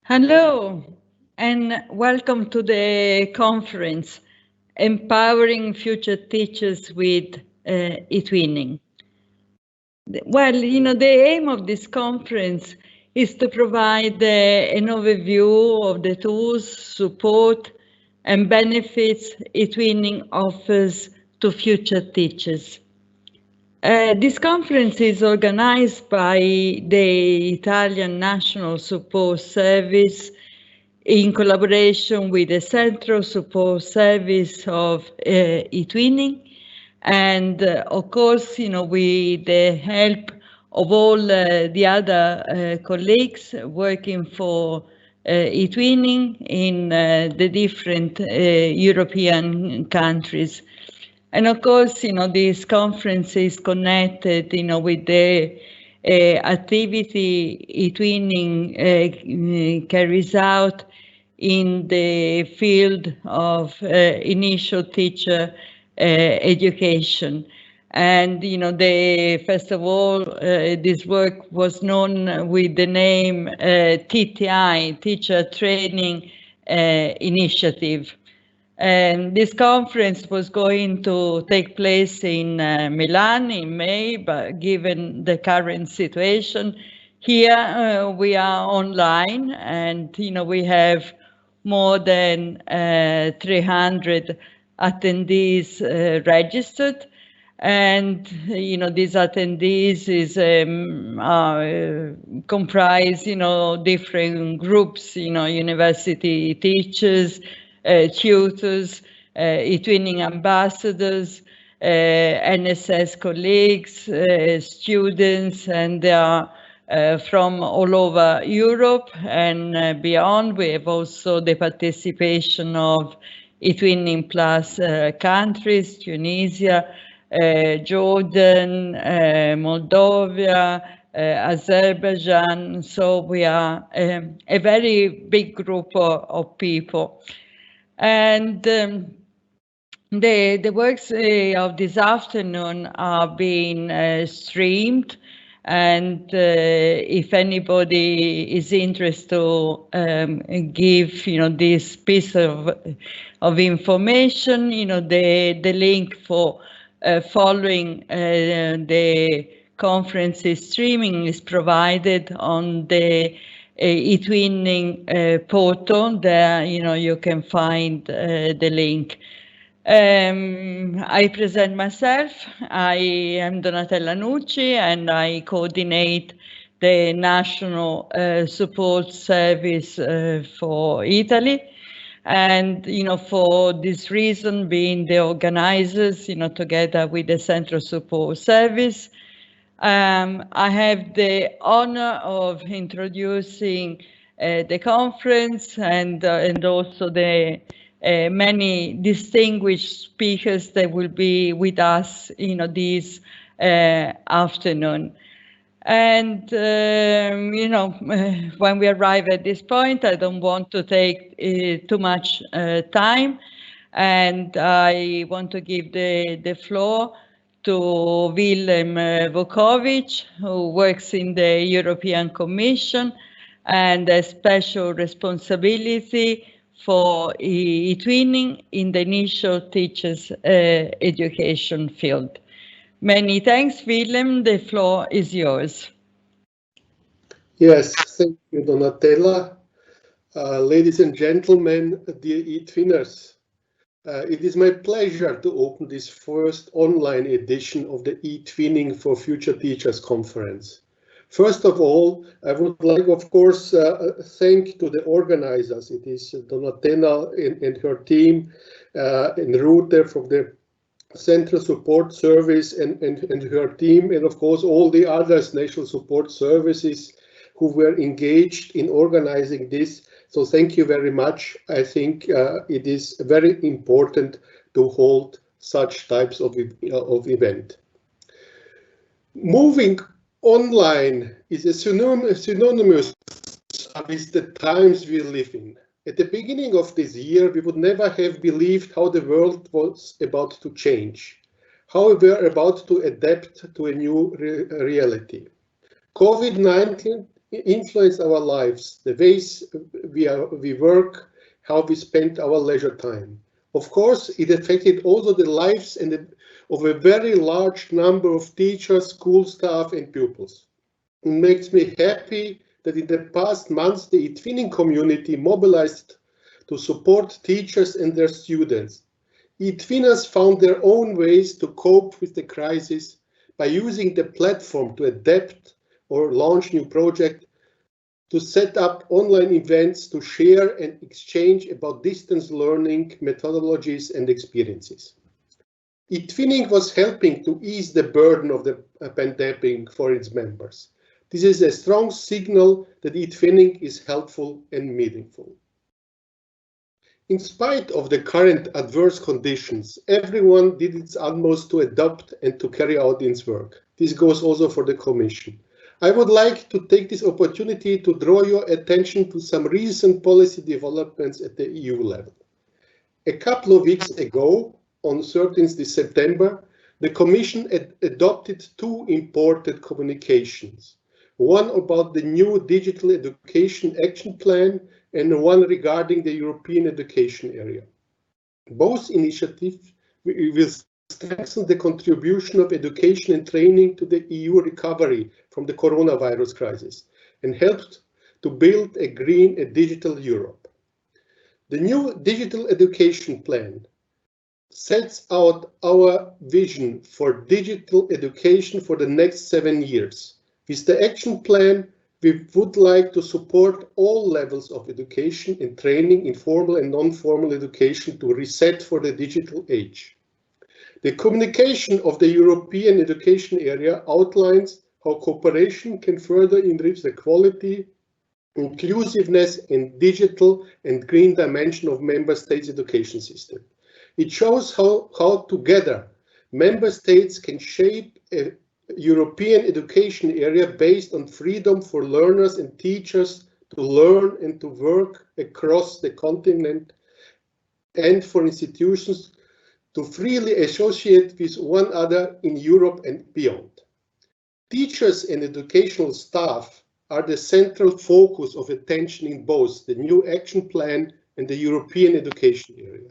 Hello, and welcome to the conference, Empowering Future Teachers with eTwinning. Well, the aim of this conference is to provide an overview of the tools, support, and benefits eTwinning offers to future teachers. This conference is organized by the Italian National Support Service in collaboration with the Central Support Service of eTwinning, and of course, with the help of all the other colleagues working for eTwinning in the different European countries. And of course, this conference is connected, with the activity eTwinning carries out in the field of initial teacher education. And, first of all, this work was known with the name TTI, Teacher Training Initiative. And this conference was going to take place in Milan in May, but given the current situation, here we are online, and we have more than 300 attendees registered. And these attendees comprise different groups, university teachers, tutors, eTwinning ambassadors, NSS colleagues, students, and they are from all over Europe and beyond. We have also the participation of eTwinning Plus countries, Tunisia, Jordan, Moldova, Azerbaijan. So we are a very big group of people. And the works of this afternoon are being streamed, and if anybody is interested to give this piece of information, the link for following the conference streaming is provided on the eTwinning portal. There you can find the link. I present myself. I am Donatella Nucci, and I coordinate the National Support Service for Italy. And for this reason, being the organizers, together with the Central Support Service, I have the honor of introducing the conference and also the many distinguished speakers that will be with us, this afternoon. And when we arrive at this point, I don't want to take too much time, and I want to give the floor to Wilhelm Vukovich, who works in the European Commission and has special responsibility for eTwinning in the initial teachers education field. Many thanks, Wilhelm. The floor is yours. Yes, thank you, Donatella. Ladies and gentlemen, dear eTwinners, it is my pleasure to open this first online edition of the eTwinning for Future Teachers conference. First of all, I would like, of course, thank to the organizers. It is Donatella and her team, and Rute from the Central Support Service and her team, and of course all the others, national support services, who were engaged in organizing this. So thank you very much. I think it is very important to hold such types of event. Moving online is a synonymous with the times we live in. At the beginning of this year, we would never have believed how the world was about to change, how we were about to adapt to a new reality. COVID-19 influenced our lives, the ways we work, how we spend our leisure time. Of course, it affected also the lives of a very large number of teachers, school staff, and pupils. It makes me happy that in the past months, the eTwinning community mobilized to support teachers and their students. eTwinners found their own ways to cope with the crisis by using the platform to adapt or launch new projects, to set up online events, to share and exchange about distance learning methodologies and experiences. eTwinning was helping to ease the burden of the pandemic for its members. This is a strong signal that eTwinning is helpful and meaningful. In spite of the current adverse conditions, everyone did its utmost to adapt and to carry out its work. This goes also for the Commission. I would like to take this opportunity to draw your attention to some recent policy developments at the EU level. A couple of weeks ago, on 13th September, the Commission adopted two important communications. One about the new Digital Education Action Plan and one regarding the European education area. Both initiatives will strengthen the contribution of education and training to the EU recovery from the coronavirus crisis and help to build a green and digital Europe. The new Digital Education Plan sets out our vision for digital education for the next 7 years. With the action plan, we would like to support all levels of education and training in formal and non-formal education to reset for the digital age. The communication of the European education area outlines how cooperation can further enrich the quality, inclusiveness, and digital and green dimension of member states' education system. It shows how together member states can shape a European education area based on freedom for learners and teachers to learn and to work across the continent, and for institutions to freely associate with one another in Europe and beyond. Teachers and educational staff are the central focus of attention in both the new action plan and the European education area.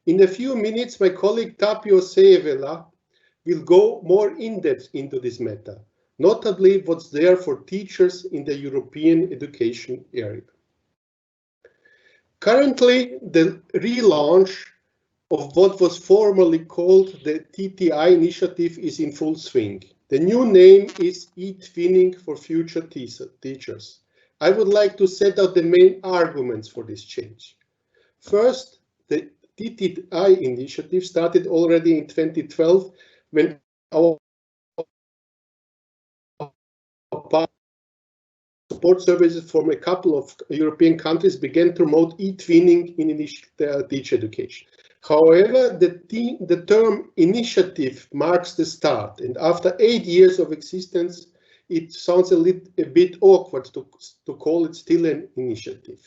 In a few minutes, my colleague Tapio Säävälä will go more in-depth into this matter, notably what's there for teachers in the European education area. Currently, the relaunch of what was formerly called the TTI initiative is in full swing. The new name is eTwinning for Future Teachers. I would like to set out the main arguments for this change. First, the TTI initiative started already in 2012 when our support services from a couple of European countries began to promote eTwinning in teacher education. However, the term initiative marks the start, and after 8 years of existence, it sounds a bit awkward to call it still an initiative.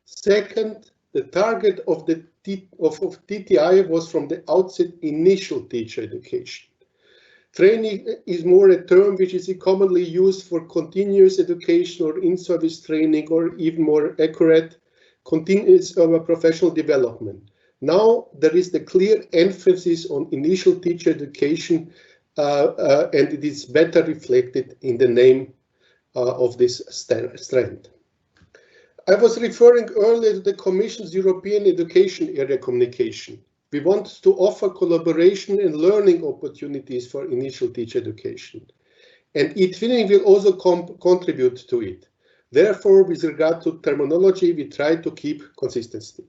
Second, the target of the TTI was from the outset initial teacher education. Training is more a term which is commonly used for continuous education or in-service training, or even more accurate, continuous professional development. Now there is the clear emphasis on initial teacher education, and it is better reflected in the name of this strand. I was referring earlier to the Commission's European Education Area communication. We want to offer collaboration and learning opportunities for initial teacher education, and eTwinning will also contribute to it. Therefore, with regard to terminology, we try to keep consistency.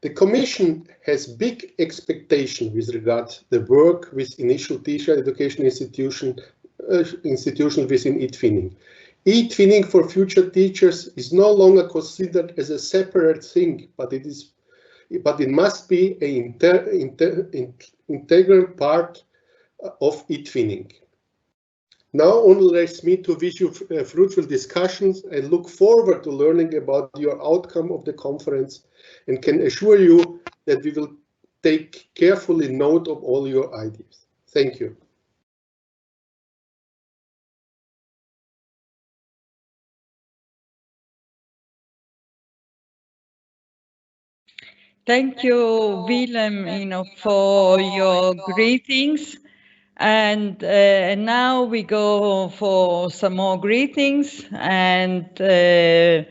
The Commission has big expectations with regard to the work with initial teacher education institutions within eTwinning. eTwinning for Future Teachers is no longer considered as a separate thing, but it must be an integral part of eTwinning. Now only remains me to wish you fruitful discussions and look forward to learning about your outcome of the conference, and can assure you that we will take carefully note of all your ideas. Thank you. Thank you, Wilhelm, for your greetings. And now we go for some more greetings, and I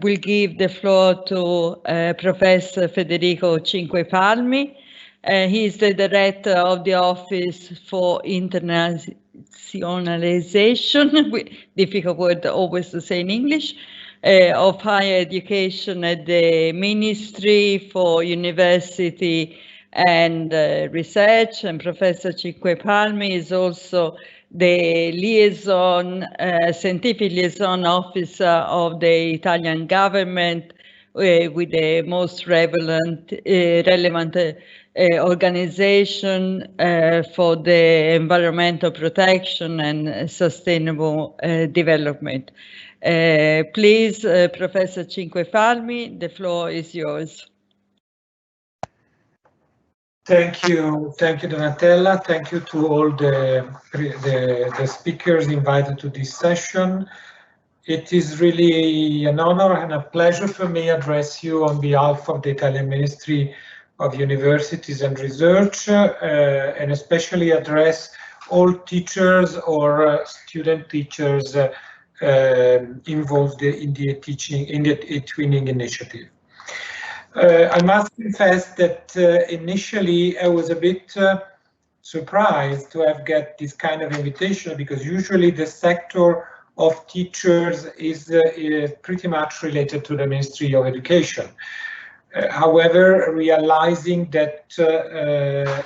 will give the floor to Professor Federico Cinquepalmi. He is the director of the Office for Internationalization, difficult word always to say in English, of higher education at the Ministry for University and Research, and Professor Cinquepalmi is also the liaison, scientific liaison officer of the Italian government with the most relevant organization for the environmental protection and sustainable development. Please, Professor Cinquepalmi, the floor is yours. Thank you, Donatella. Thank you to all the speakers invited to this session. It is really an honor and a pleasure for me to address you on behalf of the Italian Ministry of Universities and Research, and especially address all teachers or student teachers involved in the eTwinning initiative. I must confess that initially I was a bit surprised to have get this kind of invitation, because usually the sector of teachers is pretty much related to the Ministry of Education. However, realizing that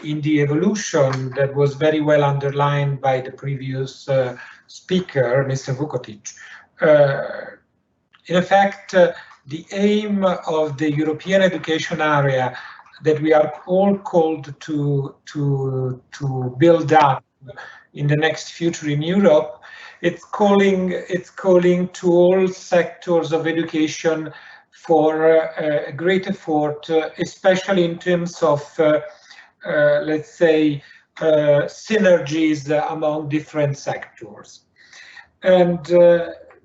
in the evolution that was very well underlined by the previous speaker, Mr. Vukovich, in effect, the aim of the European education area that we are all called to build up in the next future in Europe, it's calling to all sectors of education for a great effort, especially in terms of, let's say, synergies among different sectors. And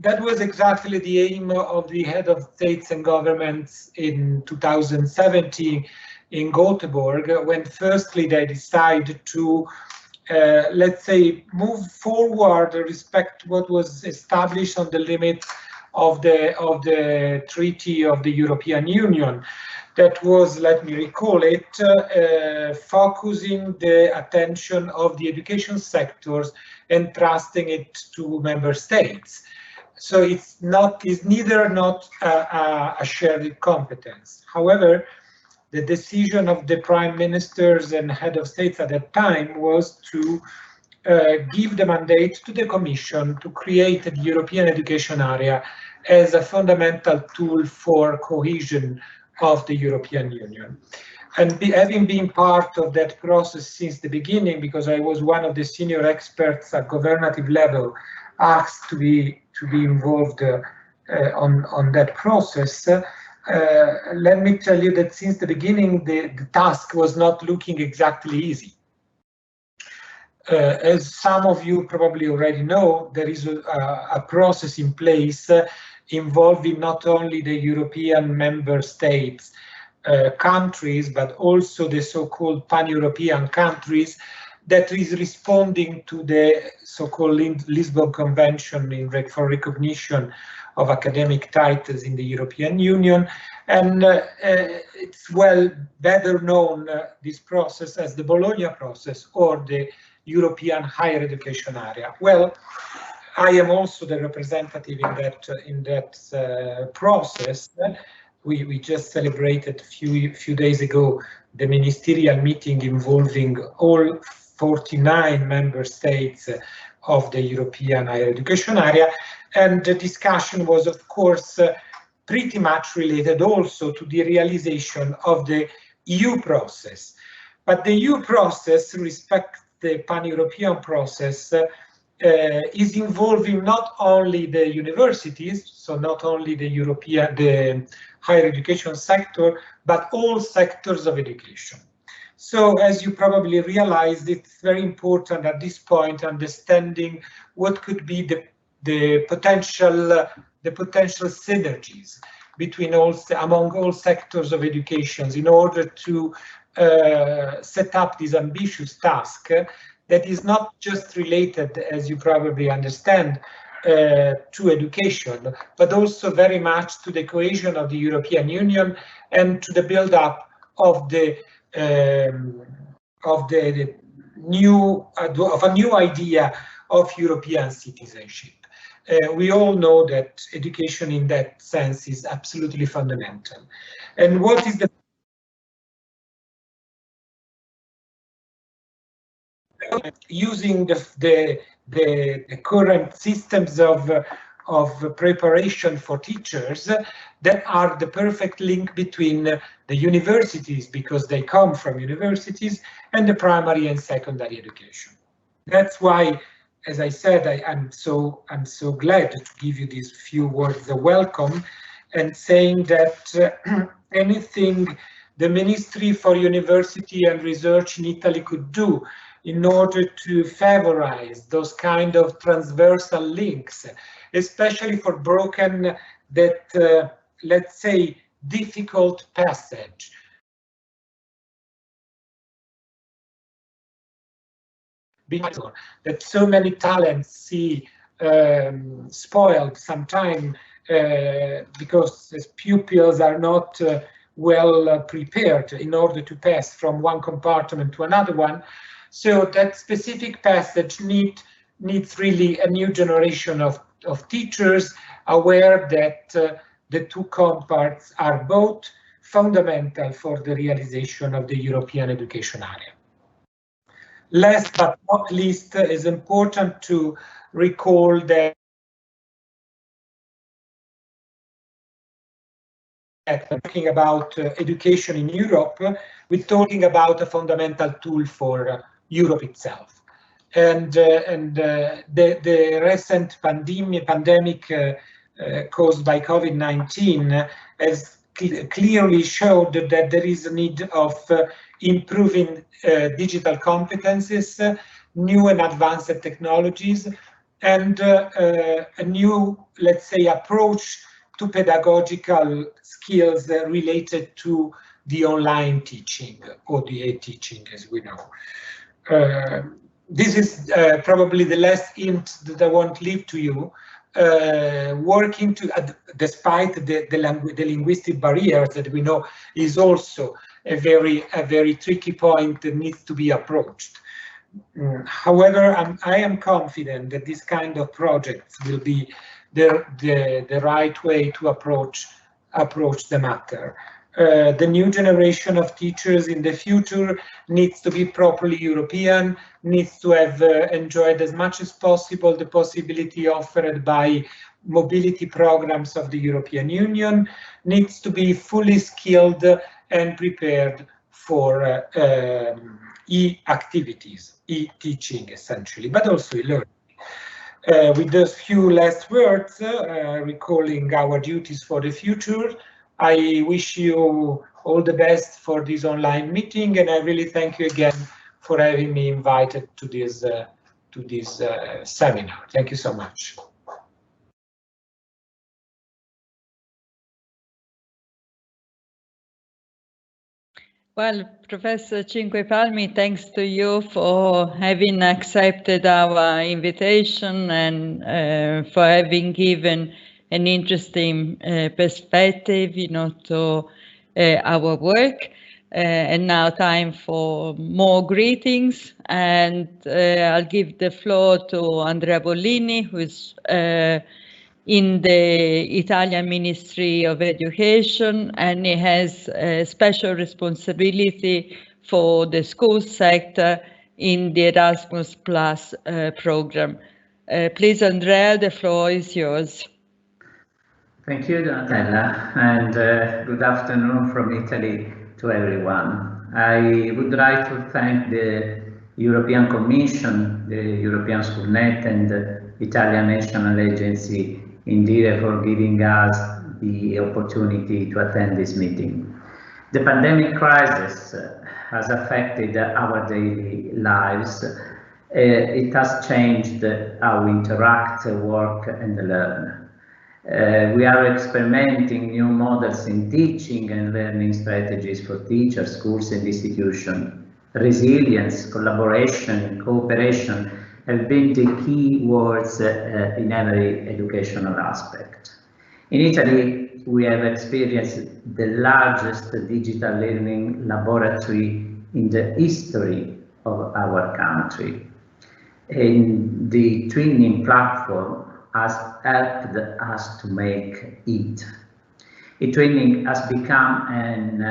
that was exactly the aim of the head of states and governments in 2017 in Gothenburg, when firstly they decided to, let's say, move forward respect to what was established on the limit of the Treaty of the European Union. That was, let me recall it, focusing the attention of the education sectors and trusting it to member states. So it's neither a shared competence. However, the decision of the prime ministers and head of states at that time was to give the mandate to the Commission to create the European education area as a fundamental tool for cohesion of the European Union. And having been part of that process since the beginning, because I was one of the senior experts at governative level asked to be involved on that process, let me tell you that since the beginning the task was not looking exactly easy. As some of you probably already know, there is a process in place involving not only the European member states, countries, but also the so-called pan-European countries that is responding to the so-called Lisbon Convention for recognition of academic titles in the European Union. And it's better known, this process, as the Bologna process or the European higher education area. Well, I am also the representative in that process. We just celebrated a few days ago the ministerial meeting involving all 49 member states of the European higher education area, and the discussion was, of course, pretty much related also to the realization of the EU process. But the EU process, respect the pan-European process, is involving not only the universities, so not only the higher education sector, but all sectors of education. So, as you probably realized, it's very important at this point understanding what could be the potential synergies between among all sectors of education in order to set up this ambitious task that is not just related, as you probably understand, to education, but also very much to the cohesion of the European Union and to the build-up of a new idea of European citizenship. We all know that education in that sense is absolutely fundamental. And what is the using the current systems of preparation for teachers that are the perfect link between the universities, because they come from universities, and the primary and secondary education. That's why, as I said, I'm so glad to give you these few words of welcome, and saying that anything the Ministry for University and Research in Italy could do in order to favorize those kind of transversal links, especially for broken, that let's say, difficult passage. That so many talents see spoiled sometimes because the pupils are not well prepared in order to pass from one compartment to another one. So that specific passage needs really a new generation of teachers aware that the two comparts are both fundamental for the realization of the European education area. Last but not least, it is important to recall that talking about education in Europe, we're talking about a fundamental tool for Europe itself. And the recent pandemic caused by COVID-19 has clearly showed that there is a need of improving digital competencies, new and advanced technologies, and a new, let's say, approach to pedagogical skills related to the online teaching, or the e-teaching, as we know. This is probably the last hint that I want to leave to you. Working to, despite the linguistic barriers that we know is also a very tricky point that needs to be approached. However, I am confident that this kind of projects will be the right way to approach the matter. The new generation of teachers in the future needs to be properly European, needs to have enjoyed as much as possible the possibility offered by mobility programs of the European Union, needs to be fully skilled and prepared for e-activities, e-teaching essentially, but also e-learning. With those few last words, recalling our duties for the future, I wish you all the best for this online meeting, and I really thank you again for having me invited to this seminar. Thank you so much. Well, Professor Cinquepalmi, thanks to you for having accepted our invitation and for having given an interesting perspective, to our work. And now time for more greetings, and I'll give the floor to Andrea Bollini, who's in the Italian Ministry of Education, and he has a special responsibility for the school sector in the Erasmus Plus program. Please, Andrea, the floor is yours. Thank you, Donatella, and good afternoon from Italy to everyone. I would like to thank the European Commission, the European Schoolnet, and the Italian National Agency Indire for giving us the opportunity to attend this meeting. The pandemic crisis has affected our daily lives. It has changed how we interact, work, and learn. We are experimenting new models in teaching and learning strategies for teachers, schools and institutions. Resilience, collaboration, cooperation have been the key words in every educational aspect. In Italy, we have experienced the largest digital learning laboratory in the history of our country. And the eTwinning platform has helped us to make it. eTwinning has become an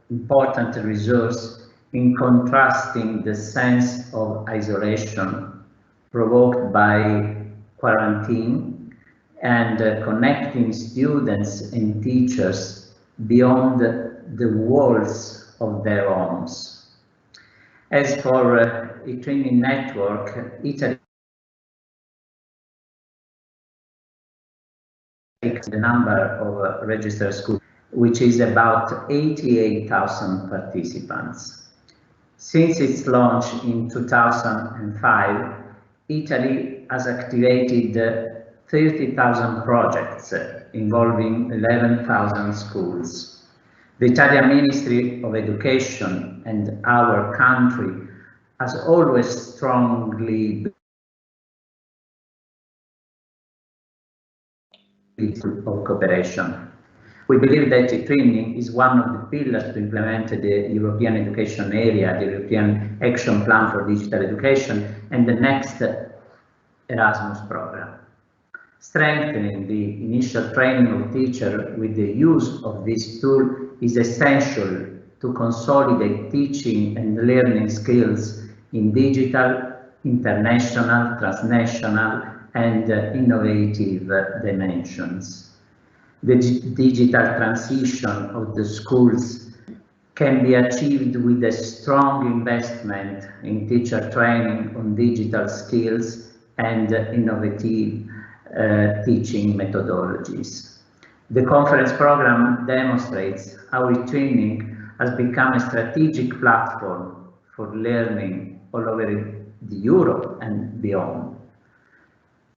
important resource in contrasting the sense of isolation provoked by quarantine and connecting students and teachers beyond the walls of their homes. As for eTwinning network, Italy takes the number of registered schools, which is about 88,000 participants. Since its launch in 2005, Italy has activated 30,000 projects involving 11,000 schools. The Italian Ministry of Education and our country has always strongly of cooperation. We believe that eTwinning is one of the pillars to implement the European Education Area, the European Action Plan for Digital Education, and the next Erasmus program. Strengthening the initial training of teachers with the use of this tool is essential to consolidate teaching and learning skills in digital, international, transnational, and innovative dimensions. The digital transition of the schools can be achieved with a strong investment in teacher training on digital skills and innovative teaching methodologies. The conference program demonstrates how eTwinning has become a strategic platform for learning all over Europe and beyond.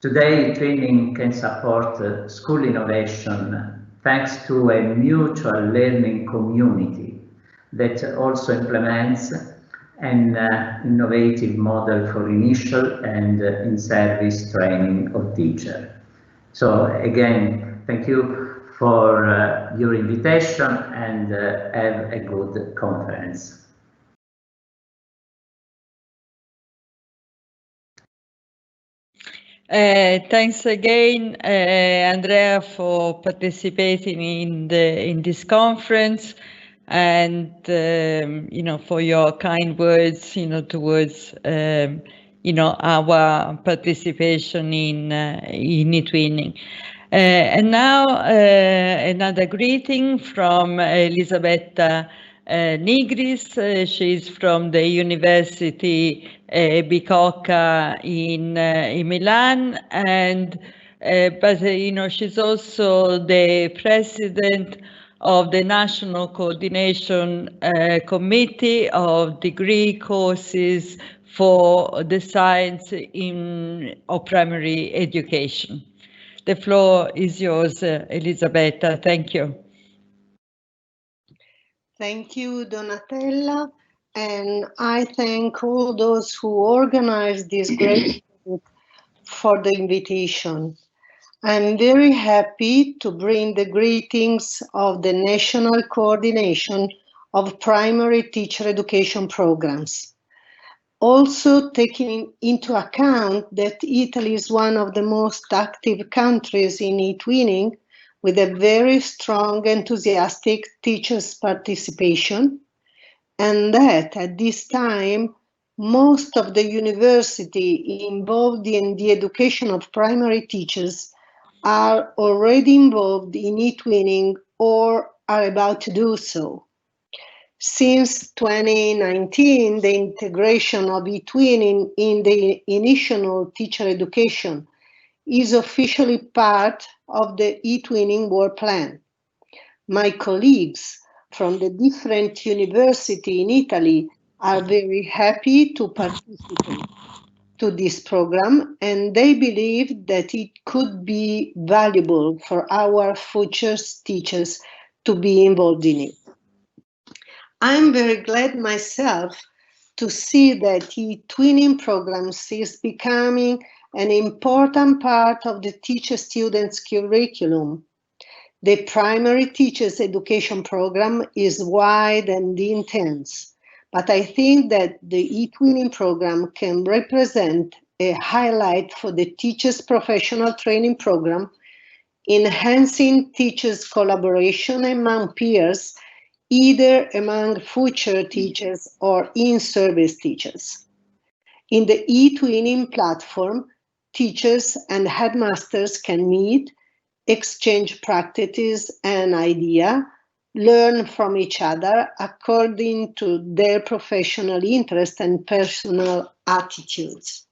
Today, eTwinning can support school innovation thanks to a mutual learning community that also implements an innovative model for initial and in-service training of teachers. So again, thank you for your invitation and have a good conference. Thanks again, Andrea, for participating in this conference, and for your kind words, towards our participation in eTwinning. And now another greeting from Elisabetta Nigris. She's from the University Bicocca in Milan, and but she's also the president of the National Coordination Committee of degree courses for the science of primary education. The floor is yours, Elisabetta. Thank you. Thank you, Donatella, and I thank all those who organized this great event for the invitation. I'm very happy to bring the greetings of the National Coordination of Primary Teacher Education Programs. Also taking into account that Italy is one of the most active countries in eTwinning, with a very strong, enthusiastic teachers' participation, and that at this time, most of the university involved in the education of primary teachers are already involved in eTwinning or are about to do so. Since 2019, the integration of eTwinning in the initial teacher education is officially part of the eTwinning work plan. My colleagues from the different universities in Italy are very happy to participate. to this program, and they believe that it could be valuable for our future teachers to be involved in it. I'm very glad myself to see that eTwinning programs is becoming an important part of the teacher-students curriculum. The primary teachers education program is wide and intense, but I think that the eTwinning program can represent a highlight for the teachers' professional training program, enhancing teachers' collaboration among peers, either among future teachers or in-service teachers. In the eTwinning platform, teachers and headmasters can meet, exchange practices and ideas, learn from each other according to their professional interest and personal attitudes.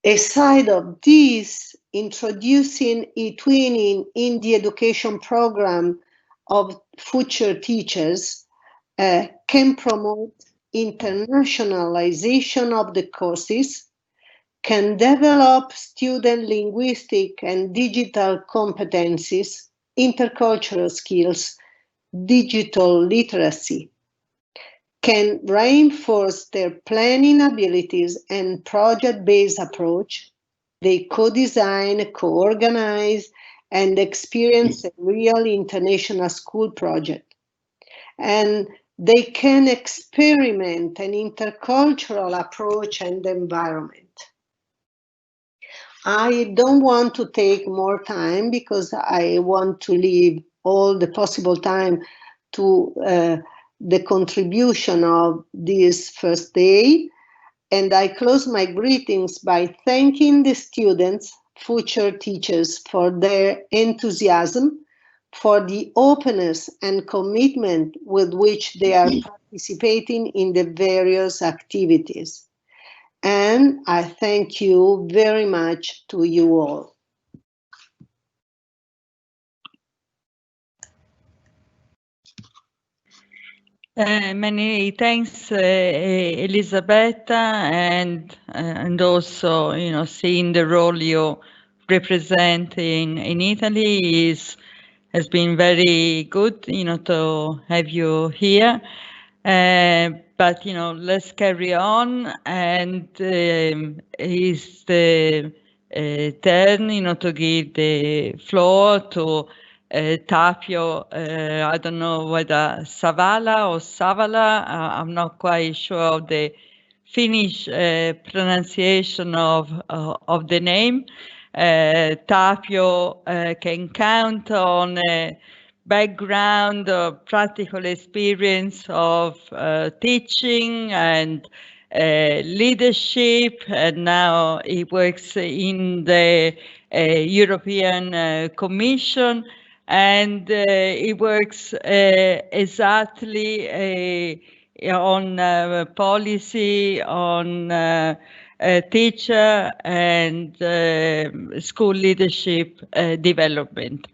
Aside of this, introducing eTwinning in the education program of future teachers can promote internationalization of the courses, can develop student linguistic and digital competencies, intercultural skills, digital literacy, can reinforce their planning abilities and project-based approach. They co-design, co-organize, and experience a real international school project. And they can experiment an intercultural approach and environment. I don't want to take more time because I want to leave all the possible time to the contribution of this first day. And I close my greetings by thanking the students, future teachers, for their enthusiasm, for the openness and commitment with which they are participating in the various activities. And I thank you very much to you all. Many thanks, Elisabetta, and also, seeing the role you represent in Italy has been very good, to have you here. But let's carry on, and it's the turn, to give the floor to Tapio. I don't know whether Säävälä or Säävälä. I'm not quite sure of the Finnish pronunciation of the name. Tapio can count on a background of practical experience of teaching and leadership, and now he works in the European Commission, and he works exactly on policy, on teacher and school leadership development.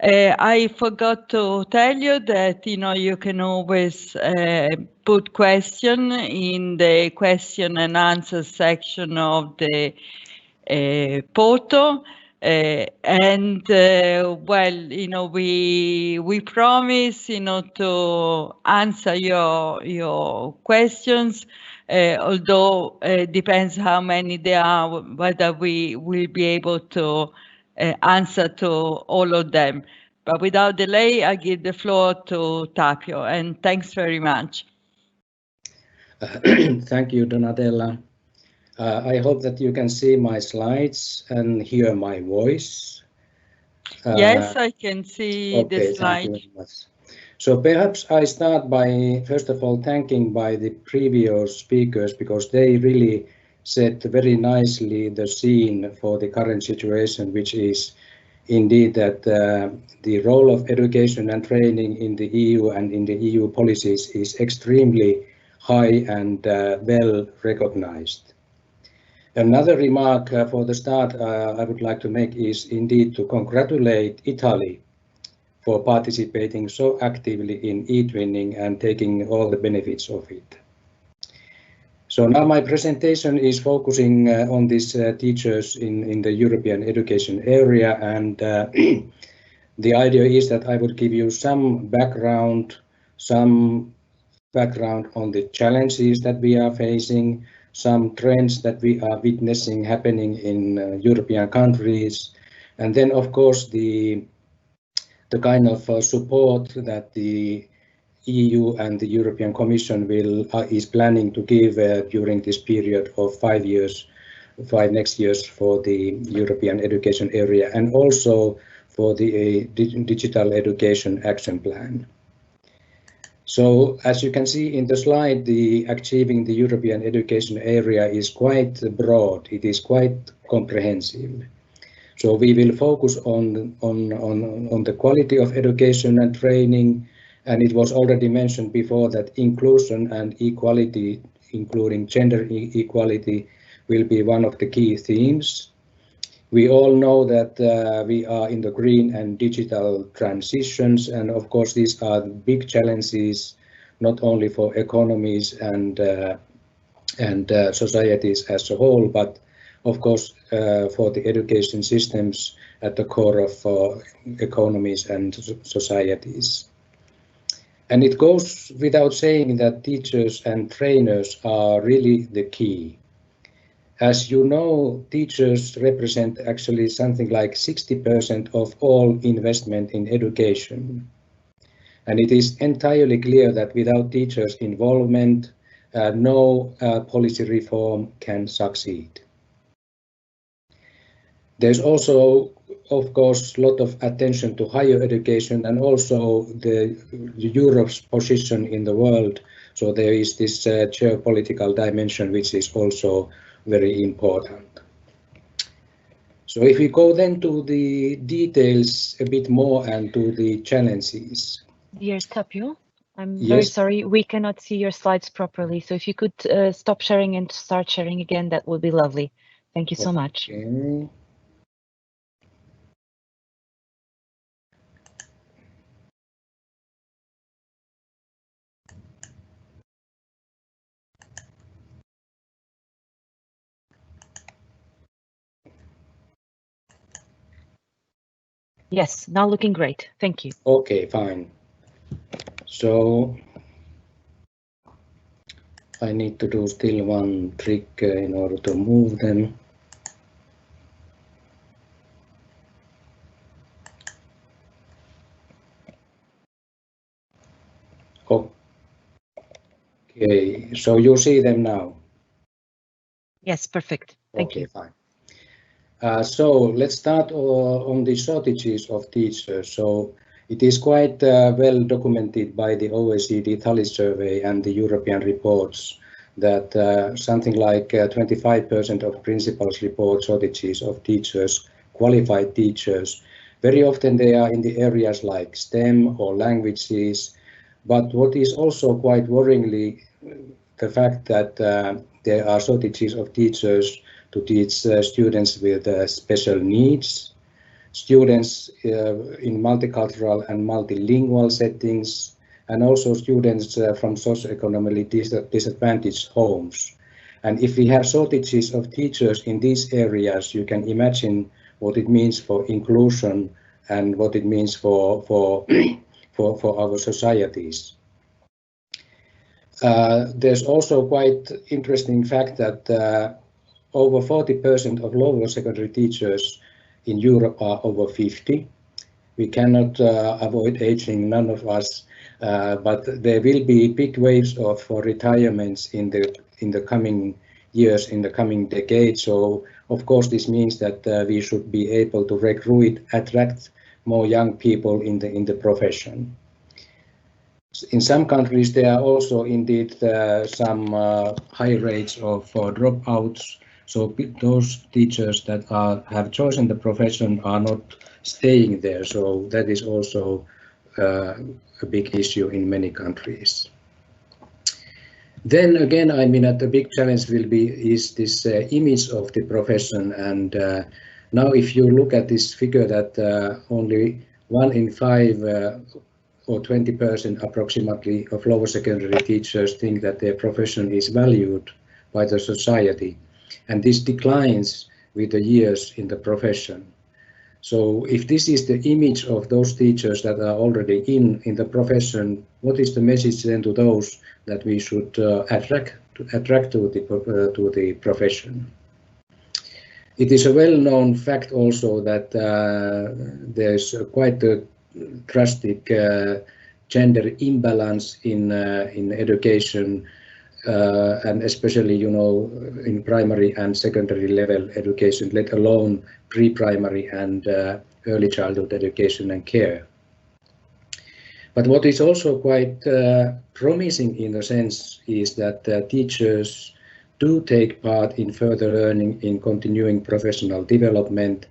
I forgot to tell you that you can always put question in the question and answer section of the portal, and well, we promise to answer your questions, although it depends how many there are, whether we will be able to answer to all of them. But without delay, I give the floor to Tapio, and thanks very much. Thank you, Donatella. I hope that you can see my slides and hear my voice. Yes, I can see the slide. Thank you very much. So perhaps I start by, first of all, thanking by the previous speakers, because they really set very nicely the scene for the current situation, which is indeed that the role of education and training in the EU and in the EU policies is extremely high and well recognized. Another remark for the start I would like to make is indeed to congratulate Italy for participating so actively in eTwinning and taking all the benefits of it. So now my presentation is focusing on these teachers in the European education area, and the idea is that I would give you some background on the challenges that we are facing, some trends that we are witnessing happening in European countries, and then of course the kind of support that the EU and the European Commission is planning to give during this period of 5 next years for the European education area, and also for the digital education action plan. So as you can see in the slide, the achieving the European education area is quite broad. It is quite comprehensive. So we will focus on the quality of education and training, and it was already mentioned before that inclusion and equality, including gender equality, will be one of the key themes. We all know that we are in the green and digital transitions, and of course these are big challenges, not only for economies and societies as a whole, but of course for the education systems at the core of economies and societies. And it goes without saying that teachers and trainers are really the key. As you know, teachers represent actually something like 60% of all investment in education. And it is entirely clear that without teachers' involvement, no policy reform can succeed. There's also, of course, a lot of attention to higher education and also Europe's position in the world. So there is this geopolitical dimension, which is also very important. So if we go then to the details a bit more and to the challenges. Dear Tapio, I'm very sorry, we cannot see your slides properly. So if you could stop sharing and start sharing again, that would be lovely. Thank you so much. Okay. Yes, now looking great. Thank you. Okay, fine. So I need to do still one trick in order to move them. Okay, so you see them now? Yes, perfect. Thank you. Fine. So let's start on the shortages of teachers. So it is quite well documented by the OECD Tally survey and the European reports that something like 25% of principals report shortages of teachers, qualified teachers. Very often they are in the areas like STEM or languages. But what is also quite worryingly the fact that there are shortages of teachers to teach students with special needs, students in multicultural and multilingual settings, and also students from socioeconomically disadvantaged homes. And if we have shortages of teachers in these areas, you can imagine what it means for inclusion and what it means for our societies. There's also quite interesting fact that over 40% of lower secondary teachers in Europe are over 50. We cannot avoid aging, none of us, but there will be big waves of retirements in the coming years, in the coming decades. So of course this means that we should be able to recruit, attract more young people in the profession. In some countries there are also indeed some high rates of dropouts. So those teachers that have chosen the profession are not staying there. So that is also a big issue in many countries. Then again, I mean, the big challenge is this image of the profession. And now if you look at this figure that only 1 in 5 or 20% approximately of lower secondary teachers think that their profession is valued by the society, and this declines with the years in the profession. So if this is the image of those teachers that are already in the profession, what is the message then to those that we should attract to the profession? It is a well-known fact also that there's quite a drastic gender imbalance in education, and especially, you know, in primary and secondary level education, let alone pre-primary and early childhood education and care. But what is also quite promising in a sense is that teachers do take part in further learning, in continuing professional development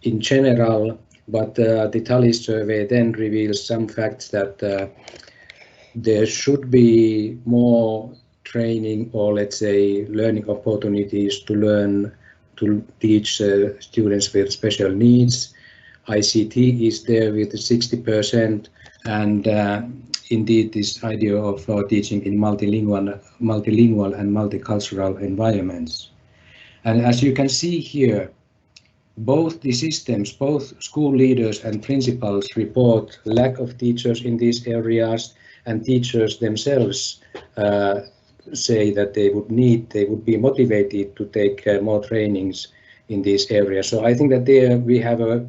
in general, but the Tally survey then reveals some facts that there should be more training, or let's say learning opportunities to learn to teach students with special needs. ICT is there with 60%, and indeed this idea of teaching in multilingual and multicultural environments. And as you can see here, both the systems, both school leaders and principals report lack of teachers in these areas, and teachers themselves say that they would be motivated to take more trainings in these areas. So I think that there we have a,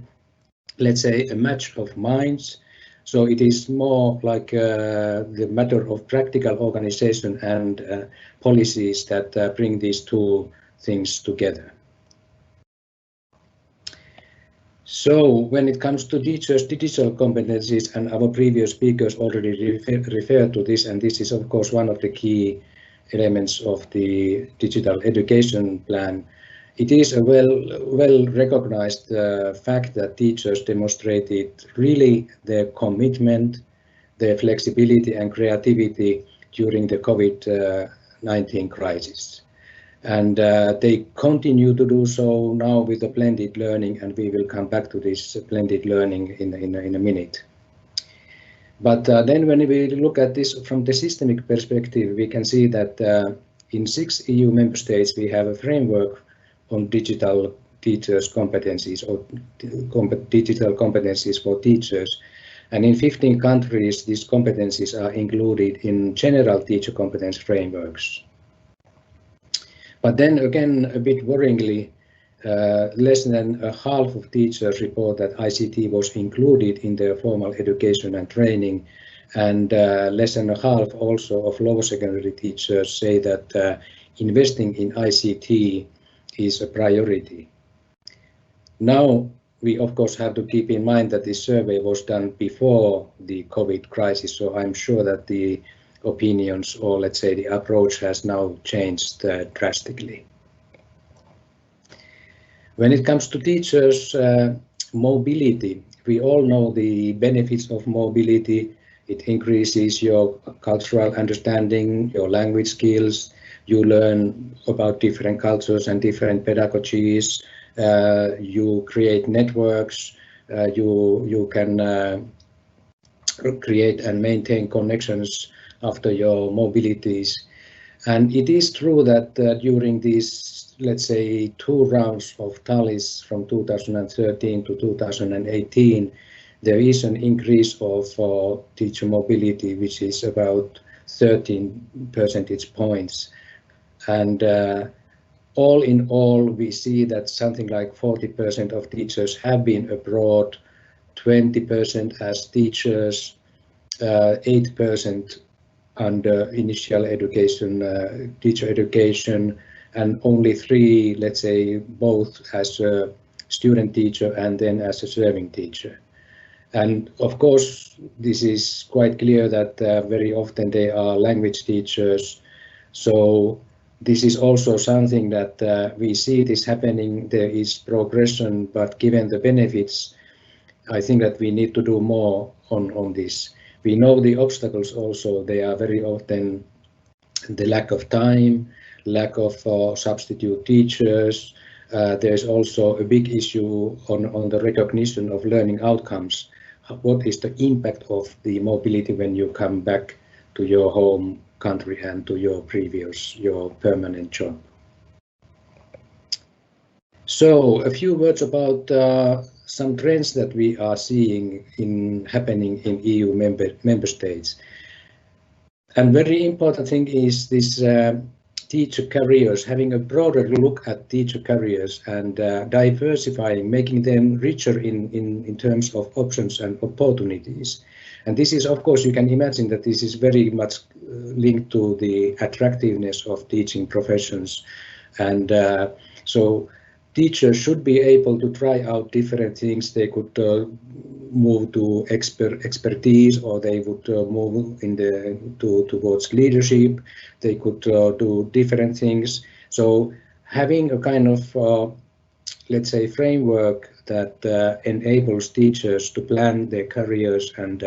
let's say, a match of minds. So it is more like the matter of practical organization and policies that bring these two things together. So when it comes to teachers' digital competencies, and our previous speakers already referred to this, and this is of course one of the key elements of the digital education plan, it is a well recognized fact that teachers demonstrated really their commitment, their flexibility and creativity during the COVID-19 crisis. And they continue to do so now with the blended learning, and we will come back to this blended learning in a minute. But then when we look at this from the systemic perspective, we can see that in 6 EU member states we have a framework on digital teachers' competencies, or digital competencies for teachers. And in 15 countries, these competencies are included in general teacher competence frameworks. But then again, a bit worryingly, less than half of teachers report that ICT was included in their formal education and training, and less than a half also of lower secondary teachers say that investing in ICT is a priority. Now, we of course have to keep in mind that this survey was done before the COVID crisis, so I'm sure that the opinions, or let's say the approach, has now changed drastically. When it comes to teachers' mobility, we all know the benefits of mobility. It increases your cultural understanding, your language skills. You learn about different cultures and different pedagogies. You create networks. You can create and maintain connections after your mobilities. And it is true that during these, let's say, 2 rounds of tallies from 2013 to 2018, there is an increase of teacher mobility, which is about 13 percentage points. And all in all, we see that something like 40% of teachers have been abroad, 20% as teachers, 8% under initial education, teacher education, and only 3, let's say, both as a student teacher and then as a serving teacher. And of course, this is quite clear that very often they are language teachers. So this is also something that we see this happening. There is progression, but given the benefits, I think that we need to do more on this. We know the obstacles also. They are very often the lack of time, lack of substitute teachers. There's also a big issue on the recognition of learning outcomes. What is the impact of the mobility when you come back to your home country and to your permanent job. So a few words about some trends that we are seeing happening in EU member states. And very important thing is this teacher careers, having a broader look at teacher careers and diversifying, making them richer in terms of options and opportunities. And this is, of course, you can imagine that this is very much linked to the attractiveness of teaching professions. And so teachers should be able to try out different things. They could move to expertise, or they would move towards leadership. They could do different things. So having a kind of, let's say, framework that enables teachers to plan their careers and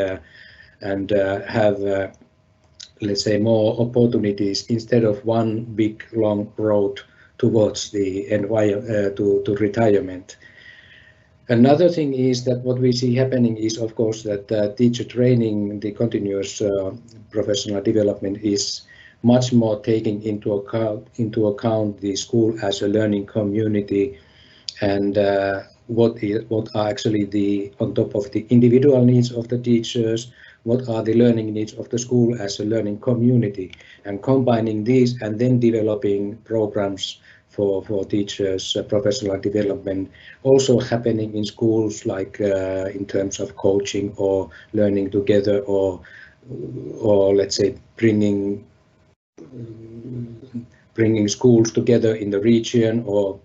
have, let's say, more opportunities instead of one big long road towards the to retirement. Another thing is that what we see happening is, of course, that teacher training, the continuous professional development, is much more taking into account the school as a learning community, and what are actually on top of the individual needs of the teachers, what are the learning needs of the school as a learning community, and combining these and then developing programs for teachers' professional development, also happening in schools, like in terms of coaching or learning together, or let's say bringing schools together in the region, or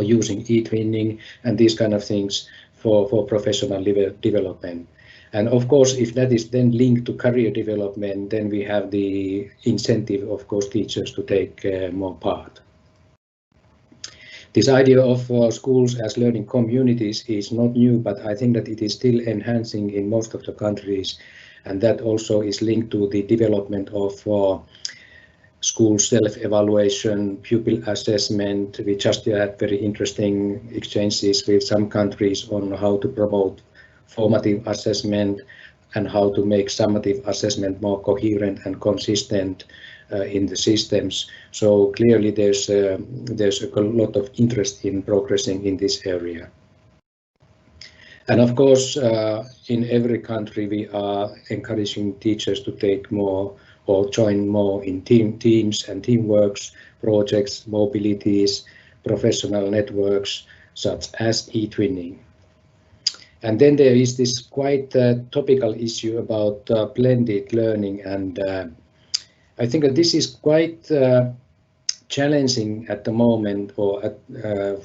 using eTwinning and these kind of things for professional development. And of course, if that is then linked to career development, then we have the incentive, of course, teachers to take more part. This idea of schools as learning communities is not new, but I think that it is still enhancing in most of the countries, and that also is linked to the development of school self-evaluation, pupil assessment. We just had very interesting exchanges with some countries on how to promote formative assessment and how to make summative assessment more coherent and consistent in the systems. So clearly there's a lot of interest in progressing in this area. And of course, in every country we are encouraging teachers to take more or join more in teams and teamworks, projects, mobilities, professional networks, such as eTwinning. And then there is this quite topical issue about blended learning, and I think that this is quite challenging at the moment, or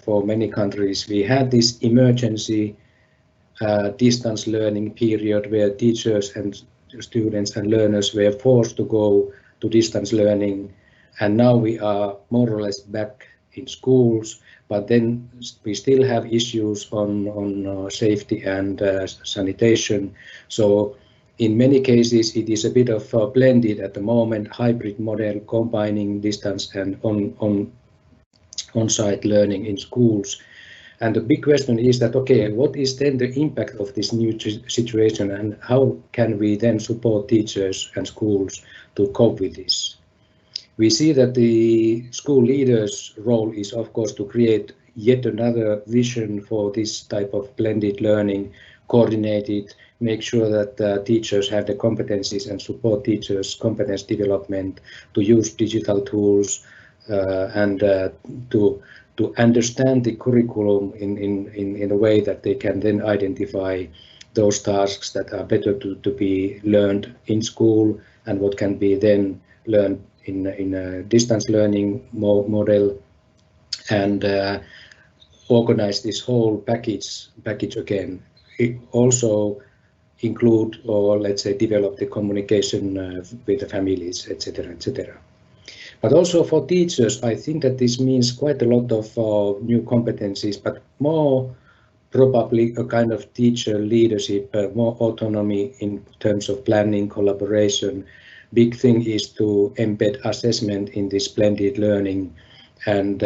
for many countries. We had this emergency distance learning period where teachers and students and learners were forced to go to distance learning, and now we are more or less back in schools, but then we still have issues on safety and sanitation. So in many cases it is a bit of blended at the moment, hybrid model combining distance and on-site learning in schools. And the big question is that, okay, what is then the impact of this new situation, and how can we then support teachers and schools to cope with this? We see that the school leaders' role is, of course, to create yet another vision for this type of blended learning, coordinate it, make sure that teachers have the competencies and support teachers' competence development, to use digital tools and to understand the curriculum in a way that they can then identify those tasks that are better to be learned in school and what can be then learned in a distance learning model, and organize this whole package again. It also include, or let's say develop the communication with the families, etc., etc. But also for teachers, I think that this means quite a lot of new competencies, but more probably a kind of teacher leadership, more autonomy in terms of planning, collaboration. Big thing is to embed assessment in this blended learning, and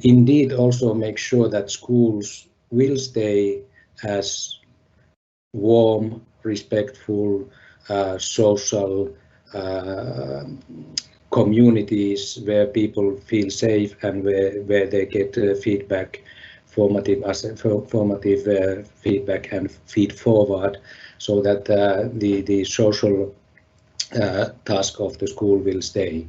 indeed also make sure that schools will stay as warm, respectful, social, communities where people feel safe and where they get feedback, formative feedback and feed forward, so that the social task of the school will stay.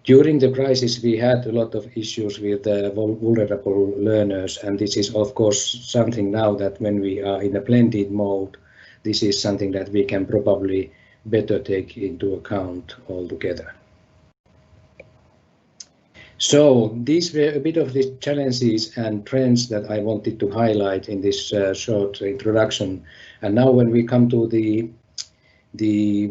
During the crisis, we had a lot of issues with vulnerable learners, and this is of course something now that when we are in a blended mode, this is something that we can probably better take into account altogether. So these were a bit of the challenges and trends that I wanted to highlight in this short introduction. And now when we come to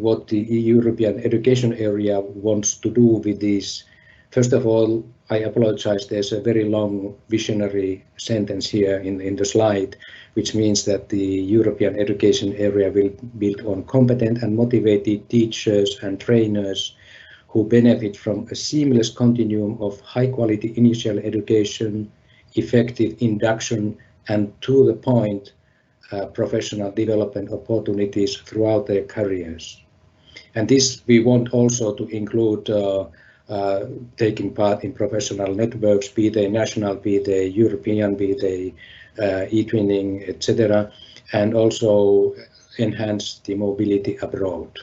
what the European education area wants to do with these, first of all, I apologize, there's a very long visionary sentence here in the slide, which means that the European education area will build on competent and motivated teachers and trainers who benefit from a seamless continuum of high-quality initial education, effective induction, and to-the-point professional development opportunities throughout their careers. And this we want also to include taking part in professional networks, be they national, be they European, be they eTwinning, etc., and also enhance the mobility abroad.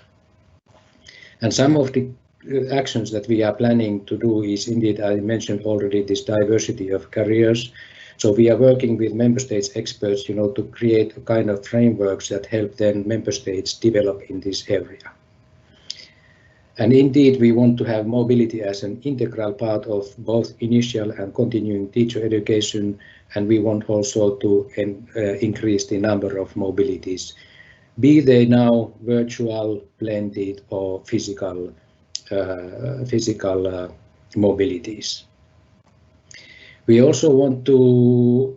And some of the actions that we are planning to do is indeed, I mentioned already, this diversity of careers. So we are working with member states experts, to create a kind of frameworks that help then member states develop in this area. And indeed, we want to have mobility as an integral part of both initial and continuing teacher education, and we want also to increase the number of mobilities, be they now virtual, blended, or physical mobilities. We also want to,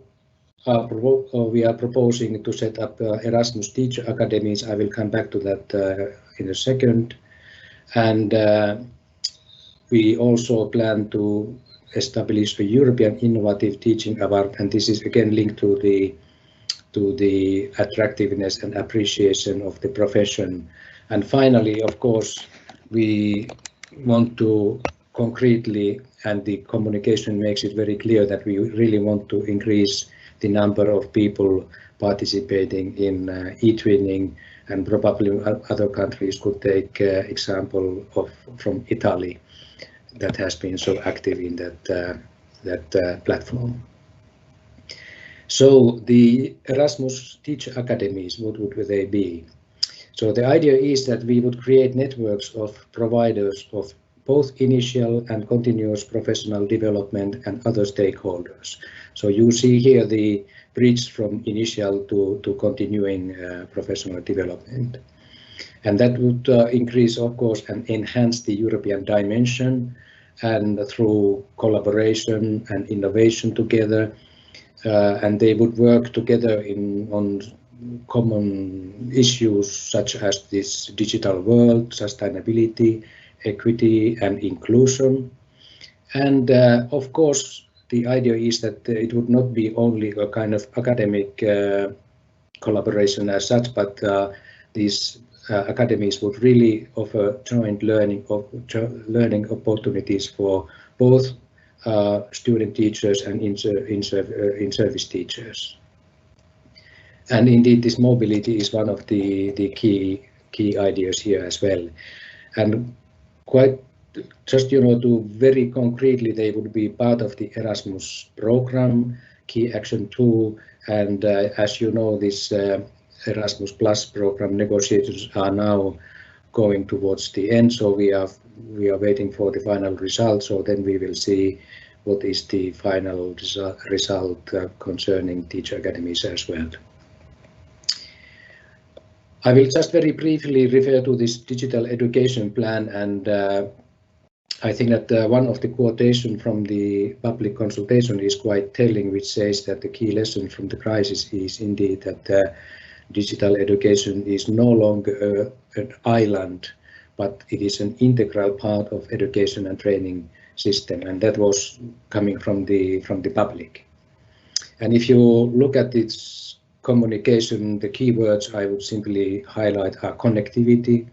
we are proposing to set up Erasmus Teacher Academies. I will come back to that in a second. And we also plan to establish a European Innovative Teaching Award, and this is again linked to the attractiveness and appreciation of the profession. And finally, of course, we want to concretely, and the communication makes it very clear that we really want to increase the number of people participating in eTwinning, and probably other countries could take example from Italy that has been so active in that platform. So the Erasmus Teacher Academies, what would they be? So the idea is that we would create networks of providers of both initial and continuous professional development and other stakeholders. So you see here the bridge from initial to continuing professional development. And that would increase, of course, and enhance the European dimension, and through collaboration and innovation together, and they would work together on common issues such as this digital world, sustainability, equity and inclusion. And of course, the idea is that it would not be only a kind of academic collaboration as such, but these academies would really offer joint learning opportunities for both student teachers and in-service teachers. And indeed, this mobility is one of the key ideas here as well. And quite just, to very concretely, they would be part of the Erasmus program, Key Action 2, and as you know, this Erasmus Plus program negotiations are now going towards the end, so we are waiting for the final result, so then we will see what is the final result concerning teacher academies as well. I will just very briefly refer to this digital education plan, and I think that one of the quotations from the public consultation is quite telling, which says that the key lesson from the crisis is indeed that digital education is no longer an island, but it is an integral part of education and training system, and that was coming from the public. And if you look at its communication, the keywords I would simply highlight are connectivity,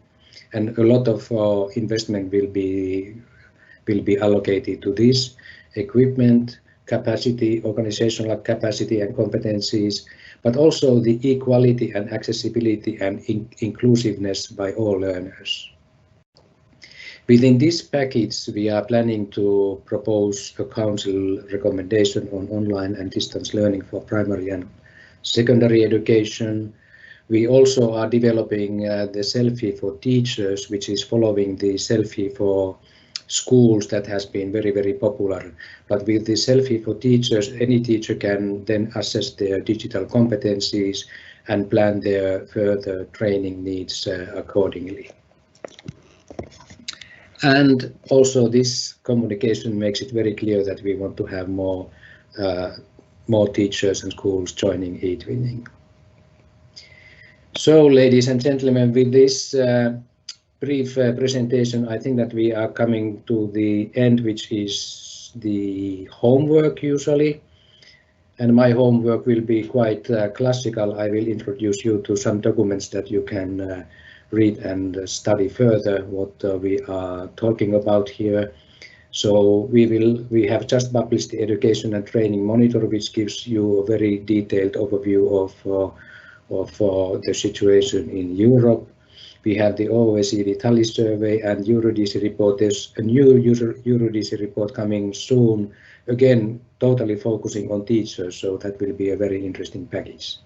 and a lot of investment will be allocated to this equipment, capacity, organizational capacity and competencies, but also the equality and accessibility and inclusiveness by all learners. Within this package, we are planning to propose a council recommendation on online and distance learning for primary and secondary education. We also are developing the selfie for teachers, which is following the selfie for schools that has been very, very popular. But with the selfie for teachers, any teacher can then assess their digital competencies and plan their further training needs accordingly. And also this communication makes it very clear that we want to have more teachers and schools joining eTwinning. So, ladies and gentlemen, with this brief presentation, I think that we are coming to the end, which is the homework usually. And my homework will be quite classical. I will introduce you to some documents that you can read and study further what we are talking about here. So we have just published the Education and Training Monitor, which gives you a very detailed overview of the situation in Europe. We have the OECD Tally Survey and Eurydice report. There's a new Eurydice report coming soon, again totally focusing on teachers, so that will be a very interesting package.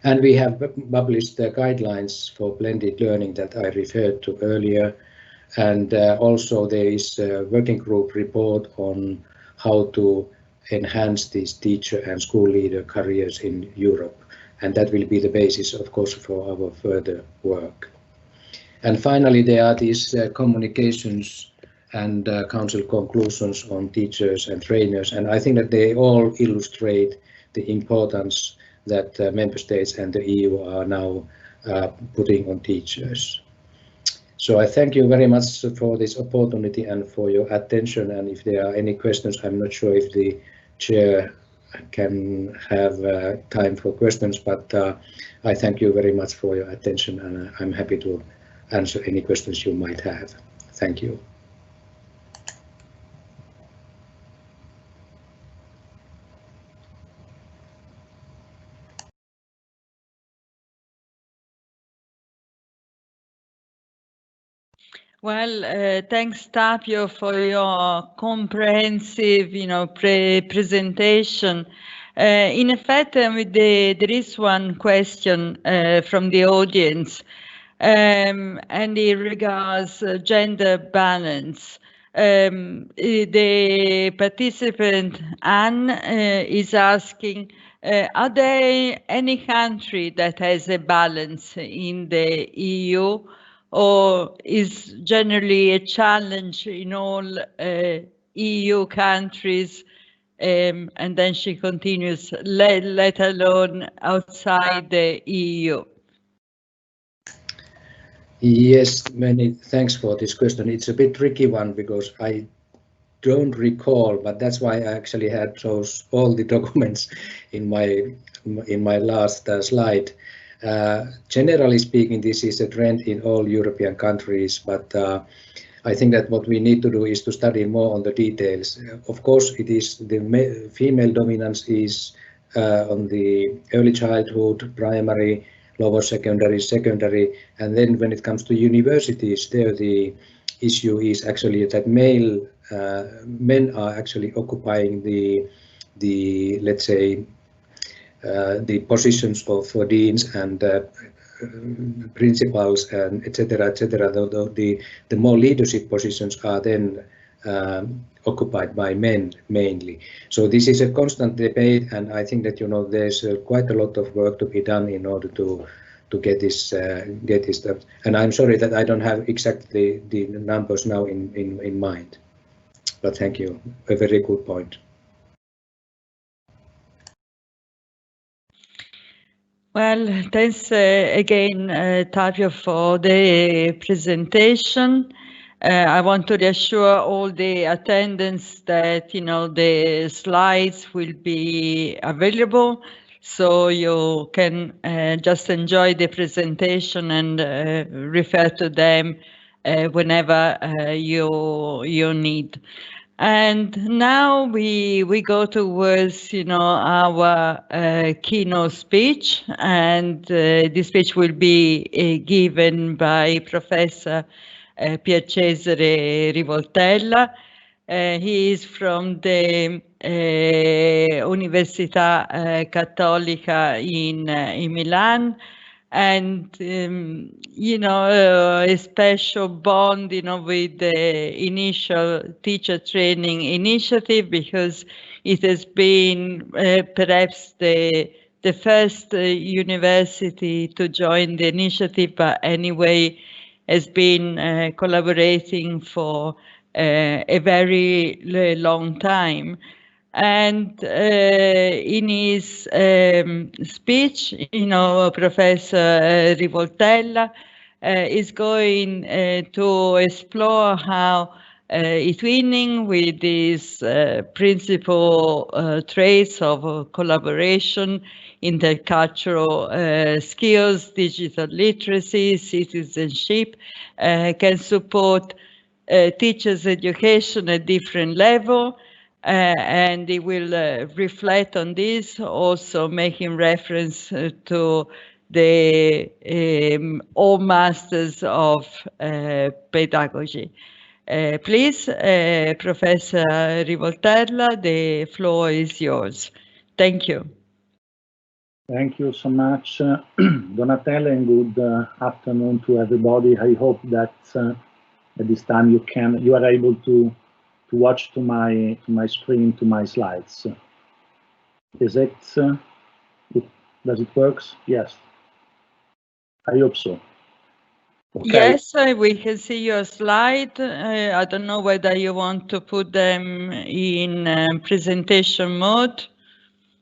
And we have published the guidelines for blended learning that I referred to earlier. And also there is a working group report on how to enhance these teacher and school leader careers in Europe. And that will be the basis, of course, for our further work. And finally, there are these communications and council conclusions on teachers and trainers. And I think that they all illustrate the importance that member states and the EU are now putting on teachers. So I thank you very much for this opportunity and for your attention. And if there are any questions, I'm not sure if the chair can have time for questions, but I thank you very much for your attention, and I'm happy to answer any questions you might have. Thank you. Well, thanks, Tapio, for your comprehensive, presentation. In effect, there is one question from the audience, and it regards gender balance. The participant, Anne, is asking, are there any country that has a balance in the EU? Or is generally a challenge in all EU countries, and then she continues, let alone outside the EU? Yes, many thanks for this question. It's a bit tricky one because I don't recall, but that's why I actually had those all the documents in my last slide. Generally speaking, this is a trend in all European countries, but I think that what we need to do is to study more on the details. Of course, it is the female dominance is on the early childhood, primary, lower secondary, and then when it comes to universities, there the issue is actually that men are actually occupying the let's say the positions of deans and principals and etc. The more leadership positions are then occupied by men mainly. So this is a constant debate, and I think that there's quite a lot of work to be done in order to get this done. And I'm sorry that I don't have exactly the numbers now in mind. But thank you, a very good point. Well, thanks again, Tapio, for the presentation. I want to reassure all the attendants that the slides will be available so you can just enjoy the presentation and refer to them whenever you need. And now we go towards, our keynote speech, and this speech will be given by Professor Pier Cesare Rivoltella. He is from the Università Cattolica in Milan, and a special bond, with the initial teacher training initiative, because it has been perhaps the first university to join the initiative, but anyway has been collaborating for a very long time. And in his speech, Professor Rivoltella is going to explore how eTwinning, with these principal traits of collaboration, intercultural skills, digital literacy, citizenship, can support teachers' education at different levels. And he will reflect on this, also making reference to the all masters of pedagogy. Please, Professor Rivoltella, the floor is yours. Thank you. Thank you so much, Donatella, and good afternoon to everybody. I hope that at this time you are able to watch to my screen, to my slides. Is it? Does it work? Yes. I hope so. Okay. Yes, we can see your slide. I don't know whether you want to put them in presentation mode.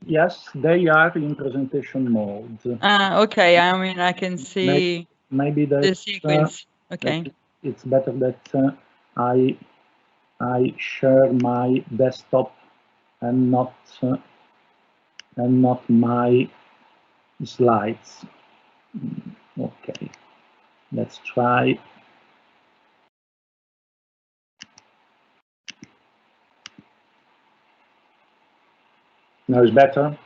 Yes, they are in presentation mode. Okay. I mean, I can see maybe the sequence. Okay. It's better that I share my desktop and not my slides. Okay, let's try. Now it's better.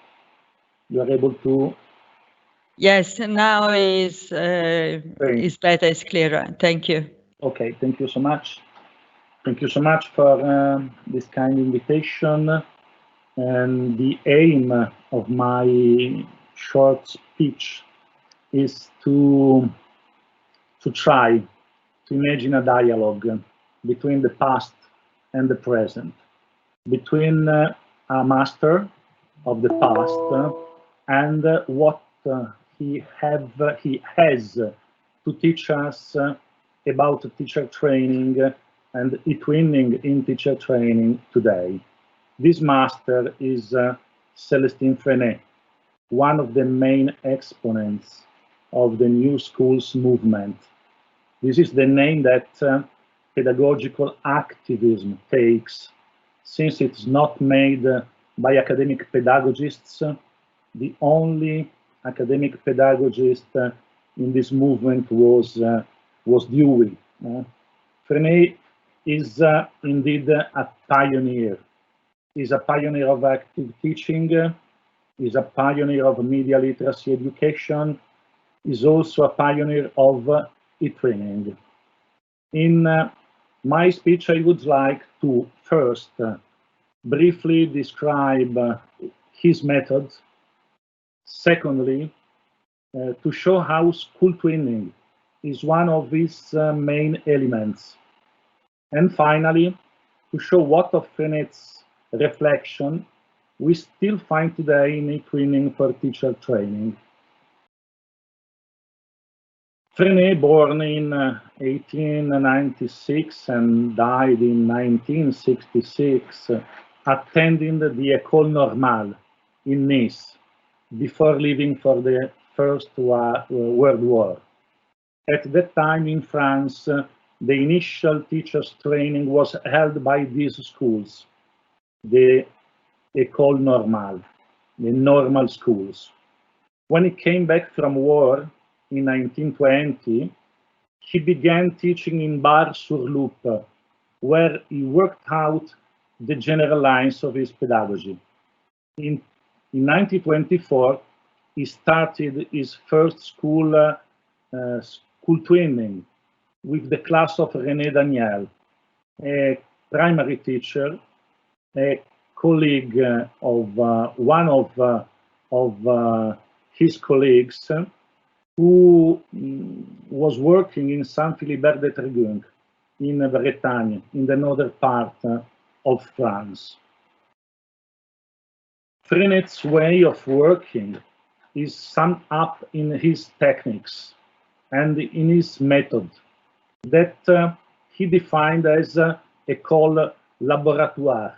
You are able to. Yes, now is better. It's clearer. Thank you. Okay, thank you so much. Thank you so much for this kind invitation. And the aim of my short speech is to try to imagine a dialogue between the past and the present, between a master of the past and what he has to teach us about teacher training and eTwinning in teacher training today. This master is Célestine Freinet, one of the main exponents of the New Schools movement. This is the name that pedagogical activism takes, since it's not made by academic pedagogists. The only academic pedagogist in this movement was Dewey. Freinet is indeed a pioneer. He's a pioneer of active teaching. He's a pioneer of media literacy education. He's also a pioneer of eTwinning. In my speech, I would like to first briefly describe his method. Secondly, to show how school twinning is one of his main elements. And finally, to show what of Freinet's reflection we still find today in eTwinning for teacher training. Freinet, born in 1896 and died in 1966, attended the École Normale in Nice before leaving for the First World War. At that time in France, the initial teachers training was held by these schools, the École Normale. the normal schools. When he came back from war in 1920, he began teaching in Bar-sur-Loup, where he worked out the general lines of his pedagogy. In 1924, he started his first school twinning with the class of René Daniel, a primary teacher, a colleague of one of his colleagues who was working in Saint-Philibert de Trégueux in Bretagne, in the northern part of France. Frenet's way of working is summed up in his techniques and in his method that he defined as école laboratoire,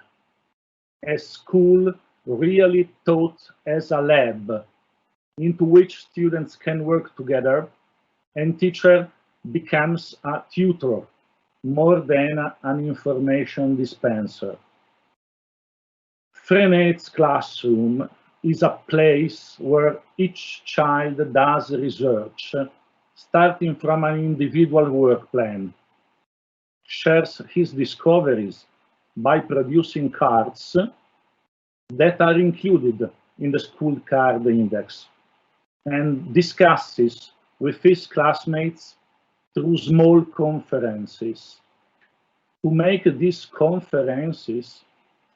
a school really taught as a lab into which students can work together and teacher becomes a tutor more than an information dispenser. Frenet's classroom is a place where each child does research, starting from an individual work plan, shares his discoveries by producing cards that are included in the school card index, and discusses with his classmates through small conferences. To make these conferences,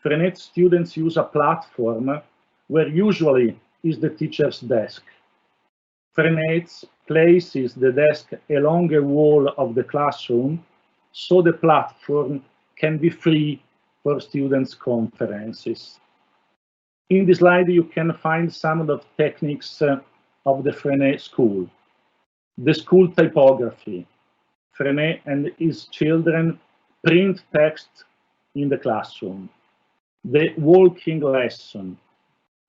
Frenet students use a platform where usually is the teacher's desk. Frenet places the desk along a wall of the classroom so the platform can be free for students' conferences. In this slide, you can find some of the techniques of the Frenet school. The school typography. Frenet and his children print text in the classroom. The walking lesson.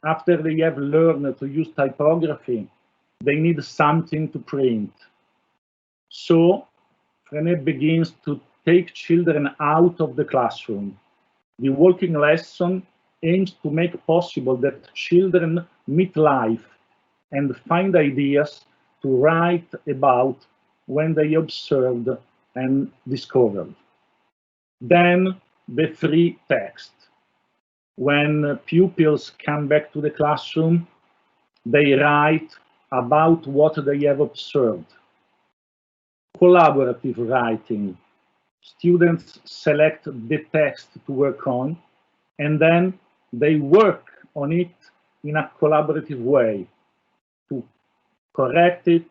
After they have learned to use typography, they need something to print. So Frenet begins to take children out of the classroom. The walking lesson aims to make possible that children meet life and find ideas to write about when they observed and discovered. Then the free text. When pupils come back to the classroom, they write about what they have observed. Collaborative writing. Students select the text to work on, and then they work on it in a collaborative way to correct it,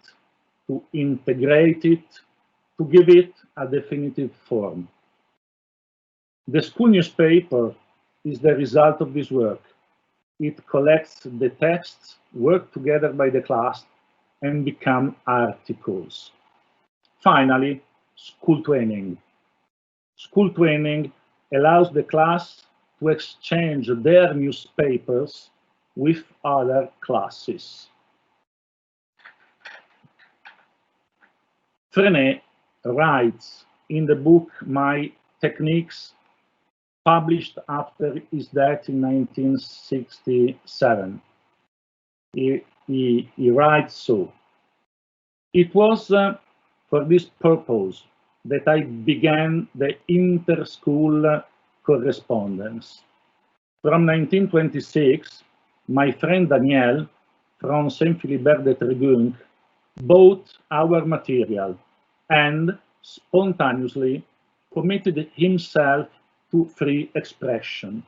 to integrate it, to give it a definitive form. The school newspaper is the result of this work. It collects the texts worked together by the class and become articles. Finally, school twinning. School twinning allows the class to exchange their newspapers with other classes. Frenet writes in the book My Techniques, published after his death in 1967. He writes so: "It was for this purpose that I began the inter-school correspondence. From 1926, my friend Daniel from Saint-Philibert de Trégueux bought our material and spontaneously committed himself to free expression.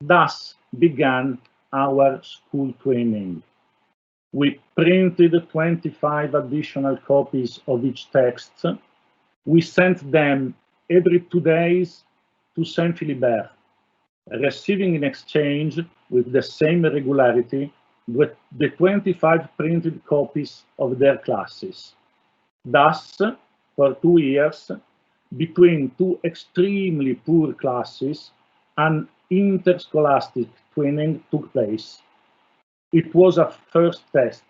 Thus began our school twinning. We printed 25 additional copies of each text. We sent them every 2 days to Saint-Philibert, receiving in exchange with the same regularity the 25 printed copies of their classes. Thus, for 2 years, between two extremely poor classes, an interscholastic twinning took place. It was a first test,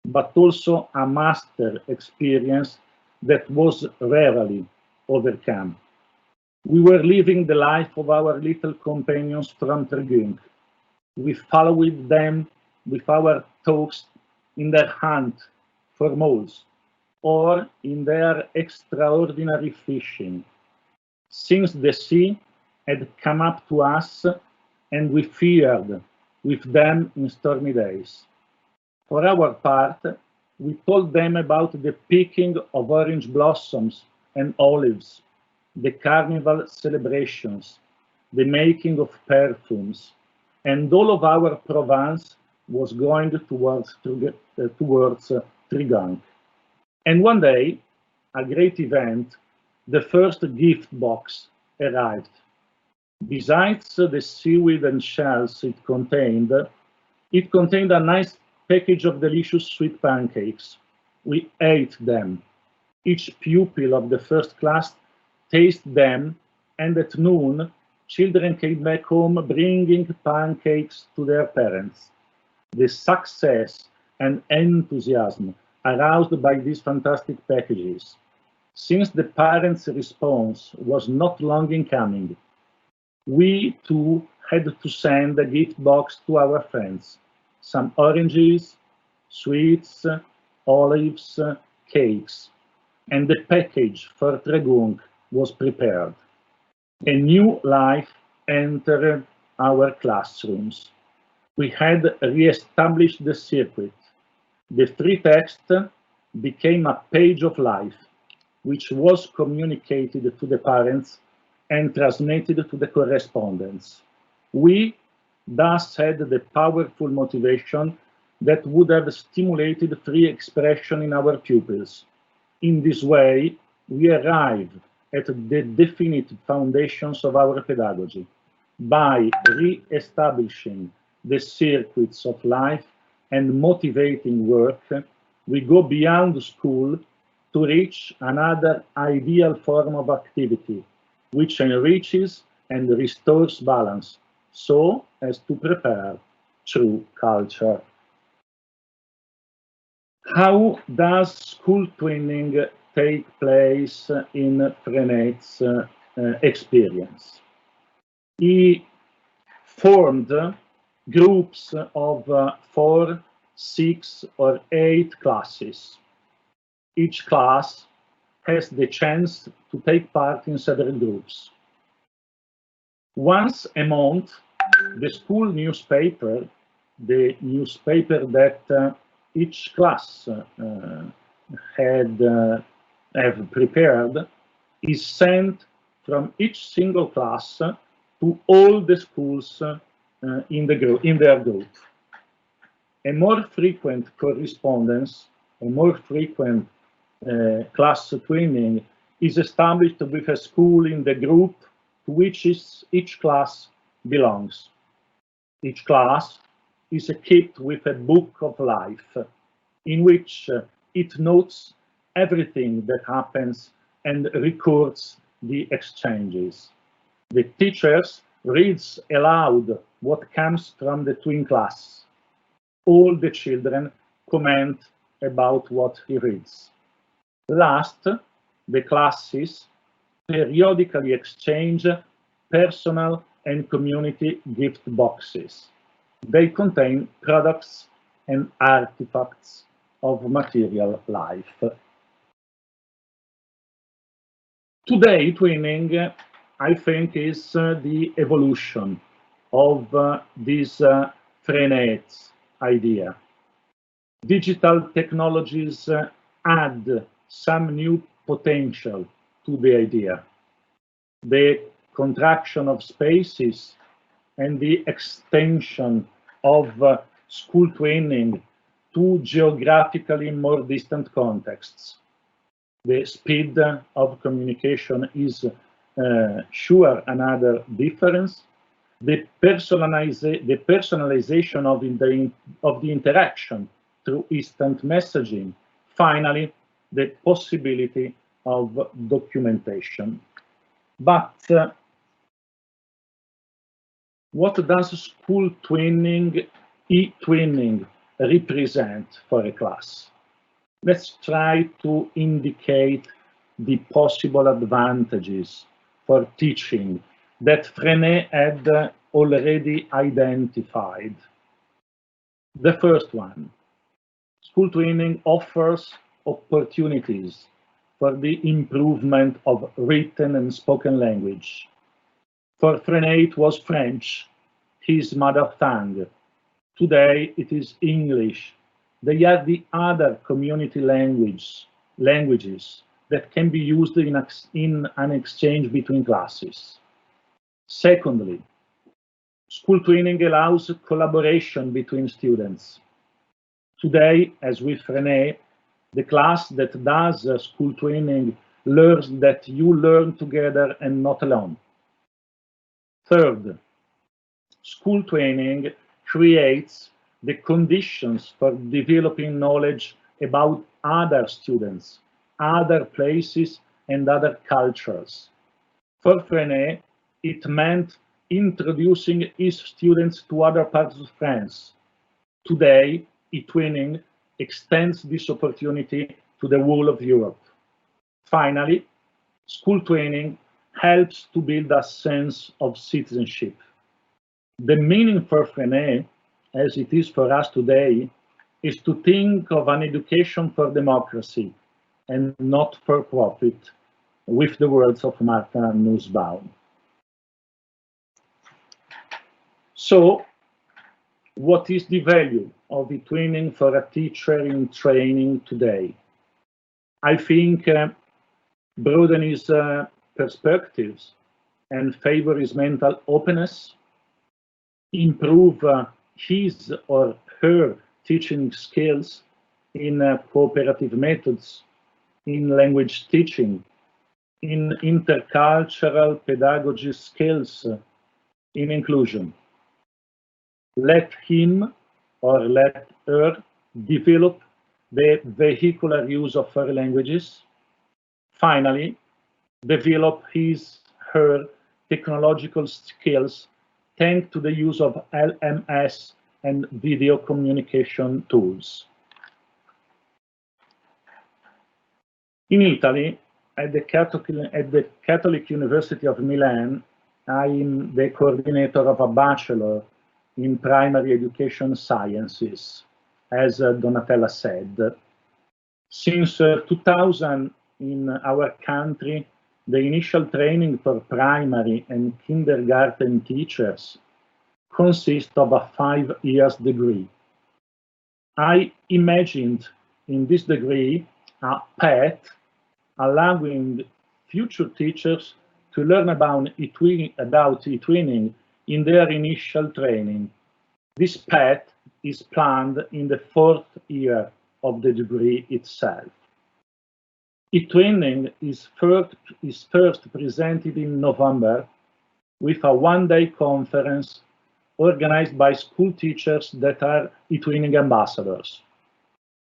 but also a master experience that was rarely overcome. We were living the life of our little companions from Trégueux. we followed them with our talks in their hunt for moles or in their extraordinary fishing. Since the sea had come up to us and we feared with them in stormy days. For our part, we told them about the picking of orange blossoms and olives, the carnival celebrations, the making of perfumes, and all of our Provence was going towards Gdansk. And one day, a great event, the first gift box arrived. Besides the seaweed and shells it contained a nice package of delicious sweet pancakes. We ate them. Each pupil of the first class tasted them, and at noon, children came back home bringing pancakes to their parents. The success and enthusiasm aroused by these fantastic packages, since the parents' response was not long in coming, we too had to send a gift box to our friends. Some oranges, sweets, olives, cakes, and the package for Gdansk was prepared. A new life entered our classrooms. We had re-established the circuit. The free text became a page of life, which was communicated to the parents and transmitted to the correspondents. We thus had the powerful motivation that would have stimulated free expression in our pupils. In this way, we arrived at the definite foundations of our pedagogy. By re-establishing the circuits of life and motivating work, we go beyond school to reach another ideal form of activity, which enriches and restores balance, so as to prepare true culture. How does school twinning take place in Frenet's experience? He formed groups of 4, 6, or 8 classes. Each class has the chance to take part in several groups. Once a month, the school newspaper, the newspaper that each class have prepared, is sent from each single class to all the schools in their group. A more frequent correspondence, a more frequent class twinning is established with a school in the group to which each class belongs. Each class is equipped with a book of life in which it notes everything that happens and records the exchanges. The teachers reads aloud what comes from the twin class. All the children comment about what he reads. Last, the classes periodically exchange personal and community gift boxes. They contain products and artifacts of material life. Today, twinning, I think, is the evolution of this Frenet's idea. Digital technologies add some new potential to the idea. The contraction of spaces and the extension of school twinning to geographically more distant contexts. The speed of communication is sure another difference. The personalization of the interaction through instant messaging. Finally, the possibility of documentation. But what does school twinning, eTwinning, represent for a class? Let's try to indicate the possible advantages for teaching that Frenet had already identified. The first one, school twinning offers opportunities for the improvement of written and spoken language. For Frenet, it was French, his mother tongue. Today, it is English. They are the other community languages that can be used in an exchange between classes. Secondly, school twinning allows collaboration between students. Today, as with Frenet, the class that does school twinning learns that you learn together and not alone. Third, school twinning creates the conditions for developing knowledge about other students, other places, and other cultures. For Frenet, it meant introducing his students to other parts of France. Today, eTwinning extends this opportunity to the whole of Europe. Finally, school twinning helps to build a sense of citizenship. The meaning for Frenet, as it is for us today, is to think of an education for democracy and not for profit, with the words of Martha Nussbaum. So, what is the value of eTwinning for a teacher in training today? I think broaden his perspectives and favor his mental openness, improve his or her teaching skills in cooperative methods, in language teaching, in intercultural pedagogy skills, in inclusion. Let him or let her develop the vehicular use of foreign languages. Finally, develop her technological skills thanks to the use of LMS and video communication tools. In Italy, at the Catholic University of Milan, I am the coordinator of a bachelor in primary education sciences, as Donatella said. Since 2000 in our country, the initial training for primary and kindergarten teachers consists of a 5-year degree. I imagined in this degree a path allowing future teachers to learn about eTwinning in their initial training. This path is planned in the 4th year of the degree itself. eTwinning is first presented in November with a one-day conference organized by school teachers that are eTwinning ambassadors.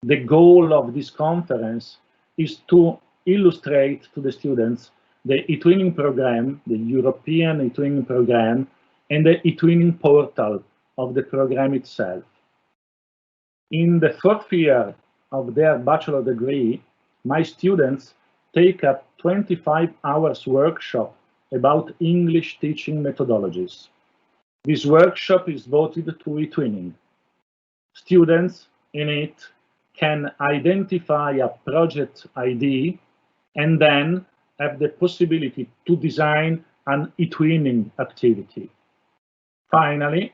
The goal of this conference is to illustrate to the students the eTwinning program, the European eTwinning program, and the eTwinning portal of the program itself. In the 4th year of their bachelor degree, my students take a 25-hour workshop about English teaching methodologies. This workshop is devoted to eTwinning. Students in it can identify a project ID and then have the possibility to design an eTwinning activity. Finally,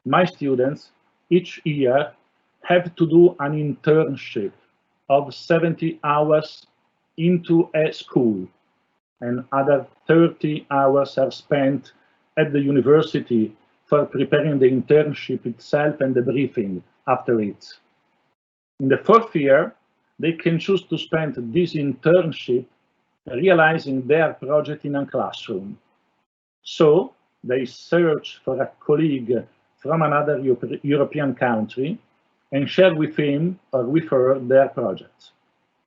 my students each year have to do an internship of 70 hours into a school, and other 30 hours are spent at the university for preparing the internship itself and the briefing after it. In the 4th year, they can choose to spend this internship realizing their project in a classroom. So they search for a colleague from another European country and share with him or with her their projects.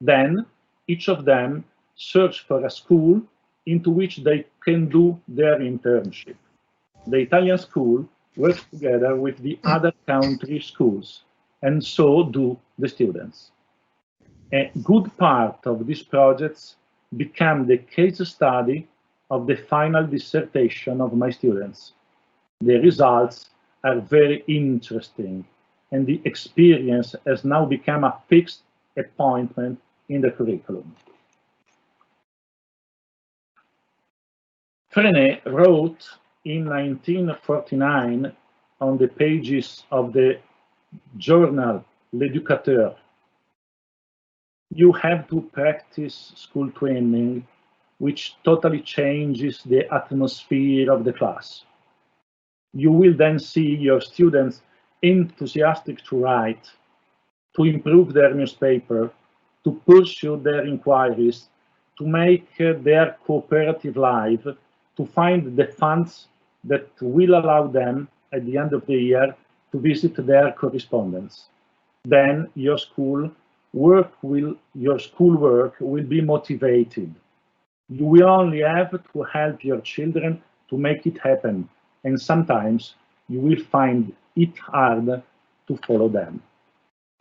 Then each of them search for a school into which they can do their internship. The Italian school works together with the other country schools, and so do the students. A good part of these projects become the case study of the final dissertation of my students. The results are very interesting, and the experience has now become a fixed appointment in the curriculum. Frenet wrote in 1949 on the pages of the journal L'Éducateur, "You have to practice school training, which totally changes the atmosphere of the class. You will then see your students enthusiastic to write, to improve their newspaper, to pursue their inquiries, to make their cooperative life, to find the funds that will allow them at the end of the year to visit their correspondents. Then your schoolwork will be motivated. You will only have to help your children to make it happen, and sometimes you will find it hard to follow them."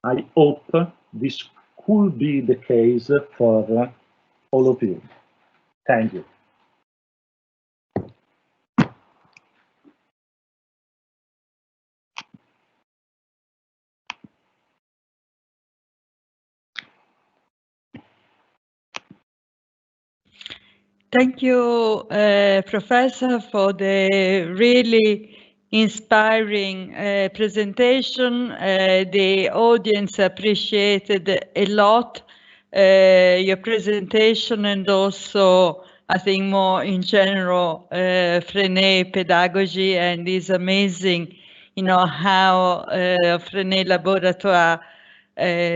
I hope this could be the case for all of you. Thank you. Thank you, Professor, for the really inspiring presentation. The audience appreciated a lot your presentation, and also, I think, more in general, Frenet pedagogy, and it's amazing, you know, how Frenet Laboratoire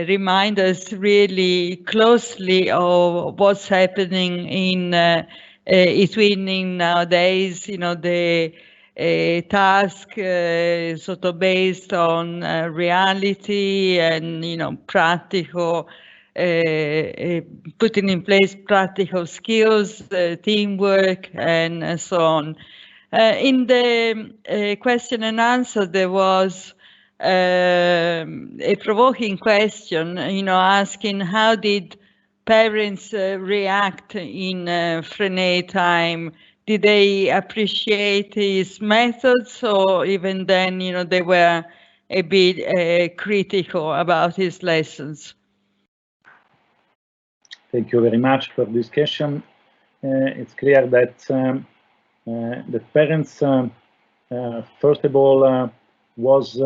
remind us really closely of what's happening in eTwinning nowadays. You know, the task sort of based on reality and, you know, practical, putting in place practical skills, teamwork, and so on. In the question and answer, there was a provoking question, you know, asking how did parents react in Frenet time? Did they appreciate his methods, or even then, you know, they were a bit critical about his lessons? Thank you very much for this question. It's clear that the parents, first of all, was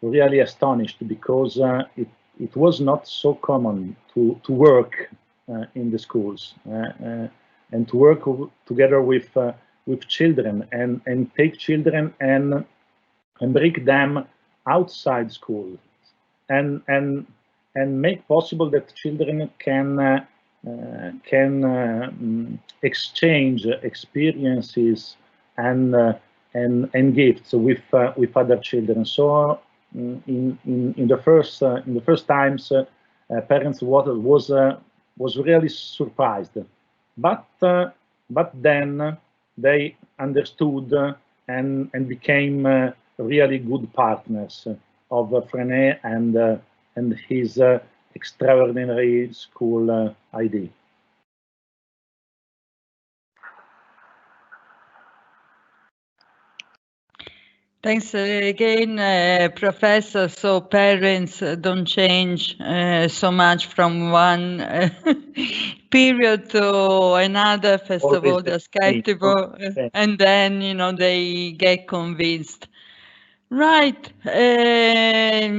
really astonished, because it was not so common to work in the schools and to work together with children and take children and bring them outside school and make possible that children can exchange experiences and gifts with other children. So in the first times, parents was really surprised, but then they understood and became really good partners of Frenet and his extraordinary school idea. Thanks again, Professor. So parents don't change so much from one period to another. First of all, they're skeptical, and then, you know, they get convinced. Right. As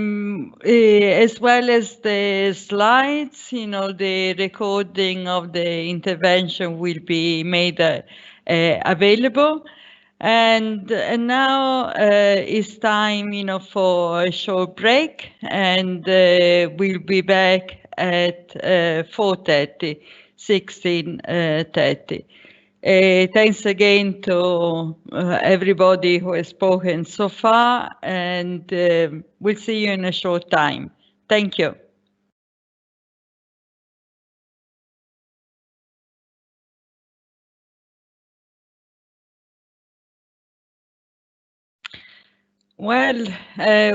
well as the slides, you know, the recording of the intervention will be made available. And now it's time, you know, for a short break, and we'll be back at 4:30, 16:30. Thanks again to everybody who has spoken so far, and we'll see you in a short time. Thank you. Well,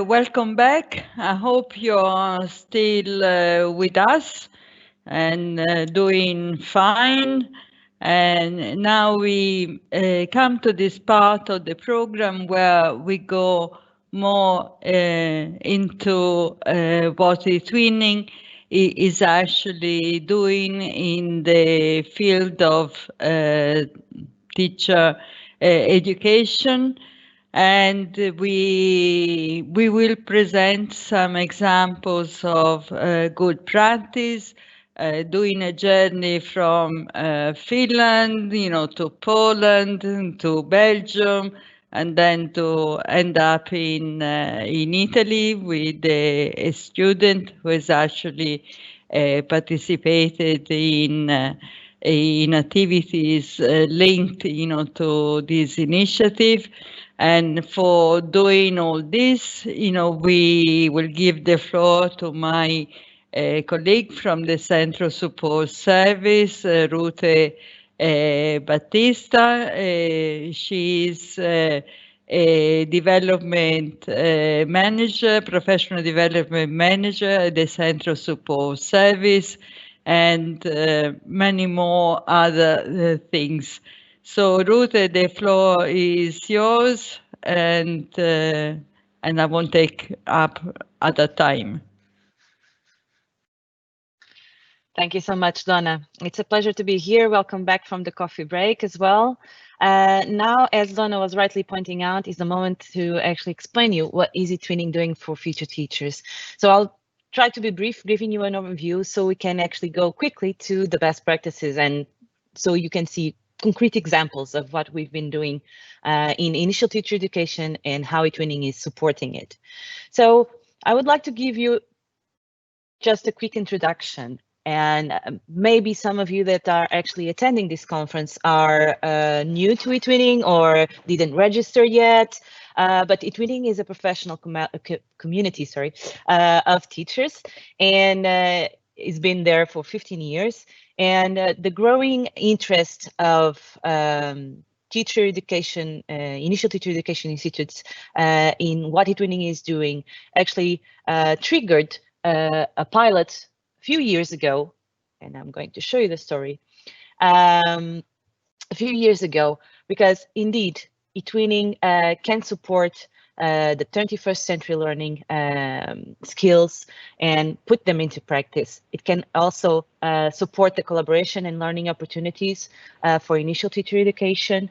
welcome back. I hope you're still with us and doing fine. And now we come to this part of the program where we go more into what eTwinning is actually doing in the field of teacher education. And we will present some examples of good practice, doing a journey from Finland, to Poland, to Belgium, and then to end up in Italy with a student who has actually participated in activities linked, to this initiative. And for doing all this, we will give the floor to my colleague from the Central Support Service, Rute Baptista. She is a development manager, professional development manager at the Central Support Service, and many more other things. So Rute, the floor is yours, and I won't take up other time. Thank you so much, Donna. It's a pleasure to be here. Welcome back from the coffee break as well. Now, as Donna was rightly pointing out, is the moment to actually explain you what is eTwinning doing for future teachers. So I'll try to be brief, giving you an overview so we can actually go quickly to the best practices, and so you can see concrete examples of what we've been doing in initial teacher education and how eTwinning is supporting it. So I would like to give you just a quick introduction, and maybe some of you that are actually attending this conference are new to eTwinning or didn't register yet, but eTwinning is a professional community of teachers, and it's been there for 15 years. And the growing interest of teacher education, initial teacher education institutes in what eTwinning is doing actually triggered a pilot a few years ago, and I'm going to show you the story, a few years ago, because indeed eTwinning can support the 21st century learning skills and put them into practice. It can also support the collaboration and learning opportunities for initial teacher education.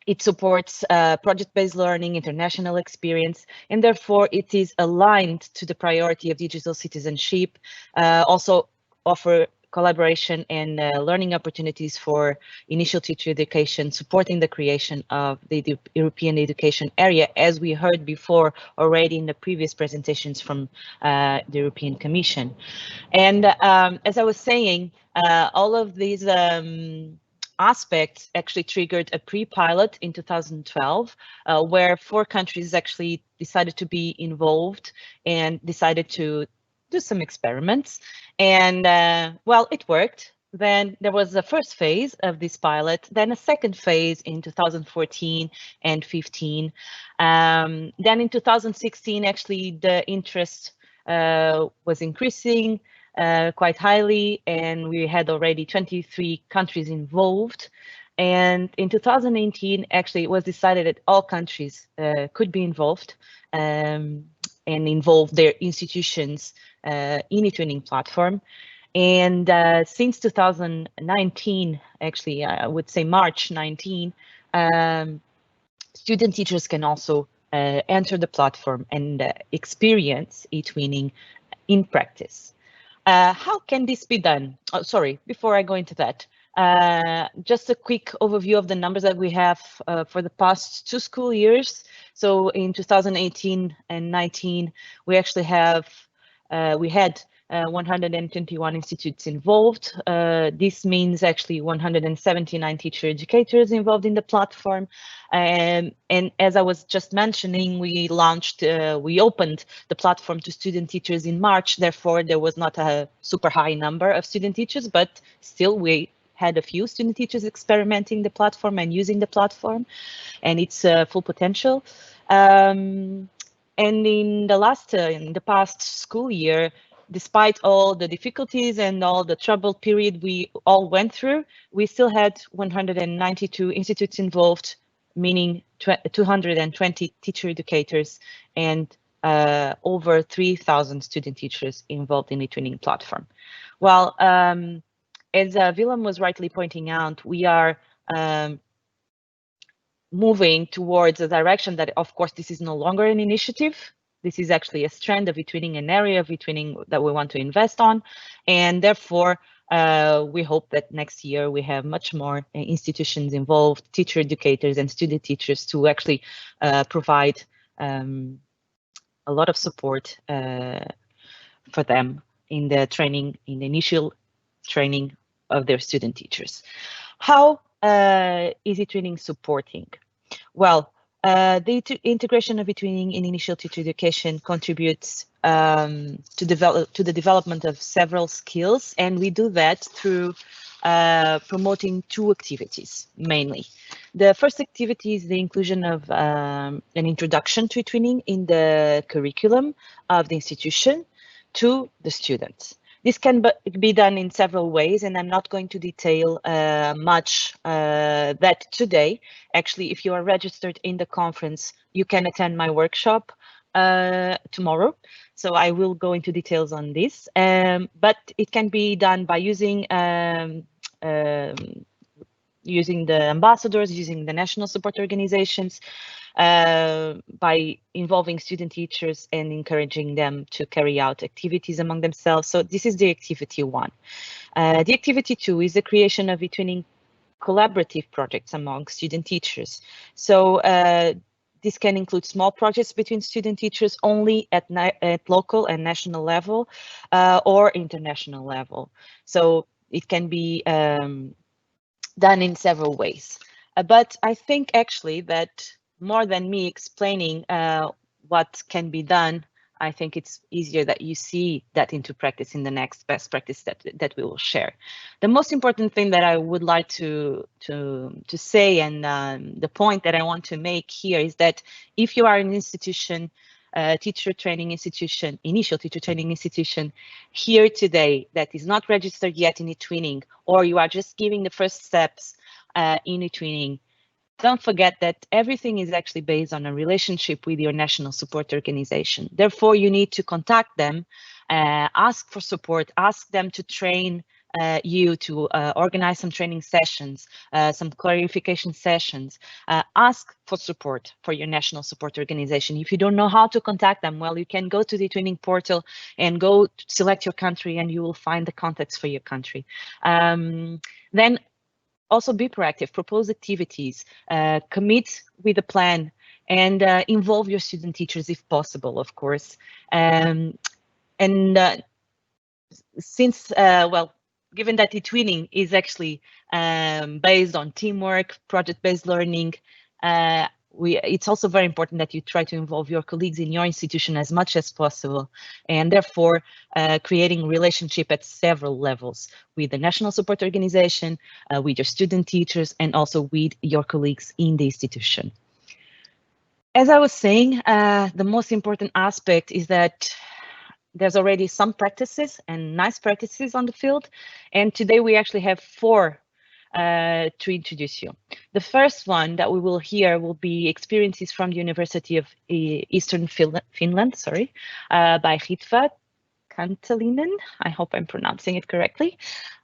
It supports project-based learning, international experience, and therefore it is aligned to the priority of digital citizenship. Also offer collaboration and learning opportunities for initial teacher education, supporting the creation of the European education area, as we heard before already in the previous presentations from the European Commission. And as I was saying, all of these aspects actually triggered a pre-pilot in 2012, where 4 countries actually decided to be involved and decided to do some experiments. And well, it worked. Then there was the first phase of this pilot, then a second phase in 2014 and 15. Then in 2016, actually the interest was increasing quite highly, and we had already 23 countries involved. And in 2018, actually, it was decided that all countries could be involved and involve their institutions in eTwinning platform. And since 2019, actually, I would say March 19, student teachers can also enter the platform and experience eTwinning in practice. How can this be done? Oh, sorry, before I go into that, just a quick overview of the numbers that we have for the past 2 school years. So in 2018 and 19, we actually have, we had 121 institutes involved. This means actually 179 teacher educators involved in the platform. And as I was just mentioning, we launched, we opened the platform to student teachers in March. Therefore, there was not a super high number of student teachers, but still we had a few student teachers experimenting the platform and using the platform and its full potential. And in the past school year, despite all the difficulties and all the troubled period we all went through, we still had 192 institutes involved, meaning 220 teacher educators and over 3,000 student teachers involved in the eTwinning platform. Well, as Wilhelm was rightly pointing out, we are moving towards a direction that, of course, this is no longer an initiative. This is actually a strand of eTwinning, an area of eTwinning that we want to invest on. And therefore, we hope that next year we have much more institutions involved, teacher educators and student teachers to actually provide a lot of support for them in the training, in the initial training of their student teachers. How is eTwinning supporting? Well, the integration of eTwinning in initial teacher education contributes to the development of several skills, and we do that through promoting two activities mainly. The first activity is the inclusion of an introduction to eTwinning in the curriculum of the institution to the students. This can be done in several ways, and I'm not going to detail much that today. Actually, if you are registered in the conference, you can attend my workshop tomorrow. So I will go into details on this, but it can be done by using the ambassadors, using the national support organizations, by involving student teachers and encouraging them to carry out activities among themselves. So this is the activity 1. The activity 2 is the creation of eTwinning collaborative projects among student teachers. So this can include small projects between student teachers only at local and national level or international level. So it can be done in several ways. But I think actually that more than me explaining what can be done, I think it's easier that you see that into practice in the next best practice that we will share. The most important thing that I would like to say, and the point that I want to make here, is that if you are an institution, teacher training institution, initial teacher training institution here today that is not registered yet in eTwinning, or you are just giving the first steps in eTwinning, don't forget that everything is actually based on a relationship with your national support organization. Therefore, you need to contact them, ask for support, ask them to train you, to organize some training sessions, some clarification sessions, ask for support for your national support organization. If you don't know how to contact them, well, you can go to the eTwinning portal and go select your country, and you will find the contacts for your country. Then also be proactive, propose activities, commit with a plan, and involve your student teachers if possible, of course. Since, well, given that eTwinning is actually based on teamwork, project-based learning, it's also very important that you try to involve your colleagues in your institution as much as possible, and therefore creating relationship at several levels with the national support organization, with your student teachers, and also with your colleagues in the institution. As I was saying, the most important aspect is that there's already some practices and nice practices on the field, and today we actually have 4 to introduce you. The first one that we will hear will be experiences from the University of Eastern Finland, by Ritva, Kantelinen. I hope I'm pronouncing it correctly.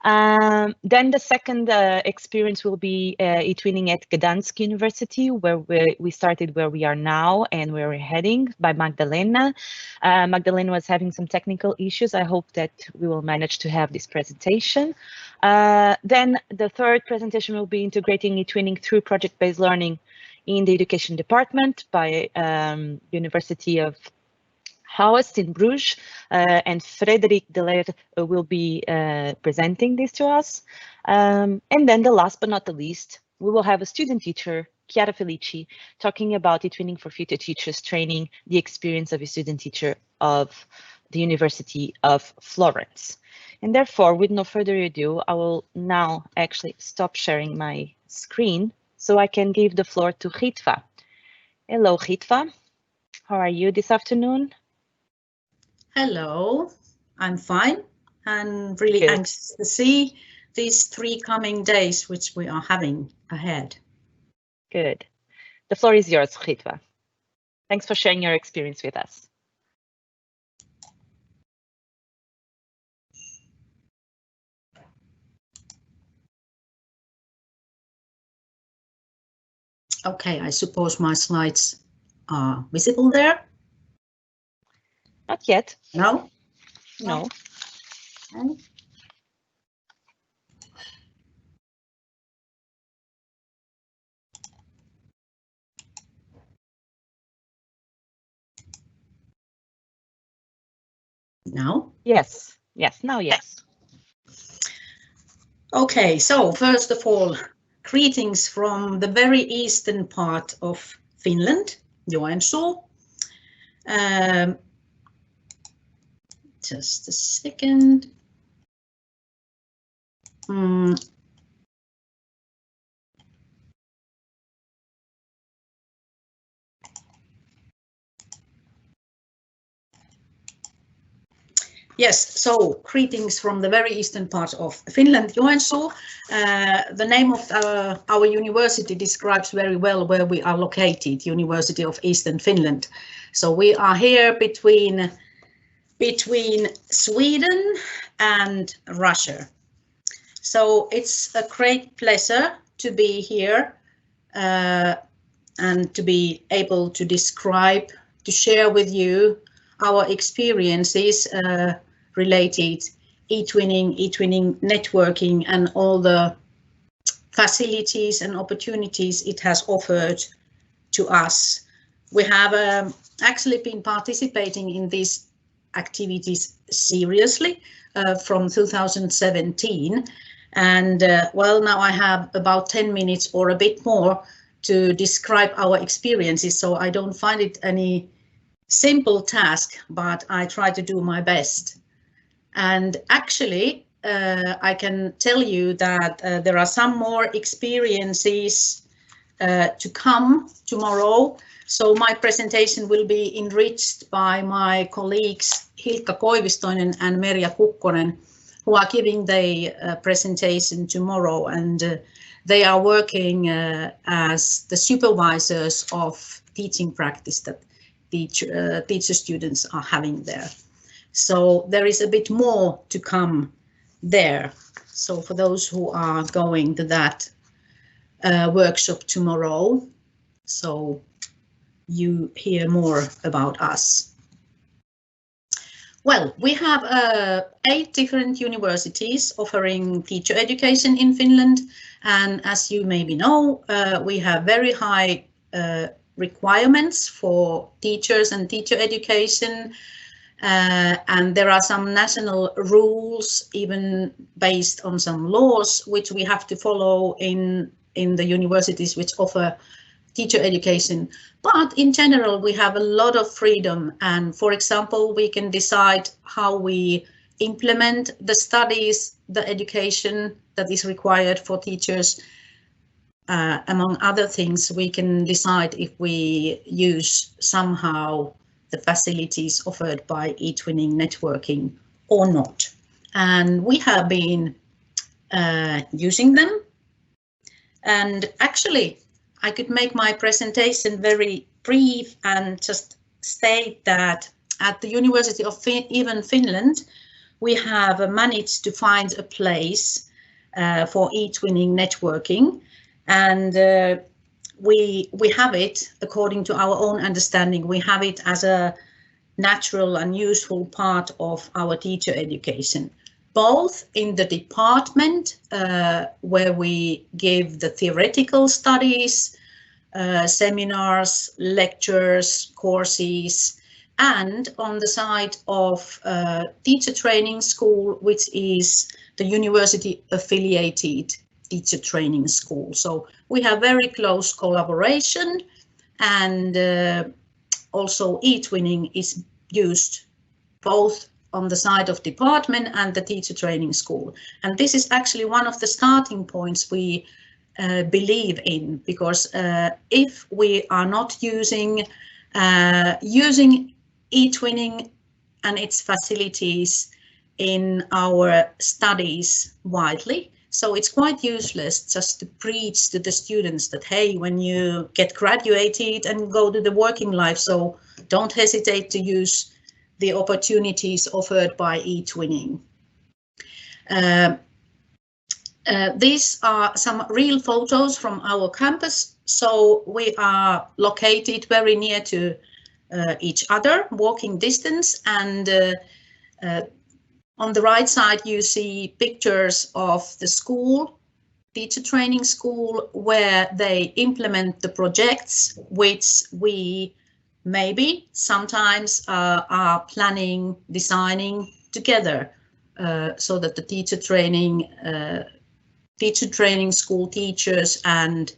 Then the second experience will be eTwinning at Gdansk University, where we started where we are now and where we're heading, by Magdalena. Magdalena was having some technical issues. I hope that we will manage to have this presentation. Then the third presentation will be integrating eTwinning through project-based learning in the education department by University of Howest in Bruges, and Frederik will be presenting this to us. And then the last but not the least, we will have a student teacher, Chiara Felici, talking about eTwinning for future teachers training, the experience of a student teacher of the University of Florence. And therefore, with no further ado, I will now actually stop sharing my screen so I can give the floor to Ritva. Hello, Ritva. How are you this afternoon? Hello. I'm fine and really Good. anxious to see these 3 coming days which we are having ahead. Good. The floor is yours, Ritva. Thanks for sharing your experience with us. Okay, I suppose my slides are visible there? Not yet. No? No. Okay. Now? Yes. Yes. Now, yes. Okay, so first of all, greetings from the very eastern part of Finland, Joensuu. Just a second. Yes, so greetings from the very eastern part of Finland, Joensuu. The name of our university describes very well where we are located, University of Eastern Finland. So we are here between Sweden and Russia. So it's a great pleasure to be here and to be able to describe, to share with you our experiences related eTwinning networking and all the facilities and opportunities it has offered to us. We have actually been participating in these activities seriously from 2017. And well, now I have about 10 minutes or a bit more to describe our experiences, so I don't find it any simple task, but I try to do my best. And actually, I can tell you that there are some more experiences to come tomorrow. So my presentation will be enriched by my colleagues Hilkka Koivistoinen and Merja Kukkonen, who are giving the presentation tomorrow, and they are working as the supervisors of teaching practice that teacher students are having there. So there is a bit more to come there. So for those who are going to that workshop tomorrow, so you hear more about us. Well, we have 8 different universities offering teacher education in Finland, and as you maybe know, we have very high requirements for teachers and teacher education, and there are some national rules, even based on some laws, which we have to follow in the universities which offer teacher education. But in general, we have a lot of freedom, and for example, we can decide how we implement the studies, the education that is required for teachers. Among other things, we can decide if we use somehow the facilities offered by eTwinning networking or not. And we have been using them. And actually, I could make my presentation very brief and just state that at the University of Finland, we have managed to find a place for eTwinning networking. And we have it, according to our own understanding, we have it as a natural and useful part of our teacher education, both in the department where we give the theoretical studies, seminars, lectures, courses, and on the side of teacher training school, which is the university affiliated teacher training school. So we have very close collaboration, and also eTwinning is used both on the side of department and the teacher training school. And this is actually one of the starting points we believe in, because if we are not using eTwinning and its facilities in our studies widely. So it's quite useless just to preach to the students that, hey, when you get graduated and go to the working life, so don't hesitate to use the opportunities offered by eTwinning. These are some real photos from our campus. So we are located very near to each other, walking distance, and on the right side you see pictures of the school, teacher training school, where they implement the projects which we maybe sometimes are planning, designing together, so that the teacher training school teachers and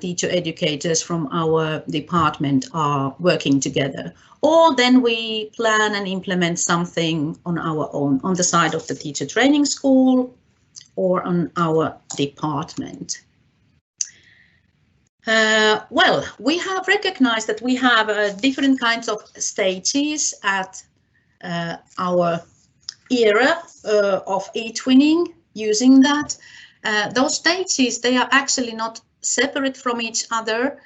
teacher educators from our department are working together. Or then we plan and implement something on our own, on the side of the teacher training school or on our department. Well, we have recognized that we have different kinds of stages at our era of eTwinning using that. Those stages, they are actually not separate from each other.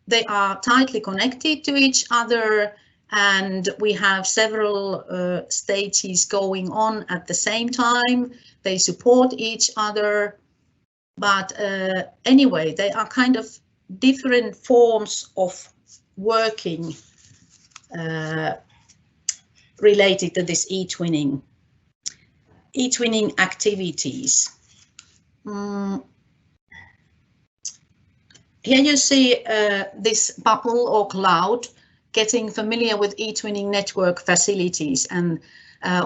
They are tightly connected to each other, and we have several stages going on at the same time. They support each other, but anyway, they are kind of different forms of working related to this eTwinning activities. Here you see this bubble or cloud getting familiar with eTwinning network facilities, and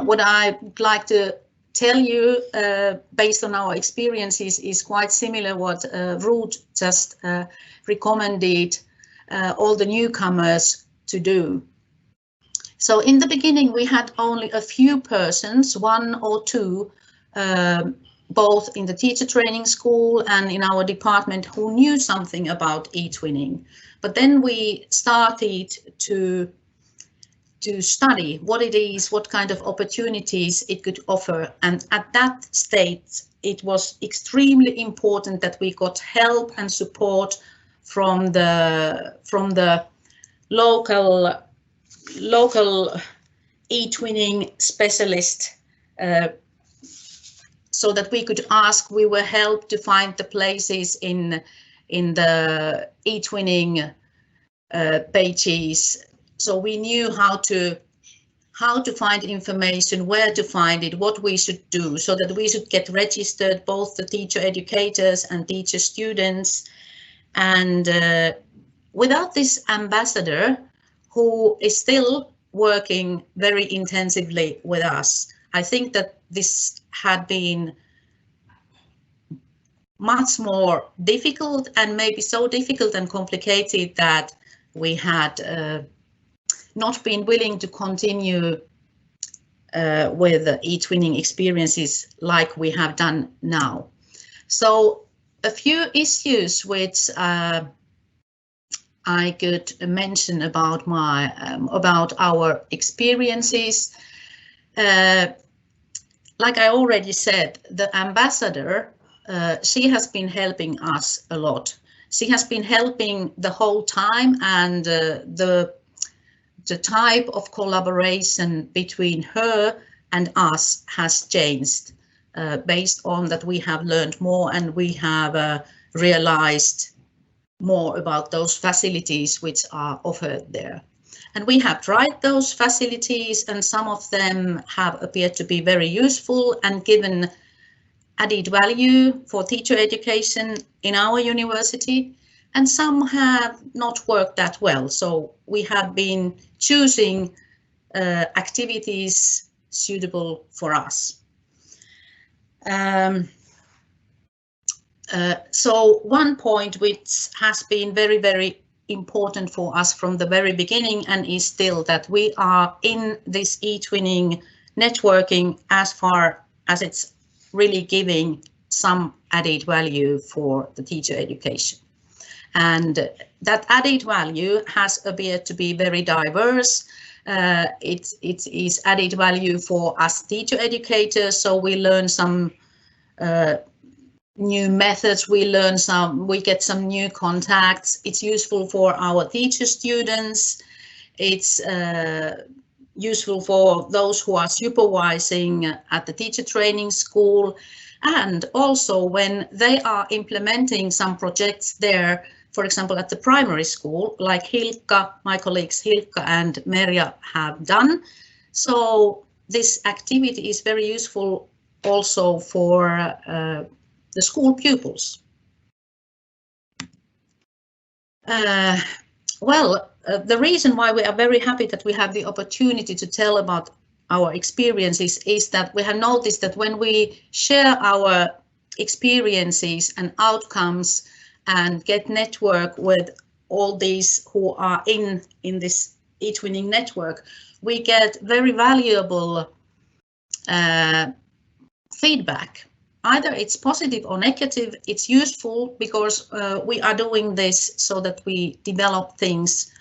what I'd like to tell you based on our experiences is quite similar what Rute just recommended all the newcomers to do. So in the beginning we had only a few persons, one or two, both in the teacher training school and in our department, who knew something about eTwinning. But then we started to study what it is, what kind of opportunities it could offer. And at that stage, it was extremely important that we got help and support from the local eTwinning specialist, so that we could ask, we were helped to find the places in the eTwinning pages. So we knew how to find information, where to find it, what we should do, so that we should get registered, both the teacher educators and teacher students. And without this ambassador, who is still working very intensively with us, I think that this had been much more difficult, and maybe so difficult and complicated that we had not been willing to continue with eTwinning experiences like we have done now. So a few issues which I could mention about about our experiences. Like I already said, the ambassador, she has been helping us a lot. She has been helping the whole time, and the type of collaboration between her and us has changed based on that we have learned more, and we have realized more about those facilities which are offered there. And we have tried those facilities, and some of them have appeared to be very useful and given added value for teacher education in our university, and some have not worked that well. So we have been choosing activities suitable for us. So one point which has been very, very important for us from the very beginning, and is still, that we are in this eTwinning networking as far as it's really giving some added value for the teacher education. And that added value has appeared to be very diverse. It is added value for us teacher educators, so we learn some new methods, we get some new contacts. It's useful for our teacher students. It's useful for those who are supervising at the teacher training school, and also when they are implementing some projects there, for example, at the primary school, like Hilkka, my colleagues Hilkka and Merja have done. So this activity is very useful also for the school pupils. The reason why we are very happy that we have the opportunity to tell about our experiences is that we have noticed that when we share our experiences and outcomes and get network with all these who are in this eTwinning network, we get very valuable feedback. Either it's positive or negative, it's useful because we are doing this so that we develop things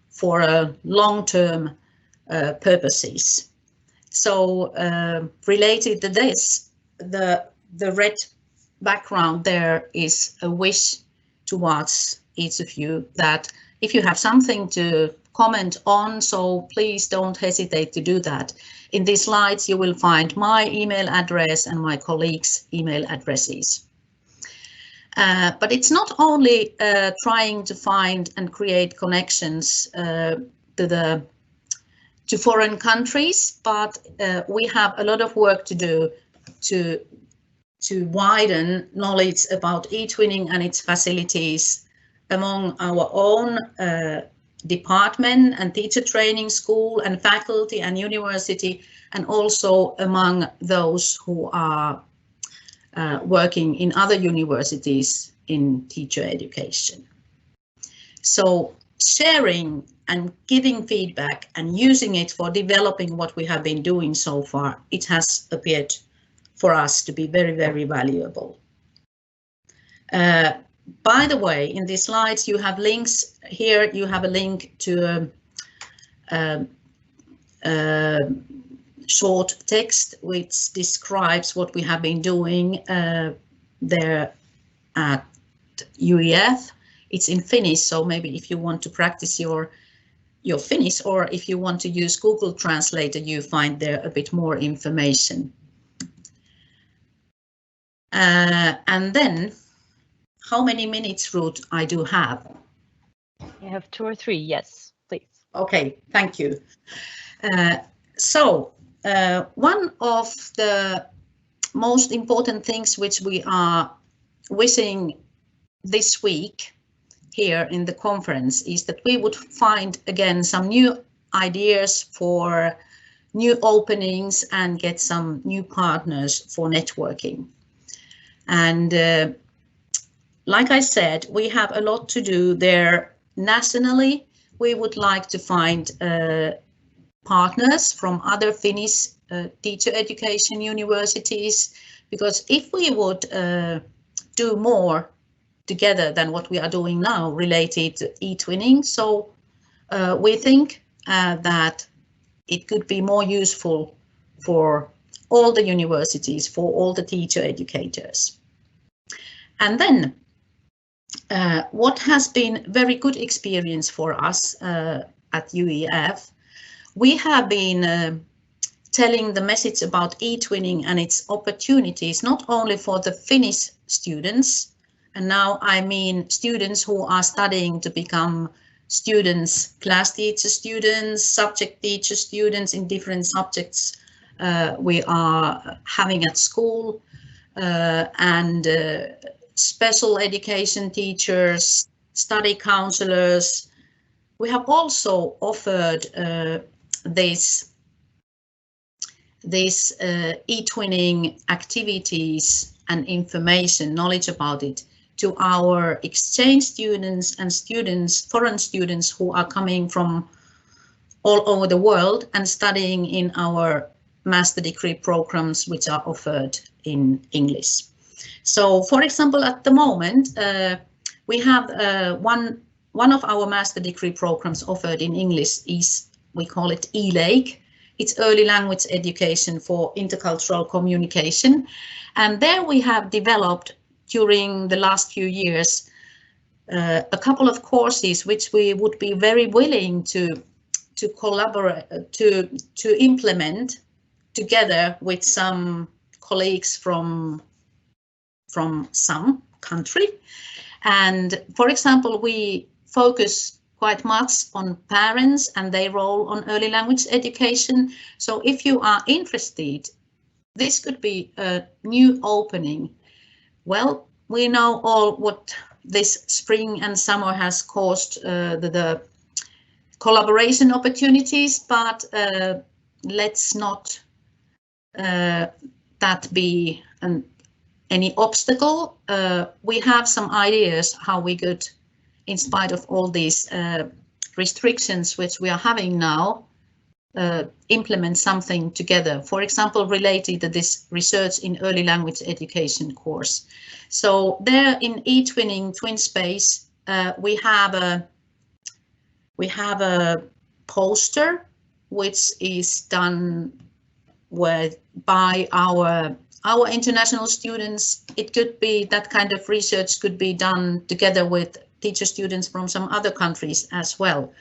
for long-term purposes. So related to this, the red background there is a wish towards each of you that if you have something to comment on, so please don't hesitate to do that. In these slides, you will find my email address and my colleagues' email addresses. But it's not only trying to find and create connections to foreign countries, but we have a lot of work to do to widen knowledge about eTwinning and its facilities among our own department and teacher training school and faculty and university, and also among those who are working in other universities in teacher education. So sharing and giving feedback and using it for developing what we have been doing so far, it has appeared for us to be very, very valuable. By the way, in these slides you have links. Here you have a link to short text which describes what we have been doing there at UEF. It's in Finnish, so maybe if you want to practice your Finnish, or if you want to use Google Translator, you find there a bit more information. And then, how many minutes, Rute, I do have? You have 2 or 3, yes, please. Okay, thank you. One of the most important things which we are wishing this week here in the conference is that we would find again some new ideas for new openings and get some new partners for networking. And like I said, we have a lot to do there nationally. We would like to find partners from other Finnish teacher education universities, because if we would do more together than what we are doing now related to eTwinning, so we think that it could be more useful for all the universities, for all the teacher educators. And then what has been very good experience for us at UEF, we have been telling the message about eTwinning and its opportunities, not only for the Finnish students, and now I mean students who are studying to become students, class teacher students, subject teacher students in different subjects we are having at school, and special education teachers, study counselors. We have also offered these eTwinning activities and information, knowledge about it, to our exchange students and foreign students who are coming from all over the world and studying in our master degree programs which are offered in English. So, for example, at the moment, we have one of our master degree programs offered in English is we call it eLake. It's early language education for intercultural communication. And there we have developed during the last few years a couple of courses which we would be very willing to collaborate, to implement together with some colleagues from some country. And for example, we focus quite much on parents and their role on early language education. So if you are interested, this could be a new opening. Well, we know all what this spring and summer has caused the collaboration opportunities, but let's not that be any obstacle. We have some ideas how we could, in spite of all these restrictions which we are having now, implement something together, for example, related to this research in early language education course. So there in eTwinning Twin Space, we have a poster which is done by our international students. It could be that kind of research could be done together with teacher students from some other countries as well,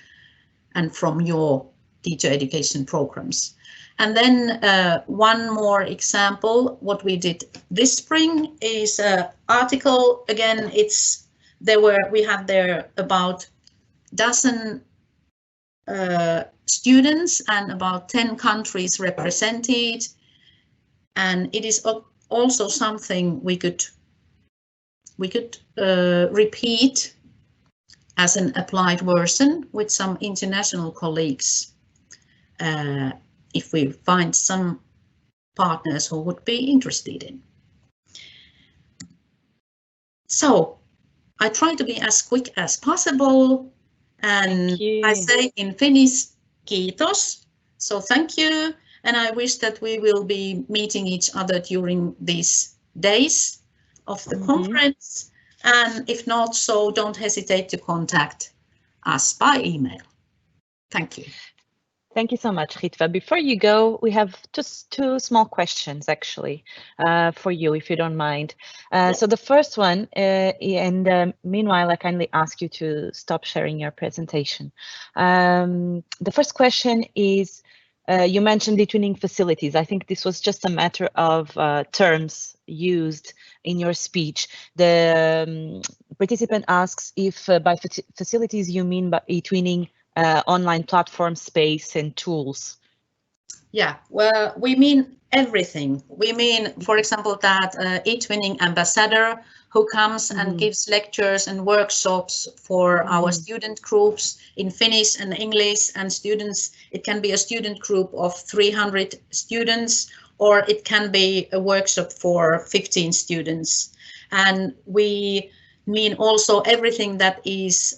and from your teacher education programs. And then one more example, what we did this spring is an article. Again, we have there about dozen students and about 10 countries represented. And it is also something we could repeat as an applied version with some international colleagues, if we find some partners who would be interested in. So I try to be as quick as possible, and I say in Finnish, kiitos. So thank you, and I wish that we will be meeting each other during these days of the conference. And if not, so don't hesitate to contact us by email. Thank you. Thank you so much, Ritva. Before you go, we have just two small questions, actually, for you, if you don't mind. So the first one, meanwhile, I kindly ask you to stop sharing your presentation. The first question is, you mentioned eTwinning facilities. I think this was just a matter of terms used in your speech. The participant asks if by facilities you mean by eTwinning online platform space and tools. Yeah, well, we mean everything. We mean, for example, that eTwinning ambassador who comes and gives lectures and workshops for our student groups in Finnish and English, and students, it can be a student group of 300 students, or it can be a workshop for 15 students. And we mean also everything that is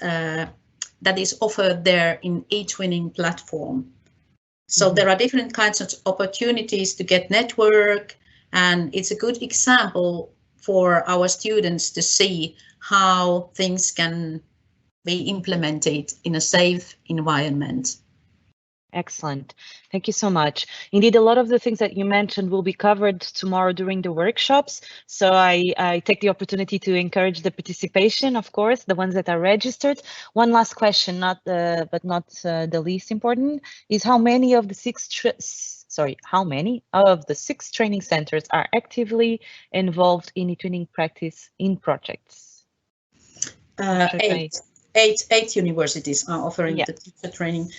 offered there in eTwinning platform. So there are different kinds of opportunities to get network, and it's a good example for our students to see how things can be implemented in a safe environment. Excellent. Thank you so much. Indeed, a lot of the things that you mentioned will be covered tomorrow during the workshops. So I take the opportunity to encourage the participation, of course, the ones that are registered. One last question, but not the least important, is how many of the six training centers are actively involved in eTwinning practice in projects? Eight universities are offering the teacher training.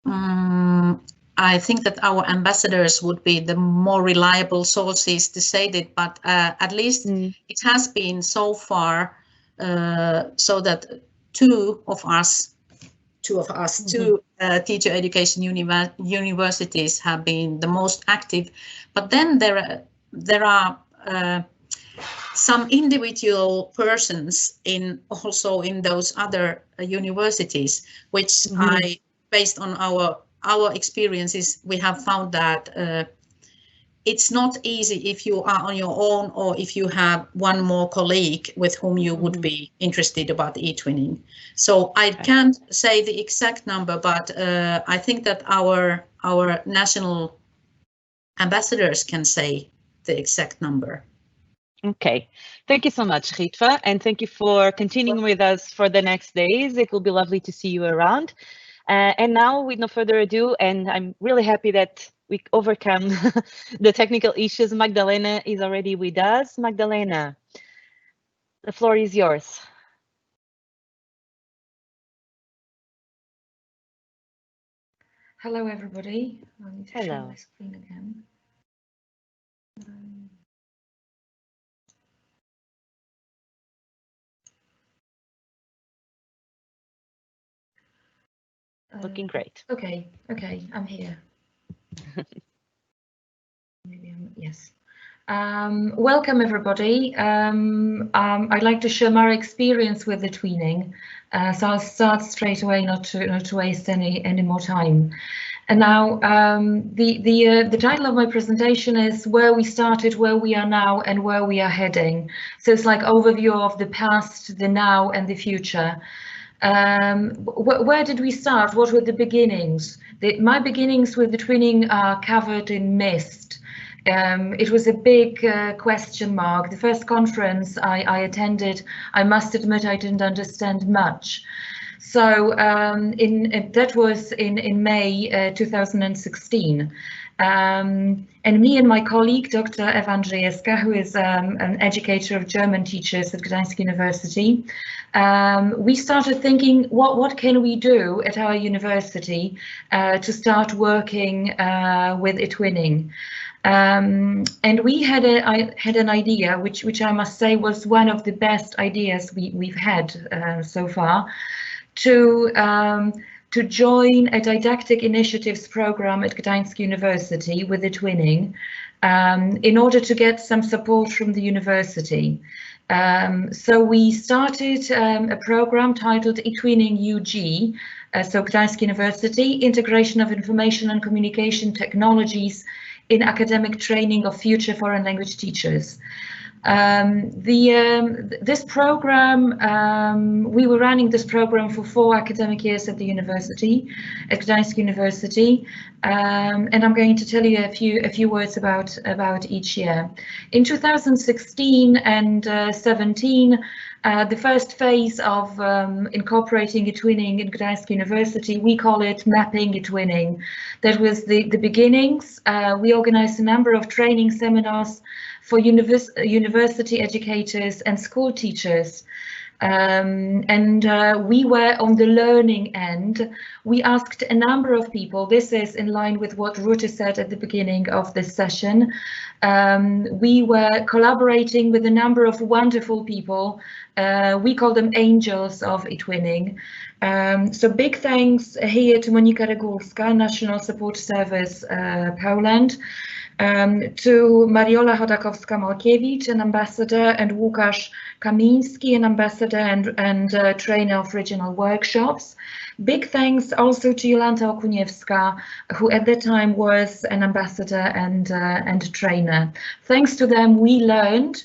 I think that our ambassadors would be the more reliable sources to say that, but at least it has been so far so that two teacher education universities have been the most active. But then there are some individual persons also in those other universities, which based on our experiences, we have found that it's not easy if you are on your own or if you have one more colleague with whom you would be interested about eTwinning. So I can't say the exact number, but I think that our national ambassadors can say the exact number. Okay, thank you so much, Ritva, and thank you for continuing with us for the next days. It will be lovely to see you around. And now, with no further ado, and I'm really happy that we overcome the technical issues, Magdalena is already with us. Magdalena, the floor is yours. Hello, everybody. I need to share Hello. my screen again. Looking great. Okay, I'm here. Maybe yes. Welcome, everybody. I'd like to share my experience with the tweening, so I'll start straight away, not to waste any more time. And now, the title of my presentation is Where We Started, Where We Are Now, and Where We Are Heading. So it's like overview of the past, the now, and the future. Where did we start? What were the beginnings? My beginnings with the twinning are covered in mist. It was a big question mark. The first conference I attended, I must admit I didn't understand much. So that was in May 2016. And me and my colleague, Dr. Ewa Andrzejewska, who is an educator of German teachers at Gdansk University, we started thinking, what can we do at our university to start working with eTwinning? And we had an idea, which I must say was one of the best ideas we've had so far, to join a didactic initiatives program at Gdansk University with eTwinning in order to get some support from the university. So we started a program titled eTwinning UG, so Gdansk University, Integration of Information and Communication Technologies in Academic Training of Future Foreign Language Teachers. This program, we were running this program for 4 academic years at the university, at Gdansk University, and I'm going to tell you a few words about each year. In 2016 and 17, the first phase of incorporating eTwinning in Gdansk University, we call it mapping eTwinning. That was the beginnings. We organized a number of training seminars for university educators and school teachers. And we were on the learning end. We asked a number of people. This is in line with what Rute said at the beginning of this session. We were collaborating with a number of wonderful people. We call them angels of eTwinning. So big thanks here to Monika Regulska, National Support Service Poland, to Mariola Chodakowska-Malkiewicz, an ambassador, and Łukasz Kamiński, an ambassador and trainer of regional workshops. Big thanks also to Jolanta Okuniewska, who at that time was an ambassador and trainer. Thanks to them, we learned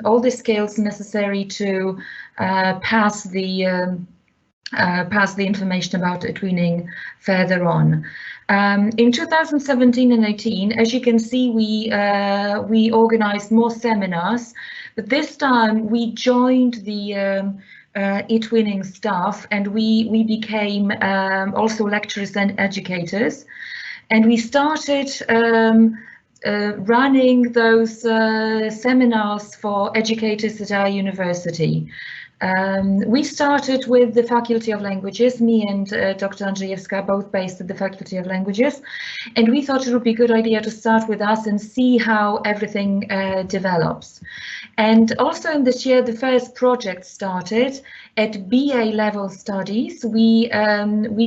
all the skills necessary to pass the information about eTwinning further on. In 2017 and 18, as you can see, we organized more seminars, but this time we joined the eTwinning staff, and we became also lecturers and educators, and we started running those seminars for educators at our university. We started with the Faculty of Languages, me and Dr. Andrzejewska, both based at the Faculty of Languages, and we thought it would be a good idea to start with us and see how everything develops. And also in this year, the first project started at BA level studies. We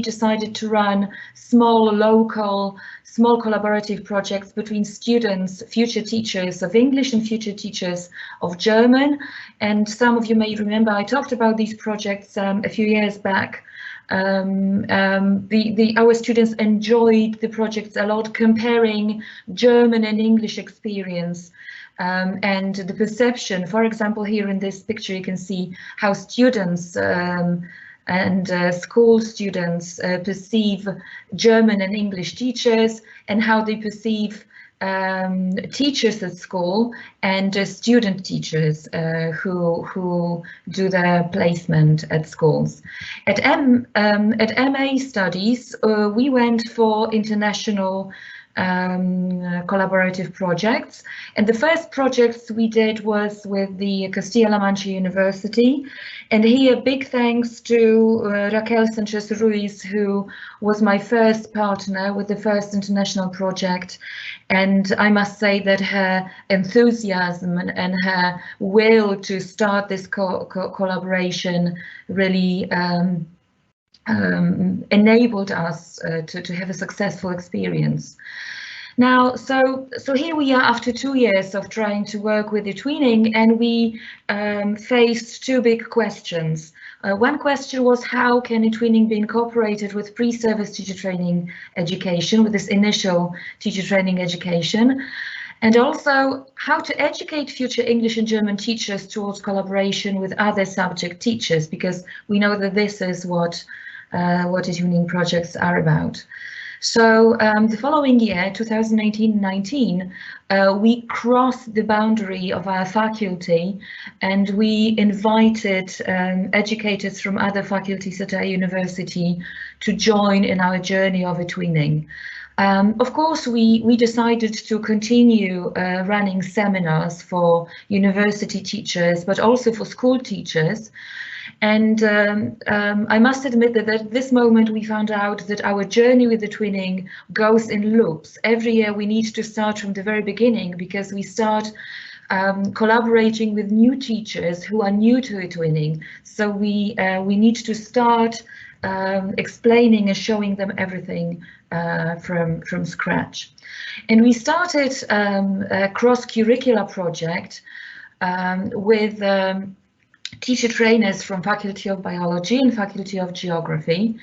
decided to run small collaborative projects between students, future teachers of English and future teachers of German. And some of you may remember I talked about these projects a few years back Our students enjoyed the projects a lot, comparing German and English experience. And the perception, for example, here in this picture, you can see how students and school students perceive German and English teachers, and how they perceive teachers at school and student teachers who do their placement at schools. At MA studies, we went for international collaborative projects, and the first projects we did was with the Castilla-La Mancha University, and here big thanks to Raquel Sanchez-Ruiz, who was my first partner with the first international project, and I must say that her enthusiasm and her will to start this collaboration really enabled us to have a successful experience. Now, so here we are after 2 years of trying to work with eTwinning, and we faced two big questions. One question was, how can eTwinning be incorporated with pre-service teacher training education, with this initial teacher training education? And also, how to educate future English and German teachers towards collaboration with other subject teachers, because we know that this is what eTwinning projects are about. So the following year, 2018-19, we crossed the boundary of our faculty, and we invited educators from other faculties at our university to join in our journey of eTwinning. Of course, we decided to continue running seminars for university teachers, but also for school teachers. And I must admit that at this moment we found out that our journey with eTwinning goes in loops. Every year we need to start from the very beginning, because we start collaborating with new teachers who are new to eTwinning. So we need to start explaining and showing them everything from scratch. And we started a cross-curricular project with teacher trainers from Faculty of Biology and Faculty of Geography.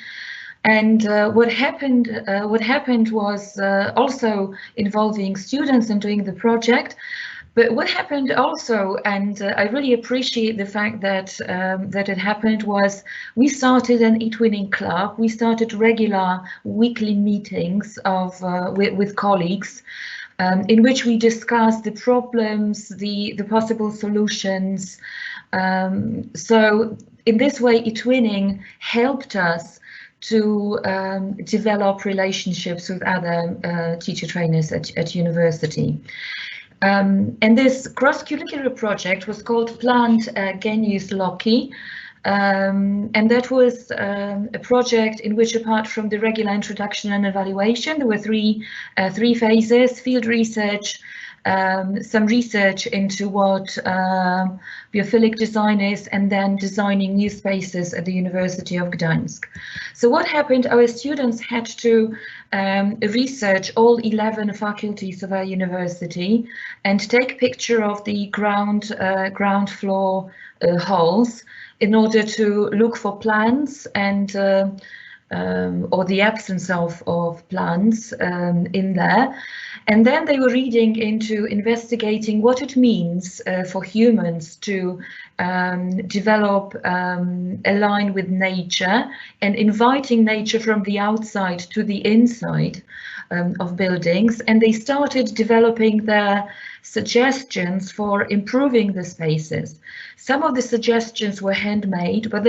And what happened was also involving students and doing the project. But what happened also, and I really appreciate the fact that that it happened, was we started an eTwinning club. We started regular weekly meetings with colleagues, in which we discussed the problems, the possible solutions. So in this way, eTwinning helped us to develop relationships with other teacher trainers at university. And this cross-curricular project was called Plant Genius Loci. And that was a project in which, apart from the regular introduction and evaluation, there were three phases: field research, some research into what biophilic design is, and then designing new spaces at the University of Gdansk. So what happened? Our students had to research all 11 faculties of our university and take a picture of the ground floor halls in order to look for plants and or the absence of plants in there. And then they were reading into investigating what it means for humans to develop a line with nature and inviting nature from the outside to the inside of buildings. And they started developing their suggestions for improving the spaces. Some of the suggestions were handmade, but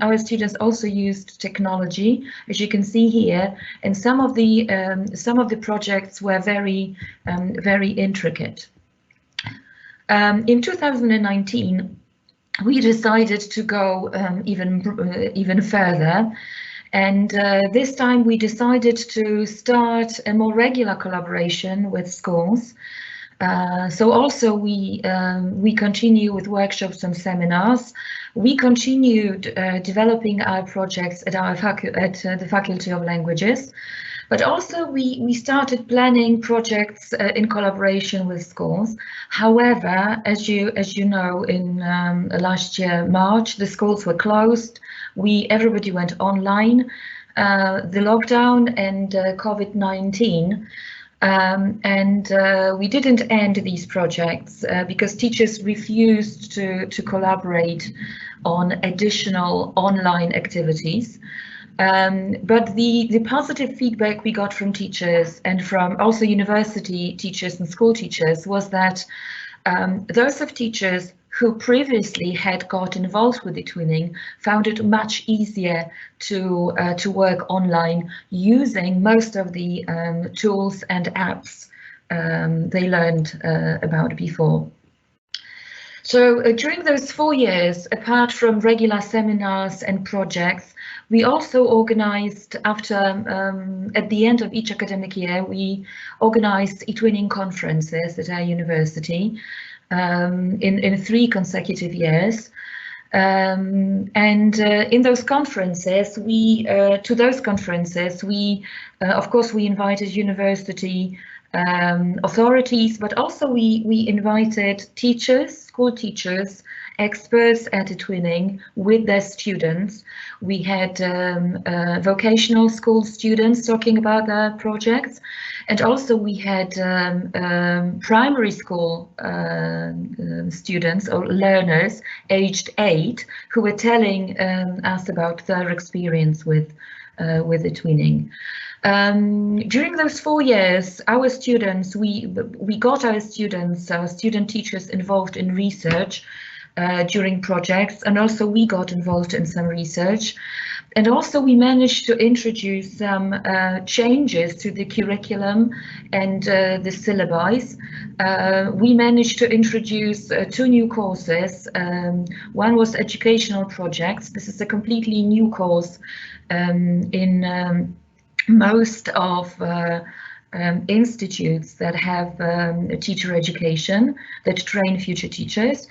our students also used technology, as you can see here, and some of the projects were very intricate. In 2019, we decided to go even further. And this time we decided to start a more regular collaboration with schools. So also we continue with workshops and seminars. We continued developing our projects at the Faculty of Languages, but also we started planning projects in collaboration with schools. However, as you know, in last year March, the schools were closed. everybody went online. The lockdown and COVID-19. We didn't end these projects because teachers refused to collaborate on additional online activities. But the positive feedback we got from teachers and from also university teachers and school teachers was that those of teachers who previously had got involved with eTwinning found it much easier to work online using most of the tools and apps they learned about before. So during those 4 years, apart from regular seminars and projects, we also organized at the end of each academic year, we organized eTwinning conferences at our university in 3 consecutive years. In those conferences, of course, we invited university authorities, but also we invited teachers, school teachers, experts at eTwinning with their students. We had vocational school students talking about their projects, and also we had primary school students or learners aged 8 who were telling us about their experience with eTwinning. During those 4 years, our students, we got our student teachers involved in research during projects, and also we got involved in some research. And also we managed to introduce some changes to the curriculum and the syllabi. We managed to introduce 2 new courses. One was educational projects. This is a completely new course in most of institutes that have teacher education, that train future teachers.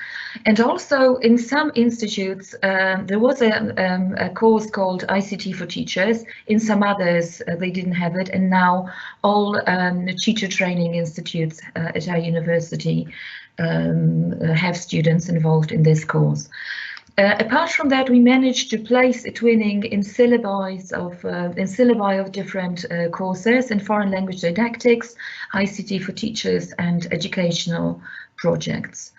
And also in some institutes, there was a course called ICT for Teachers. In some others, they didn't have it. And now all teacher training institutes at our university have students involved in this course. Apart from that, we managed to place eTwinning in syllabi of different courses in foreign language didactics, ICT for teachers, and educational projects.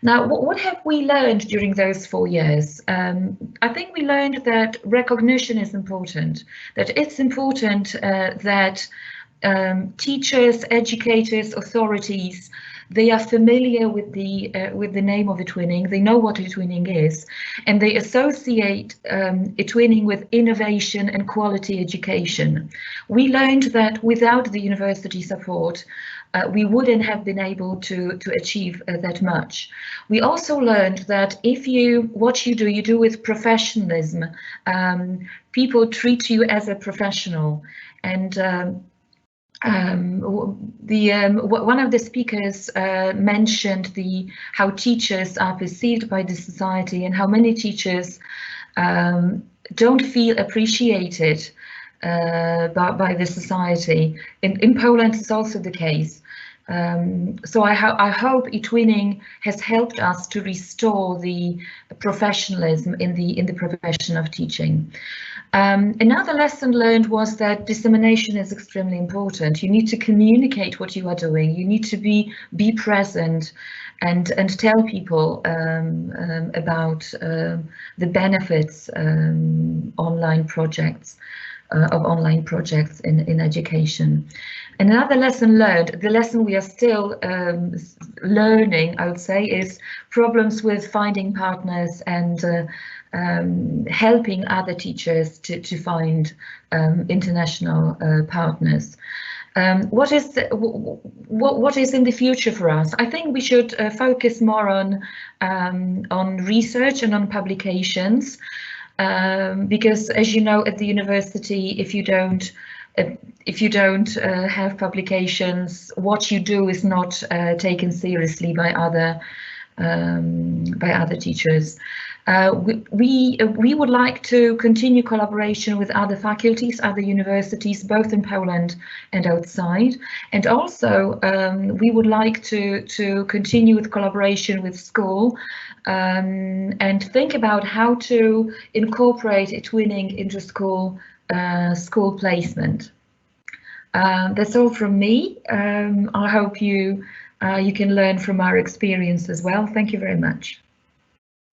Now, what have we learned during those 4 years? I think we learned that recognition is important, that it's important that teachers, educators, authorities, they are familiar with the name of eTwinning. They know what eTwinning is, and they associate eTwinning with innovation and quality education. We learned that without the university support, we wouldn't have been able to achieve that much. We also learned that if what you do with professionalism. People treat you as a professional, and one of the speakers mentioned how teachers are perceived by the society, and how many teachers don't feel appreciated by the society. In Poland, it's also the case. So I hope eTwinning has helped us to restore the professionalism in the profession of teaching. Another lesson learned was that dissemination is extremely important. You need to communicate what you are doing. You need to be present and tell people about the benefits online projects in education. And another lesson learned, the lesson we are still learning, I would say, is problems with finding partners and helping other teachers to find international partners. What is in the future for us? I think we should focus more on research and on publications, because, as you know, at the university, if you don't have publications, what you do is not taken seriously by other teachers. We would like to continue collaboration with other faculties, other universities, both in Poland and outside. And also, we would like to continue with collaboration with school and think about how to incorporate eTwinning into school placement. That's all from me. I hope you can learn from our experience as well. Thank you very much.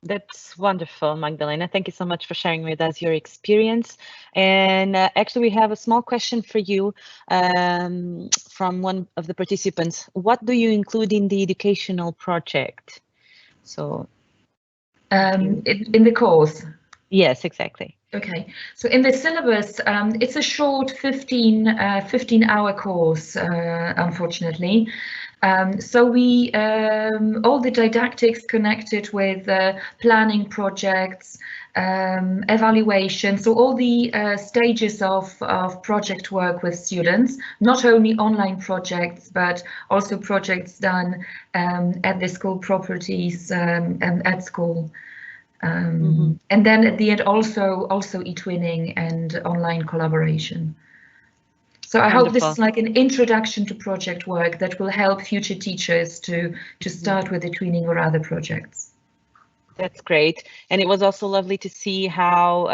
That's wonderful, Magdalena. Thank you so much for sharing with us your experience. And actually, we have a small question for you from one of the participants. What do you include in the educational project? So, in the course? Yes, exactly. Okay, so in the syllabus, it's a short 15-hour course, unfortunately. So we all the didactics connected with planning projects, evaluation, so all the stages of project work with students, not only online projects, but also projects done at the school properties and at school. And then at the end also eTwinning and online collaboration. So I hope this is like an introduction to project work that will help future teachers to start with eTwinning or other projects. That's great. And it was also lovely to see how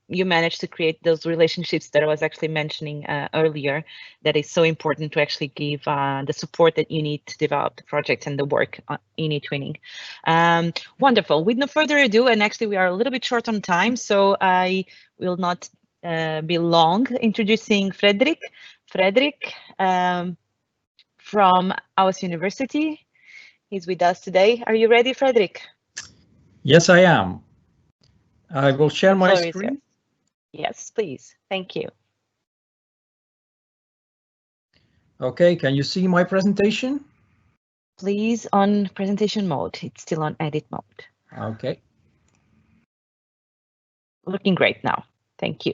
you managed to create those relationships that I was actually mentioning earlier, that is so important to actually give the support that you need to develop the project and the work in eTwinning. Wonderful. With no further ado, and actually we are a little bit short on time, so I will not be long introducing Frederik. Frederik from Howest University is with us today. Are you ready, Frederik? Yes, I am. I will share my screen. Yes, please. Thank you. Okay, can you see my presentation? Please, on presentation mode. It's still on edit mode. Okay. Looking great now. Thank you.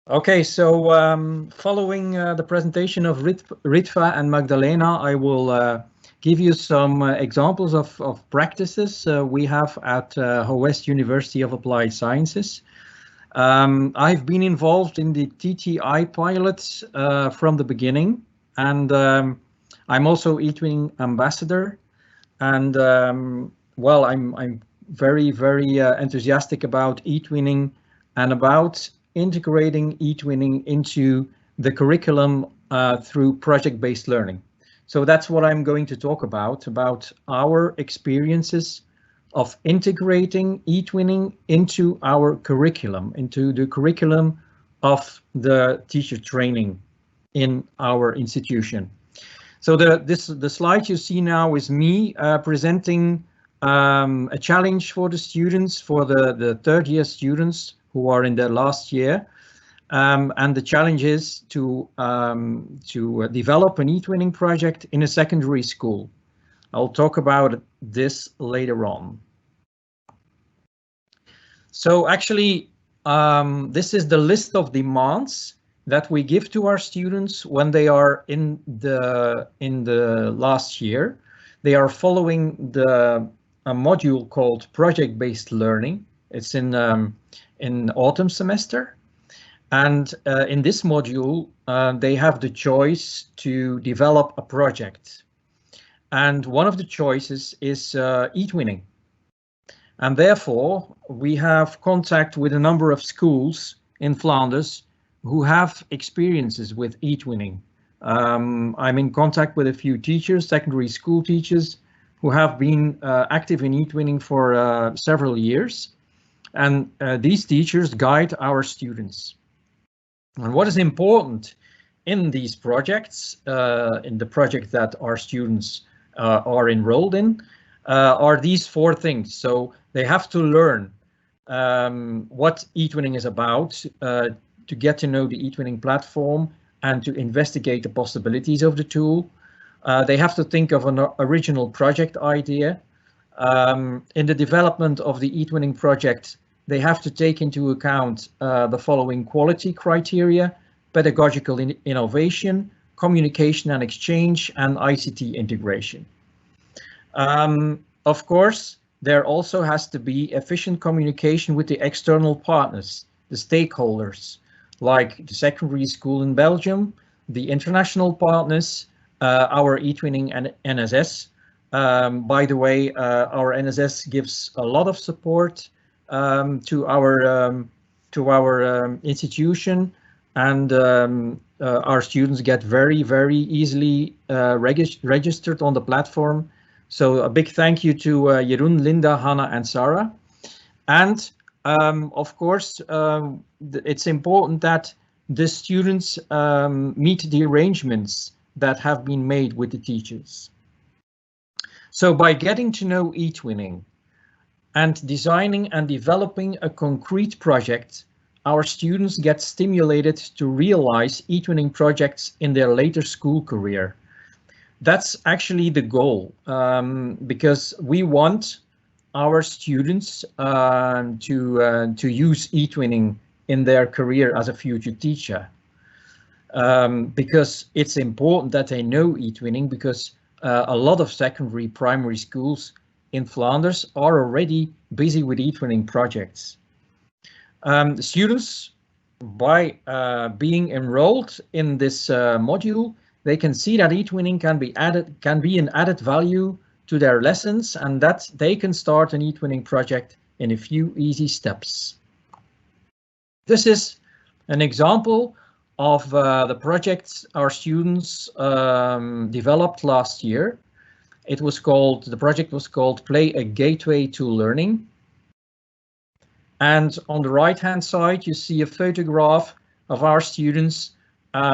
Okay, so following the presentation of Ritva and Magdalena, I will give you some examples of practices we have at Howest University of Applied Sciences. I've been involved in the TTI pilots from the beginning, and I'm also eTwinning ambassador. And well, I'm very enthusiastic about eTwinning and about integrating eTwinning into the curriculum through project-based learning. So that's what I'm going to talk about our experiences of integrating eTwinning into our curriculum, into the curriculum of the teacher training in our institution. So the slide you see now is me presenting a challenge for the students, for the third year students who are in their last year. And the challenge is to develop an eTwinning project in a secondary school. I'll talk about this later on. So actually, this is the list of demands that we give to our students when they are in the last year. They are following a module called project-based learning. It's in autumn semester. And in this module, they have the choice to develop a project. And one of the choices is eTwinning. And therefore, we have contact with a number of schools in Flanders who have experiences with eTwinning. I'm in contact with a few teachers, secondary school teachers, who have been active in eTwinning for several years. And these teachers guide our students. And what is important in these projects, in the project that our students are enrolled in, are these four things. So they have to learn what eTwinning is about, to get to know the eTwinning platform and to investigate the possibilities of the tool. They have to think of an original project idea. In the development of the eTwinning project, they have to take into account the following quality criteria: pedagogical innovation, communication and exchange, and ICT integration. Of course, there also has to be efficient communication with the external partners, the stakeholders, like the secondary school in Belgium, the international partners, our eTwinning and NSS. By the way, our NSS gives a lot of support to our institution, and our students get very easily registered on the platform. So a big thank you to Jeroen, Linda, Hannah, and Sarah. And of course, it's important that the students meet the arrangements that have been made with the teachers. So by getting to know eTwinning and designing and developing a concrete project, our students get stimulated to realize eTwinning projects in their later school career. That's actually the goal, because we want our students to use eTwinning in their career as a future teacher, because it's important that they know eTwinning, because a lot of secondary primary schools in Flanders are already busy with eTwinning projects. The students, by being enrolled in this module, they can see that eTwinning can be an added value to their lessons, and that they can start an eTwinning project in a few easy steps. This is an example of the projects our students developed last year. The project was called Play a Gateway to Learning. And on the right-hand side, you see a photograph of our students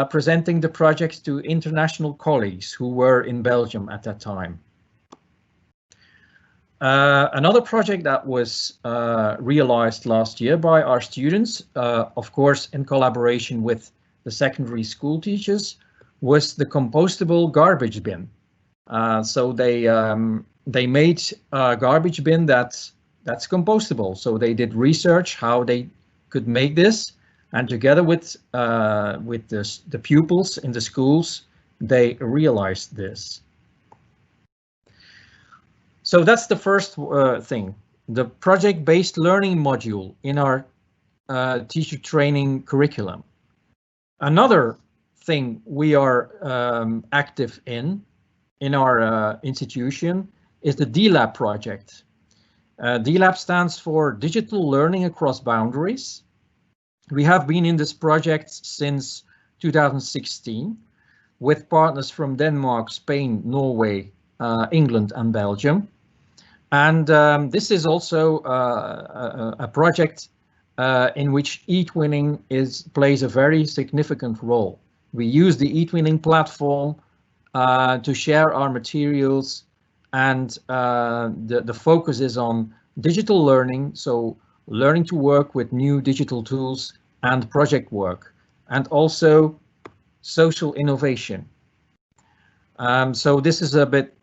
presenting the project to international colleagues who were in Belgium at that time. Another project that was realized last year by our students, of course in collaboration with the secondary school teachers, was the compostable garbage bin. So they made a garbage bin that's compostable. So they did research how they could make this, and together with the pupils in the schools, they realized this. So that's the first thing, the project-based learning module in our teacher training curriculum. Another thing we are active in our institution is the DLab project. DLab stands for Digital Learning Across Boundaries. We have been in this project since 2016 with partners from Denmark, Spain, Norway, England and Belgium. And this is also a project in which eTwinning plays a very significant role. We use the eTwinning platform to share our materials, and the focus is on digital learning, so learning to work with new digital tools and project work, and also social innovation. So this is a bit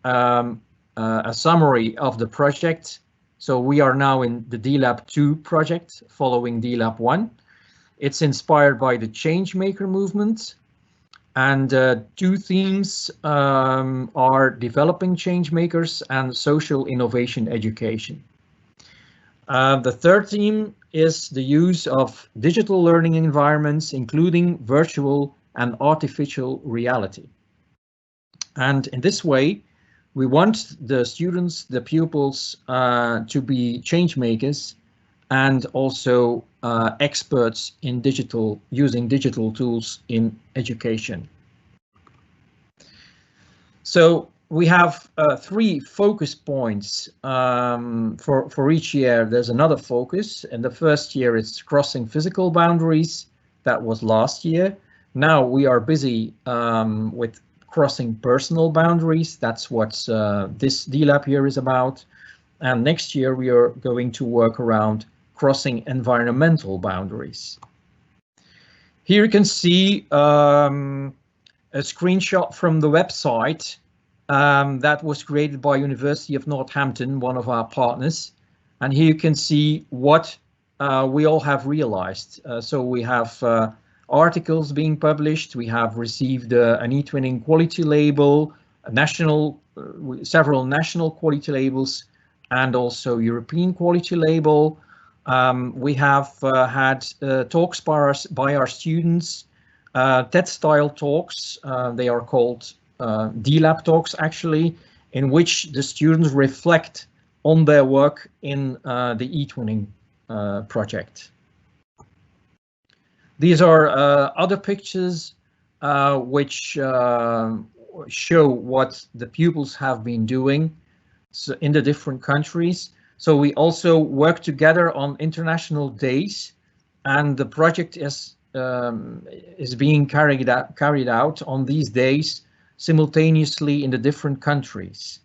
a summary of the project. So we are now in the DLab 2 project, following DLab 1. It's inspired by the Changemaker movement, and two themes are developing changemakers and social innovation education. The third theme is the use of digital learning environments, including virtual and artificial reality. And in this way, we want the students, the pupils, to be change makers and also experts in using digital tools in education. So we have 3 focus points for each year. There's another focus. In the first year, it's crossing physical boundaries. That was last year. Now we are busy with crossing personal boundaries. That's what this DLab year is about. And next year we are going to work around crossing environmental boundaries. Here you can see a screenshot from the website that was created by University of Northampton, one of our partners. And here you can see what we all have realized. So we have articles being published. We have received an eTwinning quality label, several national quality labels, and also European quality label. We have had talks by our students, TED-style talks. They are called D-Lab talks, actually, in which the students reflect on their work in the eTwinning project. These are other pictures which show what the pupils have been doing in the different countries. So we also work together on international days, and the project is being carried out on these days simultaneously in the different countries.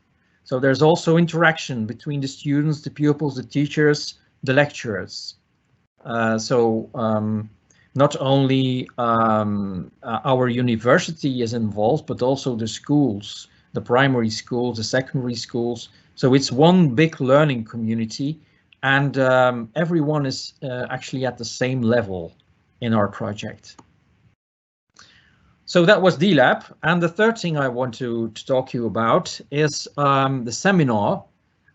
So there's also interaction between the students, the pupils, the teachers, the lecturers. Not only our university is involved, but also the schools, the primary schools, the secondary schools. So it's one big learning community, and everyone is actually at the same level in our project. So that was D-Lab, and the third thing I want to talk to you about is the seminar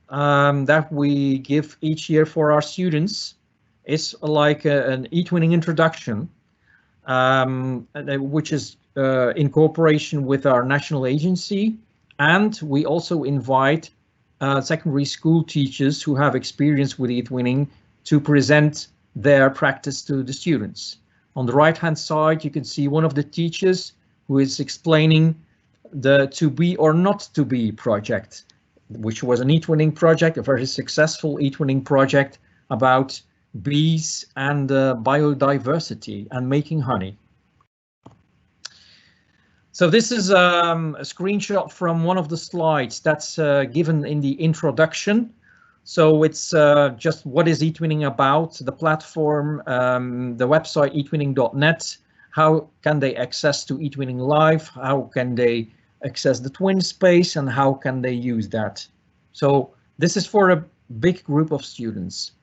that we give each year for our students. It's like an eTwinning introduction, which is in cooperation with our national agency, and we also invite secondary school teachers who have experience with eTwinning to present their practice to the students. On the right-hand side, you can see one of the teachers who is explaining the to be or not to be project, which was an eTwinning project, a very successful eTwinning project about bees and biodiversity and making honey. So this is a screenshot from one of the slides that's given in the introduction. So it's just what is eTwinning about, the platform, the website eTwinning.net, how can they access to eTwinning Live, how can they access the twin space, and how can they use that. So this is for a big group of students.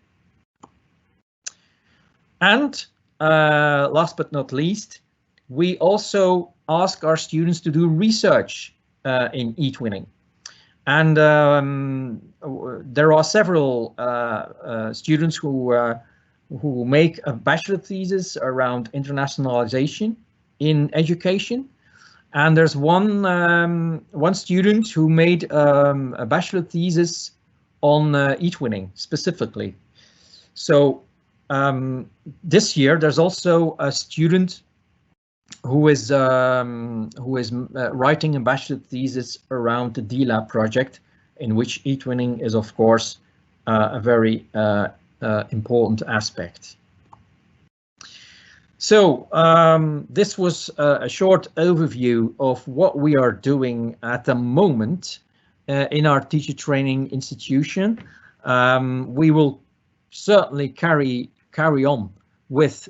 And last but not least, we also ask our students to do research in eTwinning. And there are several students who make a bachelor thesis around internationalization in education. And there's one student who made a bachelor thesis on eTwinning specifically. So this year there's also a student who is writing a bachelor thesis around the D-Lab project, in which eTwinning is of course a very important aspect. So this was a short overview of what we are doing at the moment in our teacher training institution. We will certainly carry on with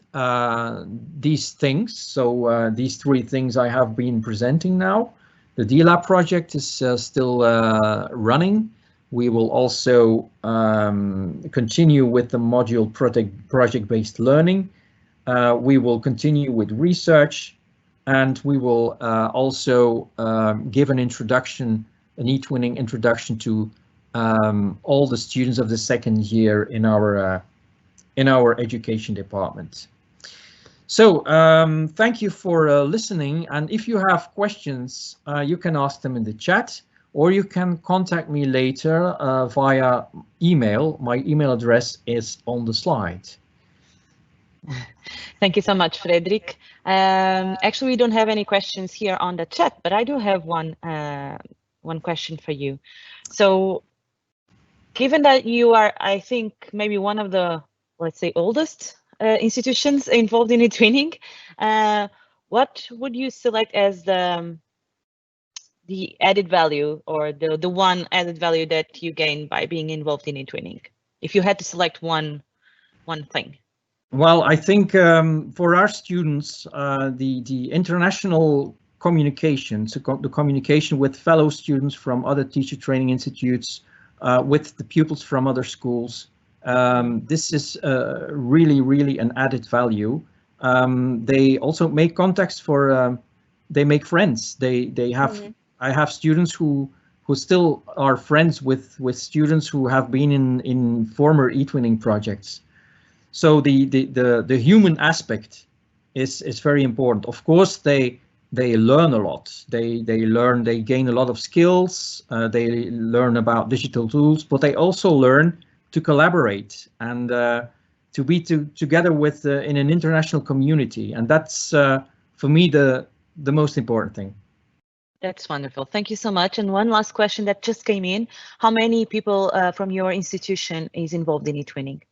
these things. So these three things I have been presenting now. The D-Lab project is still running. We will also continue with the module project-based learning. We will continue with research, and we will also give an introduction, an eTwinning introduction to all the students of the second year in our education department. So thank you for listening, and if you have questions, you can ask them in the chat, or you can contact me later via email. My email address is on the slide. Thank you so much, Frederik. Actually, we don't have any questions here on the chat, but I do have one question for you. So, given that you are, I think, maybe one of the, let's say, oldest institutions involved in eTwinning, what would you select as the added value, or the one added value that you gain by being involved in eTwinning? If you had to select one thing. Well, I think for our students, the international communication, so the communication with fellow students from other teacher training institutes, with the pupils from other schools, this is really an added value. They also make contacts for, they make friends. They have, I have students who who still are friends with students who have been in former eTwinning projects. So the human aspect is very important. Of course, they learn a lot. They gain a lot of skills. They learn about digital tools, but they also learn to collaborate and to be together with in an international community. And that's for me the most important thing. That's wonderful. Thank you so much. And one last question that just came in: how many people from your institution is involved in eTwinning?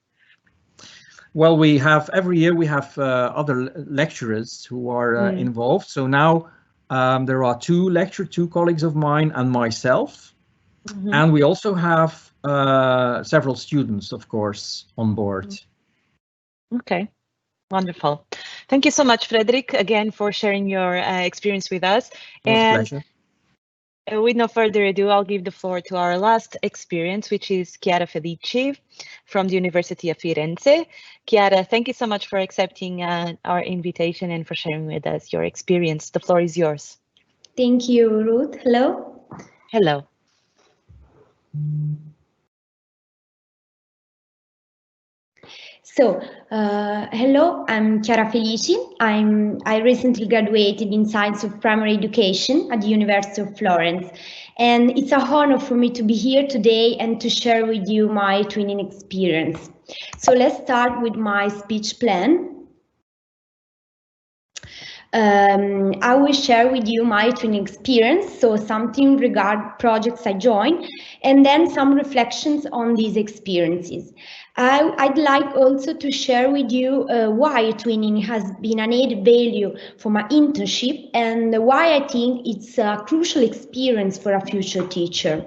Well, we have every year we have other lecturers who are involved. So now there are two colleagues of mine and myself, and we also have several students, of course, on board. Okay, wonderful. Thank you so much, Frederik, again for sharing your experience with us. It was a pleasure. With no further ado, I'll give the floor to our last experience, which is Chiara Felici from the University of Firenze. Chiara, thank you so much for accepting our invitation and for sharing with us your experience. The floor is yours. Thank you, Ruth. Hello. Hello. So, hello, I'm Chiara Felici. I recently graduated in Science of Primary Education at the University of Florence, and it's an honor for me to be here today and to share with you my eTwinning experience. So let's start with my speech plan. I will share with you my eTwinning experience, so something regarding projects I joined, and then some reflections on these experiences. I'd like also to share with you why eTwinning has been an added value for my internship and why I think it's a crucial experience for a future teacher.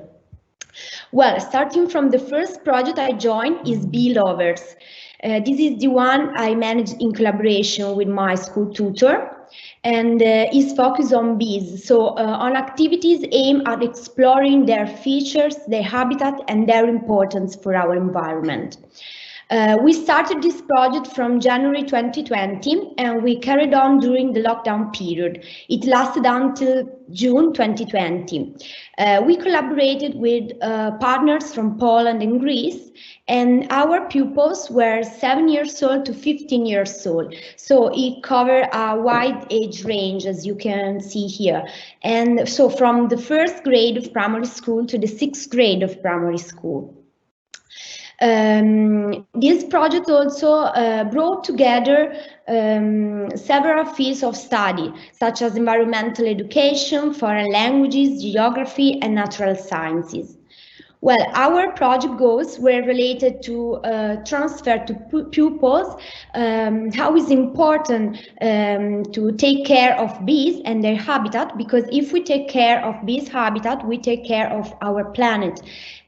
Well, starting from the first project I joined is Bee Lovers. This is the one I managed in collaboration with my school tutor, and is focused on bees, so on activities aimed at exploring their features, their habitat, and their importance for our environment. We started this project from January 2020, and we carried on during the lockdown period. It lasted until June 2020. We collaborated with partners from Poland and Greece, and our pupils were 7 years old to 15 years old. So it covered a wide age range, as you can see here. And so from the first grade of primary school to the 6th grade of primary school. This project also brought together several fields of study, such as environmental education, foreign languages, geography, and natural sciences. Well, our project goals were related to transfer to pupils how it's important to take care of bees and their habitat, because if we take care of bees' habitat, we take care of our planet.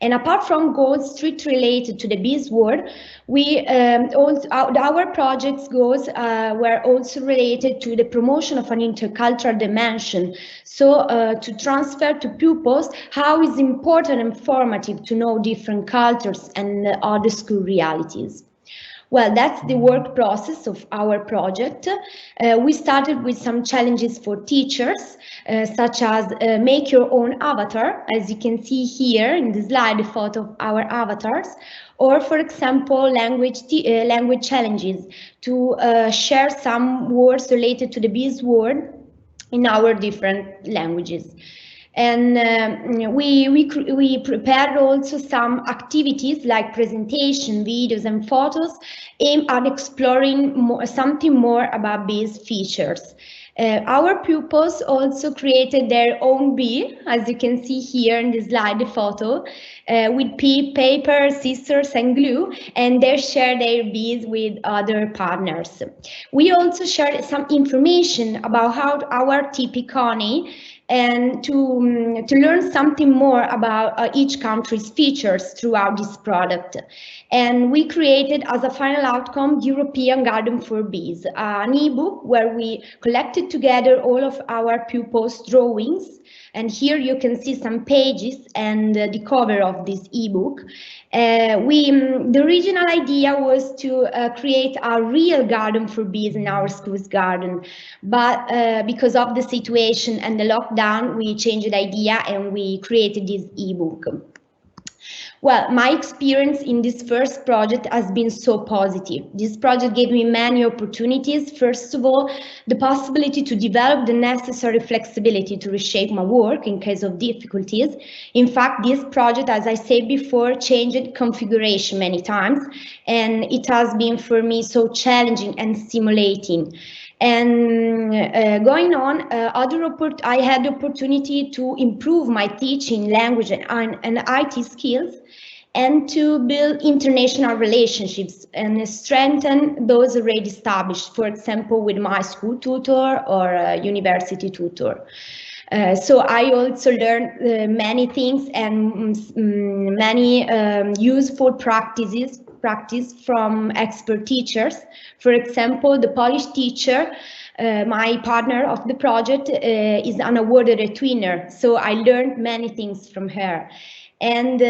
And apart from goals strictly related to the bees world, our project's goals were also related to the promotion of an intercultural dimension. So to transfer to pupils how it's important and formative to know different cultures and other school realities. Well, that's the work process of our project. We started with some challenges for teachers, such as make your own avatar, as you can see here in the slide, the photo of our avatars, or for example, language challenges to share some words related to the bees word in our different languages. And we prepared also some activities like presentation, videos and photos aimed at exploring something more about bees features. Our pupils also created their own bee, as you can see here in the slide, the photo, with paper, scissors and glue, and they share their bees with other partners. We also shared some information about how our typical honey, and to learn something more about each country's features throughout this product. And we created as a final outcome European Garden for Bees, an ebook where we collected together all of our pupils' drawings. And here you can see some pages and the cover of this ebook. The original idea was to create a real garden for bees in our school's garden, but because of the situation and the lockdown, we changed the idea and we created this ebook. Well, my experience in this first project has been so positive. This project gave me many opportunities. First of all, the possibility to develop the necessary flexibility to reshape my work in case of difficulties. In fact, this project, as I said before, changed configuration many times, and it has been for me so challenging and stimulating. And going on, I had the opportunity to improve my teaching, language, and IT skills, and to build international relationships and strengthen those already established, for example, with my school tutor or university tutor. So I also learned many things and many useful practice from expert teachers. For example, the Polish teacher, my partner of the project, is an awarded eTwinner, so I learned many things from her. And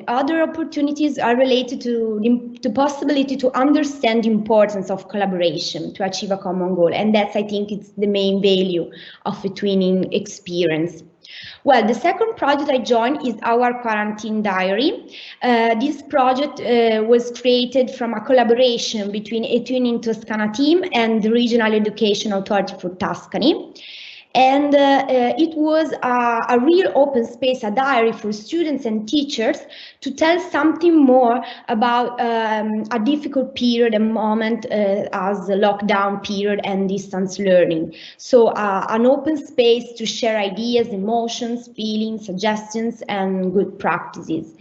other opportunities are related to the possibility to understand the importance of collaboration to achieve a common goal. And that's, I think, it's the main value of a twinning experience. Well, the second project I joined is our quarantine diary. This project was created from a collaboration between eTwinning Toscana team and the Regional Education Authority for Tuscany. And it was a real open space, a diary for students and teachers to tell something more about a difficult period and moment as a lockdown period and distance learning. So an open space to share ideas, emotions, feelings, suggestions, and good practices.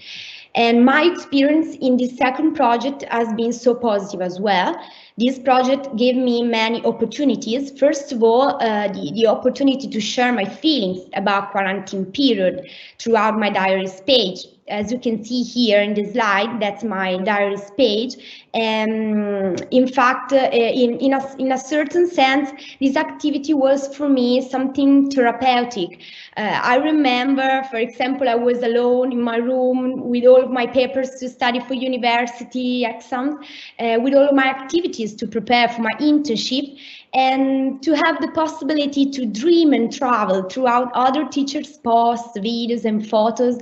And my experience in this second project has been so positive as well. This project gave me many opportunities. First of all, the opportunity to share my feelings about quarantine period throughout my diaries page. As you can see here in the slide, that's my diaries page. And in fact, in a certain sense, this activity was for me something therapeutic. I remember, for example, I was alone in my room with all of my papers to study for university exams, with all of my activities to prepare for my internship, and to have the possibility to dream and travel throughout other teachers' posts, videos, and photos.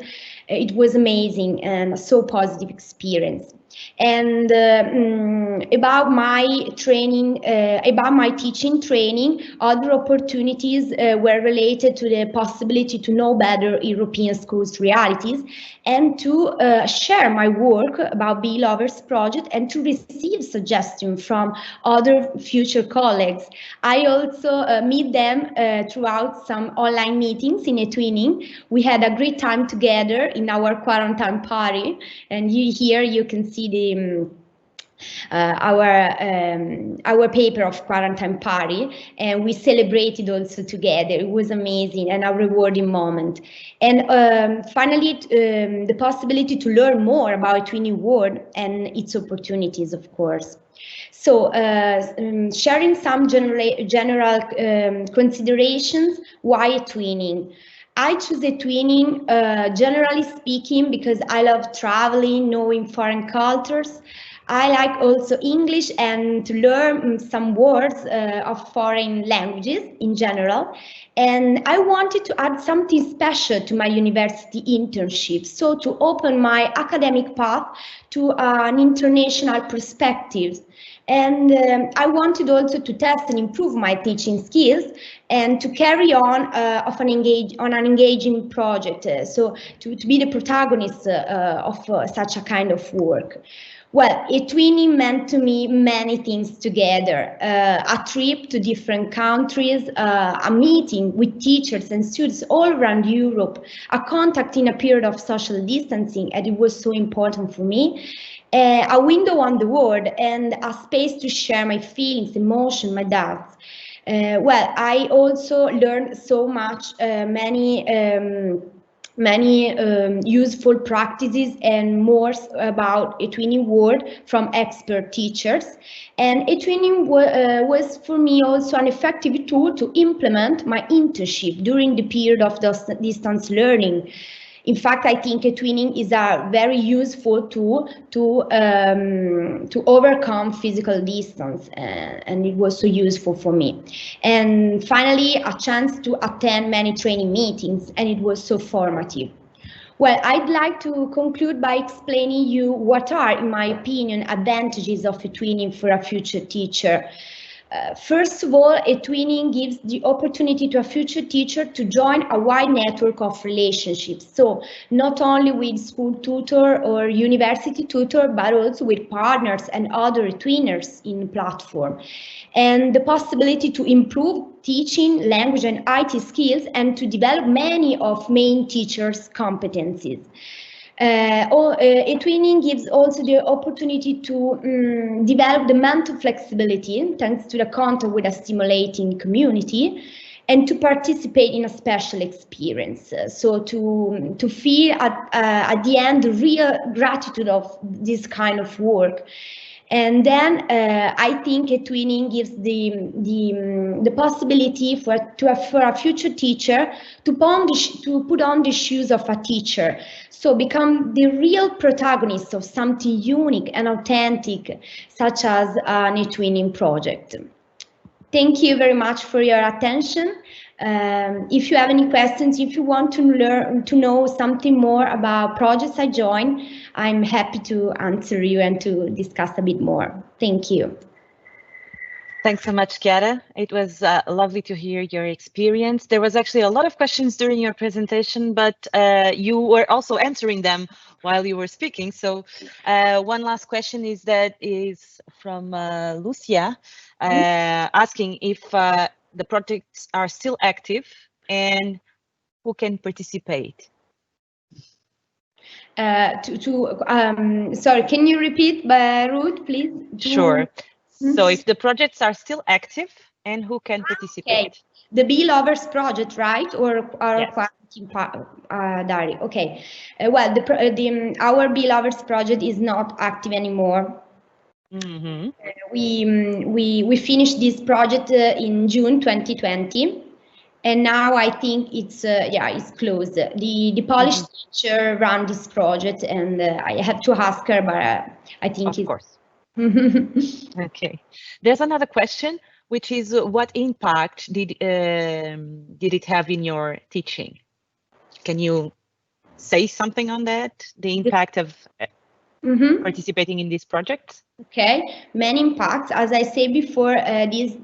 It was amazing and a so positive experience. And about my training, about my teaching training, other opportunities were related to the possibility to know better European schools' realities and to share my work about Bee Lovers project and to receive suggestions from other future colleagues. I also meet them throughout some online meetings in eTwinning. We had a great time together in our quarantine party, and here you can see the our paper of quarantine party, and we celebrated also together. It was amazing and a rewarding moment. And finally, the possibility to learn more about twinning world and its opportunities, of course. So sharing some general considerations, why twinning? I choose eTwinning, generally speaking, because I love traveling, knowing foreign cultures. I like also English and to learn some words of foreign languages in general. And I wanted to add something special to my university internship, so to open my academic path to an international perspective. And I wanted also to test and improve my teaching skills and to carry on an engaging project, so to be the protagonist of such a kind of work. Well, eTwinning meant to me many things together. A trip to different countries, a meeting with teachers and students all around Europe, a contact in a period of social distancing, and it was so important for me. A window on the world and a space to share my feelings, emotions, my doubts. Well, I also learned so much, many useful practices and more about eTwinning world from expert teachers. And eTwinning was for me also an effective tool to implement my internship during the period of distance learning. In fact, I think eTwinning is a very useful tool to overcome physical distance, and it was so useful for me. And finally, a chance to attend many training meetings, and it was so formative. Well, I'd like to conclude by explaining you what are, in my opinion, advantages of eTwinning for a future teacher. First of all, eTwinning gives the opportunity to a future teacher to join a wide network of relationships. So not only with school tutor or university tutor, but also with partners and other eTwinners in the platform. And the possibility to improve teaching, language and IT skills, and to develop many of main teachers' competencies. eTwinning gives also the opportunity to develop the mental flexibility thanks to the contact with a stimulating community, and to participate in a special experience. So to feel at the end the real gratitude of this kind of work. And then I think eTwinning gives the possibility for a future teacher to put on the shoes of a teacher, so become the real protagonist of something unique and authentic, such as an eTwinning project. Thank you very much for your attention. If you have any questions, if you want to know something more about projects I join, I'm happy to answer you and to discuss a bit more. Thank you. Thanks so much, Chiara. It was lovely to hear your experience. There was actually a lot of questions during your presentation, but you were also answering them while you were speaking. So one last question is from Lucia, asking if the projects are still active and who can participate. Sorry, can you repeat, Ruth, please? Sure. So if the projects are still active and who can participate? Okay. The Bee Lovers project, right? Or our yes. diary? Okay. Well, our Bee Lovers project is not active anymore. Mm-hmm. We finished this project in June 2020, and now I think it's closed. The Polish teacher ran this project, and I had to ask her, but I think of course. Okay. There's another question, which is what impact did it have in your teaching? Can you say something on that? The impact of participating in this project? Okay, many impacts. As I said before, these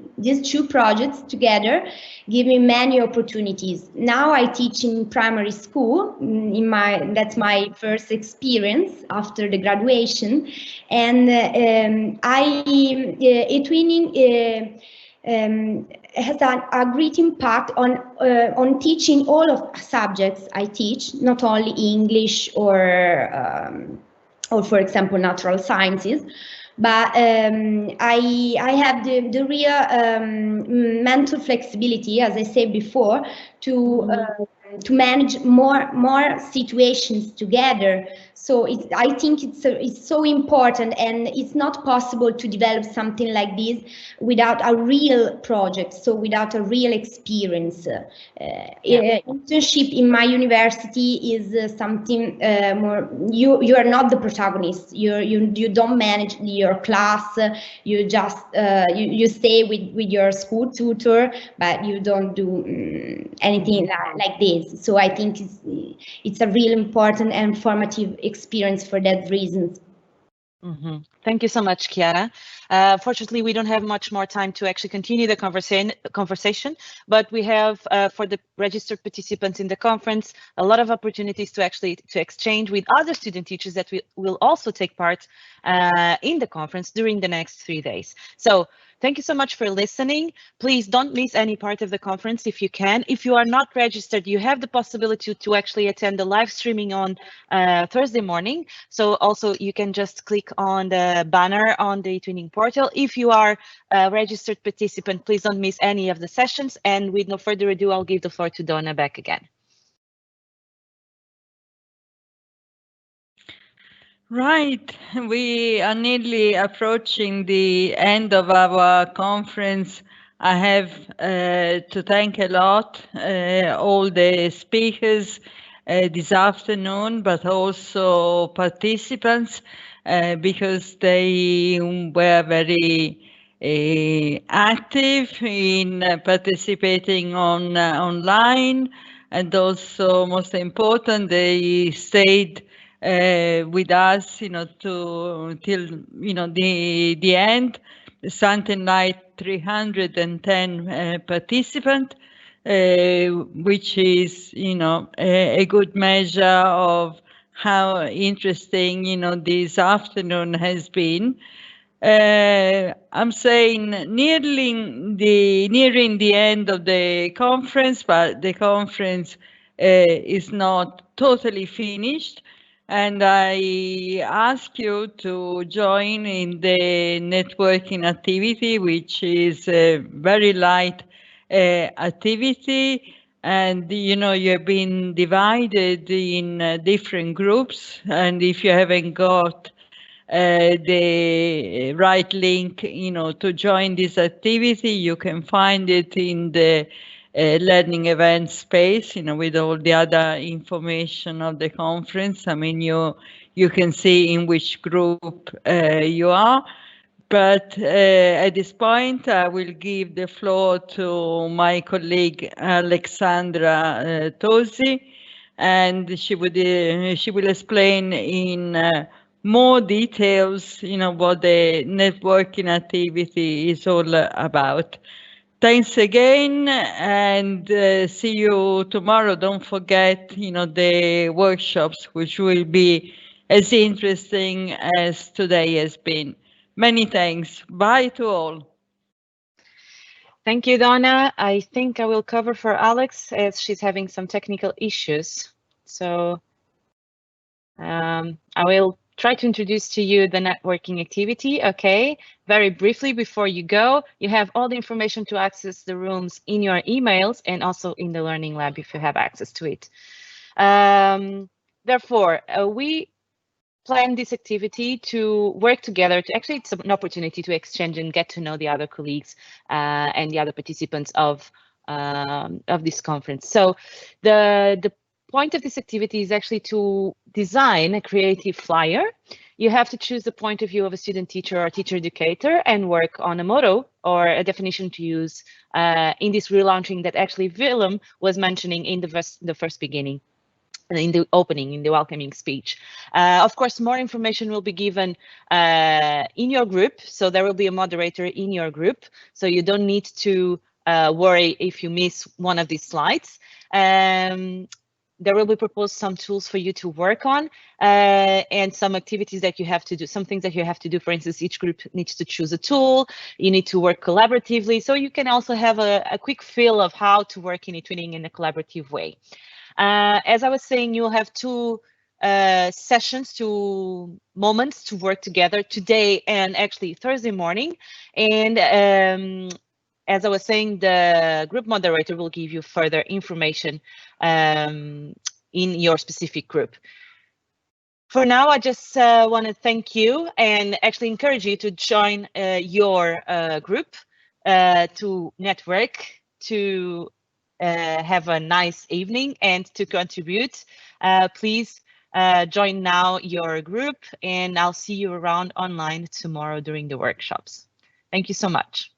two projects together give me many opportunities. Now I teach in primary school. That's my first experience after the graduation, and eTwinning has a great impact on teaching all of subjects I teach, not only English or for example natural sciences, but I have the real mental flexibility, as I said before, to manage more situations together. So I think it's so important, and it's not possible to develop something like this without a real project, so without a real experience. Internship in my university is something more. You are not the protagonist. You don't manage your class. You just you stay with your school tutor, but you don't do anything like this. So I think it's a real important and formative experience for that reason. Thank you so much, Chiara. Fortunately, we don't have much more time to actually continue the conversation, but we have, for the registered participants in the conference, a lot of opportunities to exchange with other student teachers that will also take part in the conference during the next 3 days. So thank you so much for listening. Please don't miss any part of the conference if you can. If you are not registered, you have the possibility to actually attend the live streaming on Thursday morning. So also you can just click on the banner on the eTwinning portal. If you are a registered participant, please don't miss any of the sessions. And with no further ado, I'll give the floor to Donna back again. Right, we are nearly approaching the end of our conference. I have to thank a lot all the speakers this afternoon, but also participants, because they were very active in participating online, and also most important, they stayed with us, till the end. Something like 310 participants, which is a good measure of how interesting this afternoon has been. I'm saying nearing the end of the conference, but the conference is not totally finished. And I ask you to join in the networking activity, which is a very light activity. And you have been divided in different groups. And if you haven't got the right link, to join this activity, you can find it in the learning event space, with all the other information of the conference. I mean, you can see in which group you are. But at this point, I will give the floor to my colleague Alexandra Tosi, and she will explain in more details, what the networking activity is all about. Thanks again, and see you tomorrow. Don't forget, the workshops, which will be as interesting as today has been. Many thanks. Bye to all. Thank you, Donna. I think I will cover for Alex as she's having some technical issues. So I will try to introduce to you the networking activity. Okay, very briefly before you go, you have all the information to access the rooms in your emails and also in the Learning Lab if you have access to it. Therefore, we plan this activity to work together. Actually, it's an opportunity to exchange and get to know the other colleagues and the other participants of this conference. So the point of this activity is actually to design a creative flyer. You have to choose the point of view of a student teacher or teacher educator and work on a motto or a definition to use in this relaunching that actually Wilhelm was mentioning in the first beginning, in the opening, in the welcoming speech. Of course, more information will be given in your group. So there will be a moderator in your group. So you don't need to worry if you miss one of these slides. There will be proposed some tools for you to work on and some activities that you have to do, some things that you have to do. For instance, each group needs to choose a tool. You need to work collaboratively. So you can also have a quick feel of how to work in eTwinning in a collaborative way. As I was saying, you'll have two sessions, 2 moments to work together today and actually Thursday morning. And as I was saying, the group moderator will give you further information in your specific group. For now, I just want to thank you and actually encourage you to join your group to network, to have a nice evening and to contribute. Please join now your group, and I'll see you around online tomorrow during the workshops. Thank you so much.